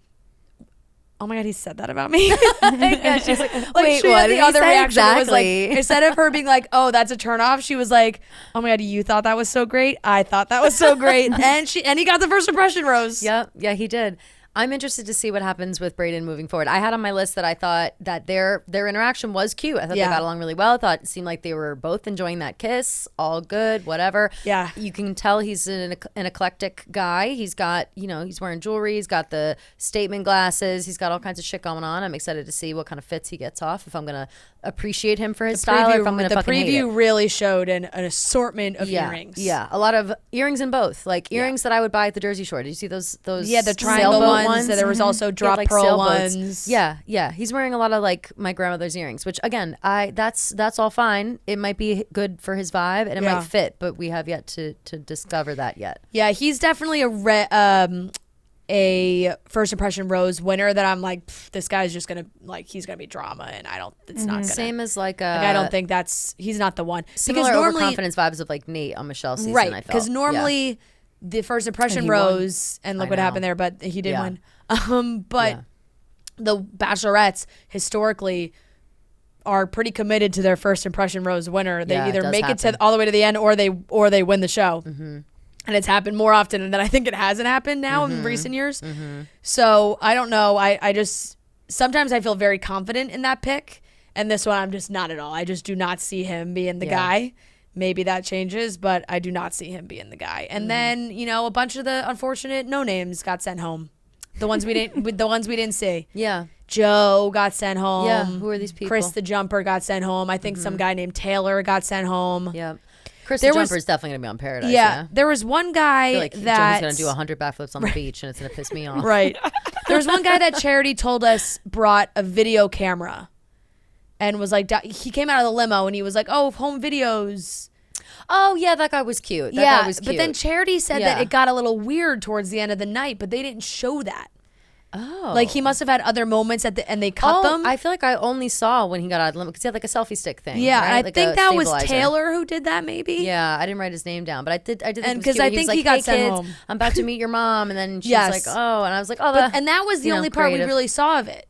oh my God, he said that about me. Yeah, she's like, wait, she what had did the he other say reaction was like, exactly? instead of her being like, oh, that's a turn off, she was like, oh my God, you thought that was so great? I thought that was so great. and he got the first impression rose. Yep. Yeah, he did. I'm interested to see what happens with Braden moving forward. I had on my list that I thought that their interaction was cute. I thought they got along really well. I thought it seemed like they were both enjoying that kiss. All good, whatever. Yeah. You can tell he's an eclectic guy. He's got, he's wearing jewelry. He's got the statement glasses. He's got all kinds of shit going on. I'm excited to see what kind of fits he gets off, if I'm going to appreciate him for his style or if I'm going to fucking hate it. The preview really showed an assortment of earrings. Yeah, a lot of earrings in both. Like earrings that I would buy at the Jersey Shore. Did you see those the triangle ones. So there was also drop pearl ones. Yeah. He's wearing a lot of like my grandmother's earrings, which again, that's all fine. It might be good for his vibe and it might fit, but we have yet to discover that yet. Yeah, he's definitely a first impression rose winner that I'm like, this guy's just gonna he's gonna be drama, and it's not gonna. Same as I don't think he's not the one. Similar overconfidence vibes of like Nate on Michelle's season, right? I felt. Because normally the first impression rose, and look what happened there, but he did win. But the Bachelorettes historically are pretty committed to their first impression rose winner. They either make it all the way to the end, or they win the show. And it's happened more often than I think it hasn't happened now in recent years. So I don't know. I just sometimes I feel very confident in that pick, and this one I'm just not at all. I just do not see him being the guy. Maybe that changes, but I do not see him being the guy. And then a bunch of the unfortunate no names got sent home. The ones we didn't see. Yeah. Joe got sent home. Yeah. Who are these people? Chris the Jumper got sent home. I think some guy named Taylor got sent home. Yeah. Chris the Jumper is definitely going to be on Paradise. Yeah. There was one guy I feel like Joey's going to do 100 backflips on the beach, and it's going to piss me off. Right. There was one guy that Charity told us brought a video camera and was like, he came out of the limo and he was like, oh, home videos. Oh, yeah, that guy was cute. That guy was cute. But then Charity said that it got a little weird towards the end of the night, but they didn't show that. Oh. Like he must have had other moments and they cut them. I feel like I only saw when he got out of the limo because he had like a selfie stick thing. Yeah, right? and I like think that was Taylor who did that maybe. Yeah, I didn't write his name down, but I did think because I think he got sent home. I'm about to meet your mom, and then she's like, oh, and I was like, oh, and that was the only part we really saw of it.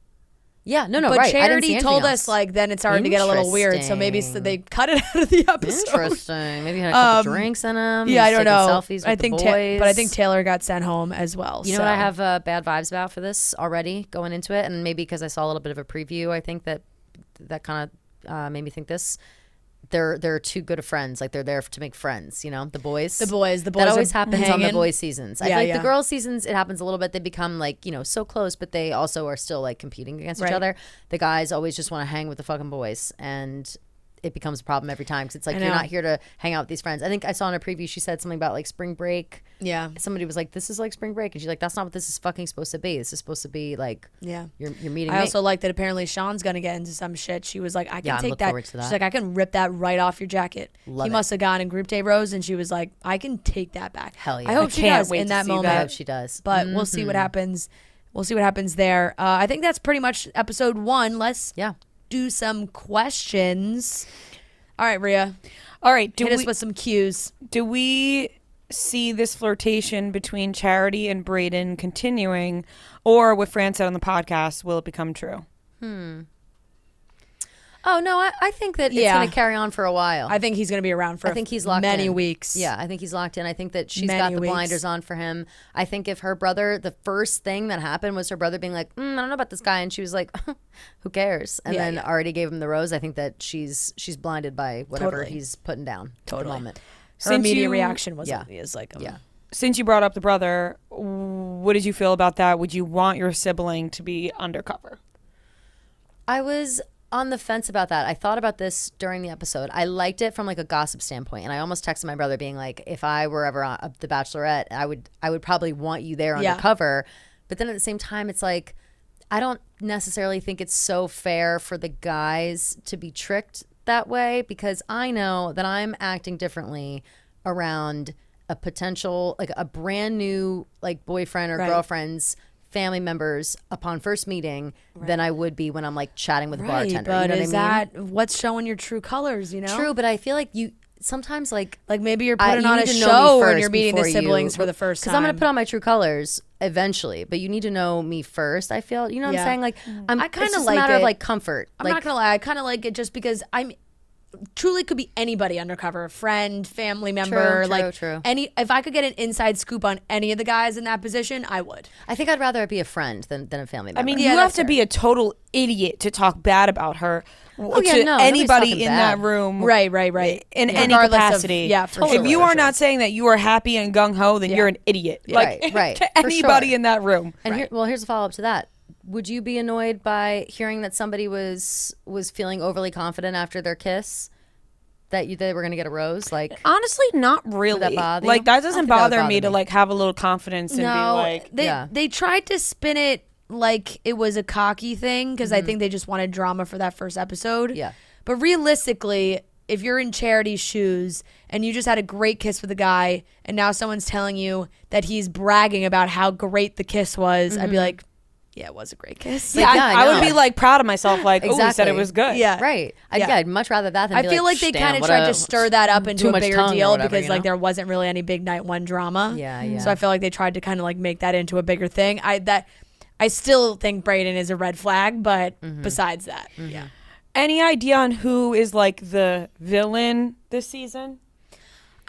Yeah, no, but right. Charity told us then it started to get a little weird, so maybe they cut it out of the episode. Interesting. Maybe he had a couple drinks in him. Yeah, I don't know. Selfies with the boys. But I think Taylor got sent home as well. You know what I have bad vibes about for this already going into it, and maybe because I saw a little bit of a preview, I think that kind of made me think this. They're too good of friends. Like they're there to make friends. The boys. The boys. That always happens on the boys' seasons. I feel like the girls' seasons, it happens a little bit. They become like so close, but they also are still like competing against each other. The guys always just want to hang with the fucking boys, and it becomes a problem every time because it's like you're not here to hang out with these friends. I think I saw in a preview she said something about like spring break. Yeah. Somebody was like, this is like spring break. And she's like, that's not what this is fucking supposed to be. This is supposed to be like, you're meeting me. I also like that apparently Sean's going to get into some shit. She was like, I can take that. To that. She's like, I can rip that right off your jacket. He must have gone in group day rose, and she was like, I can take that back. Hell yeah. I hope she does in that moment. I hope she does. But we'll see what happens. We'll see what happens there. I think that's pretty much episode 1. Let's do some questions. All right, Rhea. All right. Hit us with some cues. Do we see this flirtation between Charity and Braden continuing, or what Fran said on the podcast, will it become true? Oh no, I think that it's going to carry on for a while. I think he's going to be around for I think he's locked many in. weeks. Yeah, I think he's locked in. I think that she's Many got the weeks. blinders on for him. I think if her brother, the first thing that happened was her brother being like, I don't know about this guy, and she was like, who cares? And then already gave him the rose. I think that she's blinded by whatever he's putting down at the moment. Her immediate reaction was is like, Since you brought up the brother, what did you feel about that? Would you want your sibling to be undercover? I was on the fence about that. I thought about this during the episode. I liked it from like a gossip standpoint, and I almost texted my brother being like, if I were ever on The Bachelorette, I would probably want you there undercover. But then at the same time, it's like, I don't necessarily think it's so fair for the guys to be tricked that way, because I know that I'm acting differently around a potential, like a brand new like boyfriend or girlfriend's family members upon first meeting than I would be when I'm like chatting with a bartender. But you know is what I mean? that what's showing your true colors, you know? True, but I feel like you sometimes like maybe you're putting you on need a to know show me when first you're meeting the before siblings you- for the first time. because I'm going to put on my true colors eventually, but you need to know me first. I feel, you know what I'm saying? Like I kind of like a matter of it. like comfort. I'm not gonna lie, I kind of like it just because I'm truly could be anybody undercover, friend, family member, True. any. If I could get an inside scoop on any of the guys in that position, I would. I think I'd rather it be a friend than a family member. I mean, you have to be a total idiot to talk bad about her to nobody's anybody talking in bad. that room. Right. In any Regardless of- capacity. for If sure. you are not saying that you are happy and gung-ho, then you're an idiot. Like, Right. to For anybody sure. in that room. And here's a follow up to that. Would you be annoyed by hearing that somebody was feeling overly confident after their kiss? That they were going to get a rose? Like, Honestly, not really. that bother you? Like, that I don't doesn't think that would bother me bother to me. like have a little confidence and be like, they tried to spin it like it was a cocky thing because I think they just wanted drama for that first episode. Yeah. But realistically, if you're in Charity's shoes and you just had a great kiss with a guy and now someone's telling you that he's bragging about how great the kiss was, I'd be like, yeah, it was a great kiss. yeah, I I would know. be like proud of myself. Like, oh, he said Exactly. it was good. Yeah. right. Yeah. I'd much rather that than I be feel like they "Damn, kind of what tried a- to stir that up into too a much bigger tongue or deal whatever, because you like know? there wasn't really any big night one drama. Yeah. So I feel like they tried to kind of like make that into a bigger thing. I still think Brayden is a red flag, but besides that, yeah. Any idea on who is like the villain this season?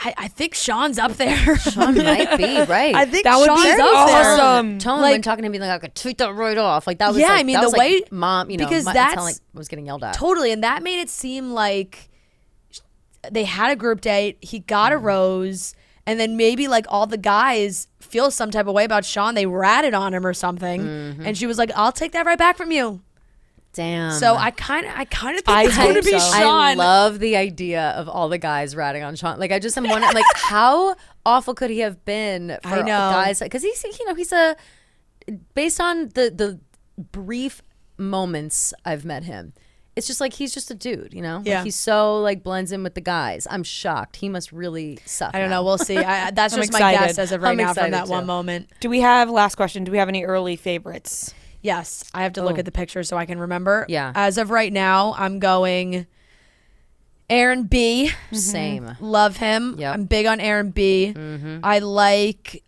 I think Sean's up there. Sean might be right. I think That would Sean's be up there. awesome. Tone Like- when talking to me like I could tweet that right off. Like that was Yeah, like, I mean, that the was way- like, mom, you know, because it that's- sounded like I was getting yelled at. Totally, and that made it seem like they had a group date. He got a rose, and then maybe like all the guys feel some type of way about Sean. They ratted on him or something, and she was like, "I'll take that right back from you." Damn. So I kind of think I it's going to hope be so. Sean. I love the idea of all the guys ratting on Sean. Like I just am wondering, like how awful could he have been for I know. guys? Because he's a based on the brief moments I've met him. It's just like he's just a dude, you know. Yeah. Like, he's so like blends in with the guys. I'm shocked. He must really suck. I don't now. know. We'll see. That's I'm just my excited. guess as of right I'm now from excited that one too. moment. Do we have, last question, do we have any early favorites? Yes, I have to look at the picture so I can remember. Yeah. As of right now, I'm going Aaron B. Same. Love him. Yep. I'm big on Aaron B. I like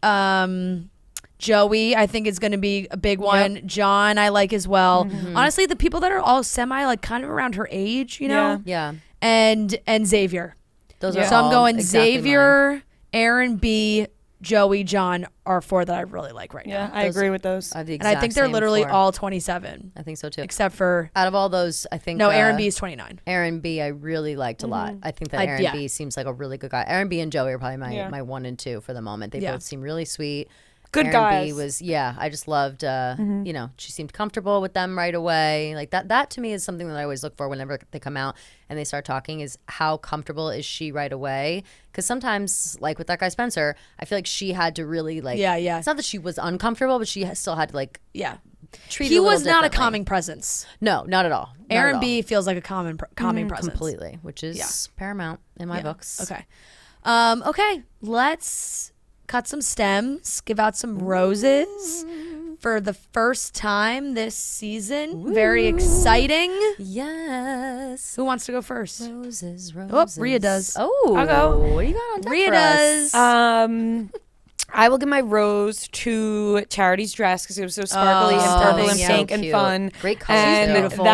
Joey. I think is going to be a big one. John, I like as well. Honestly, the people that are all semi like kind of around her age, you know, Yeah. and Xavier. Those are So I'm all going exactly mine. Xavier, Aaron B, Joey, John are four that I really like right Yeah, now. I agree with those. I have the And I exact think they're same literally four. all 27, I think so too. except for Out of all those, I think no, Aaron B is 29. Aaron B, I really liked a lot. I think that I- Aaron yeah. B seems like a really good guy. Aaron B and Joey are probably my, Yeah. my 1 and 2 for the moment. They Yeah. both seem really sweet. Good Aaron guys. B was, I just loved, you know, she seemed comfortable with them right away. Like that to me is something that I always look for whenever they come out and they start talking is how comfortable is she right away? Because sometimes, like with that guy Spencer, I feel like she had to really like, Yeah. It's not that she was uncomfortable, but she still had to like Yeah. treat He it a little was not a differently. calming presence. No, not at all. Not Aaron at all. B feels like a calming presence. Completely, which is paramount in my books. Okay. Okay. Let's cut some stems, give out some roses for the first time this season. Very exciting. Yes. Who wants to go first? Roses, Oh, roses. Rhea does. Oh, I'll go. What do you got on deck Rhea for us? does. I will give my rose to Charity's dress because it was so sparkly and purple and pink and fun. Great color. And beautiful.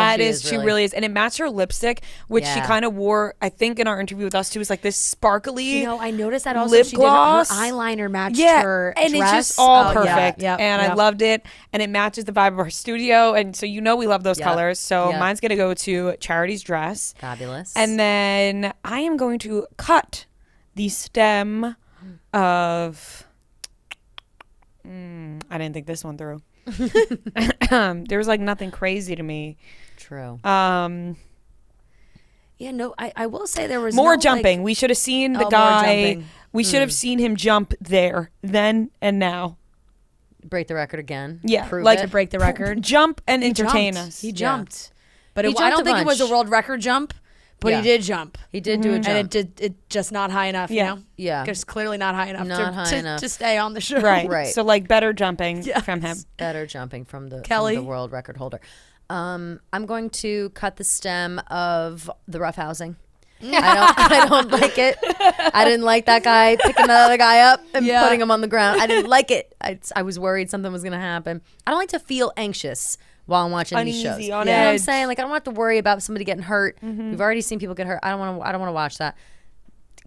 she really is. And it matched her lipstick, which she kind of wore, I think, in our interview with us too, was like this sparkly I noticed that also. lip She gloss. did her eyeliner matched her and dress. it's just all perfect. Yeah. And I loved it. And it matches the vibe of our studio. And so we love those colors. So mine's going to go to Charity's dress. Fabulous. And then I am going to cut the stem of... I didn't think this one through. There was like nothing crazy to me. True. I will say there was more no, jumping. Like, we should have seen the more guy. jumping. We should have seen him jump there, then and now. Break the record again. Yeah, Prove like it. to break the record. Jump and entertain us. He jumped. But He I jumped don't a think it was a bunch. world record jump, but he did jump. He did do a jump. And it just not high enough, you know? Yeah. Because clearly not high enough, Not high enough. to stay on the show. Right. So like better jumping from him. Better jumping from the Kelly? world record holder. I'm going to cut the stem of the roughhousing. I don't like it. I didn't like that guy picking that other guy up and putting him on the ground. I didn't like it. I was worried something was going to happen. I don't like to feel anxious while I'm watching these shows. On You know what I'm edge. saying? Like I don't have to worry about somebody getting hurt. We've already seen people get hurt. I don't want to watch that.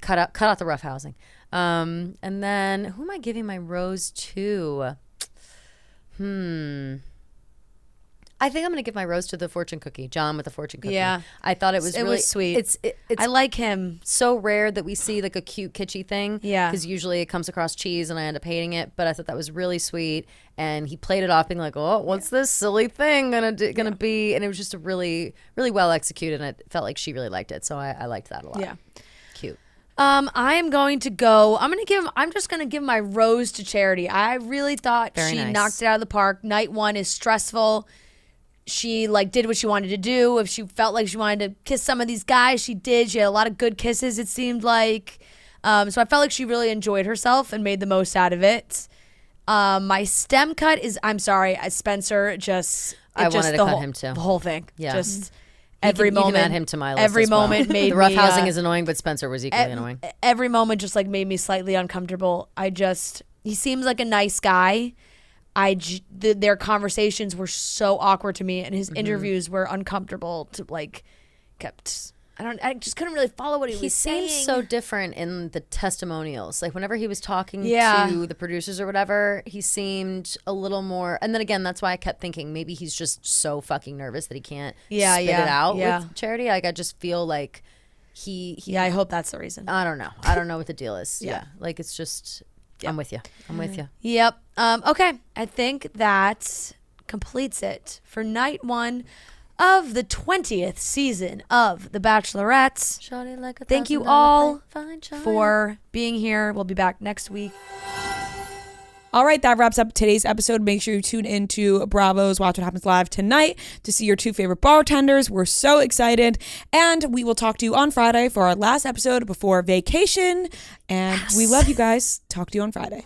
Cut out the roughhousing. And then who am I giving my rose to? I think I'm going to give my rose to the fortune cookie, John with the fortune cookie. Yeah. I thought it was really sweet. It's I like him. so rare that we see like a cute kitschy thing. Yeah. Because usually it comes across cheese and I end up hating it. But I thought that was really sweet. And he played it off being like, oh, what's this silly thing gonna be? And it was just a really, really well executed. And it felt like she really liked it. So I liked that a lot. Yeah. Cute. I am going to go. I'm just gonna give my rose to Charity. I really thought Very she nice. knocked it out of the park. Night one is stressful. She did what she wanted to do. If she felt like she wanted to kiss some of these guys, she did. She had a lot of good kisses, it seemed like. So I felt like she really enjoyed herself and made the most out of it. My stem cut is, I'm sorry, Spencer I wanted to cut him too. The whole thing. Yeah. Just You every can moment. add him to my list Every as well. moment made the me. roughhousing is annoying, but Spencer was equally annoying. Every moment just made me slightly uncomfortable. he seems like a nice guy. Their conversations were so awkward to me, and his interviews were uncomfortable I just couldn't really follow what he was saying. He seems so different in the testimonials. Like whenever he was talking Yeah. to the producers or whatever, he seemed a little more. And then again, that's why I kept thinking maybe he's just so fucking nervous that he can't spit it out with Charity. Like I just feel like he. I hope that's the reason. I don't know. I don't know what the deal is. Yeah. Like it's just. I'm with you. Yep. Okay. I think that completes it for night one of the 20th season of The Bachelorette. Thank you all for being here. We'll be back next week. All right, that wraps up today's episode. Make sure you tune into Bravo's Watch What Happens Live tonight to see your two favorite bartenders. We're so excited. And we will talk to you on Friday for our last episode before vacation. And we love you guys. Talk to you on Friday.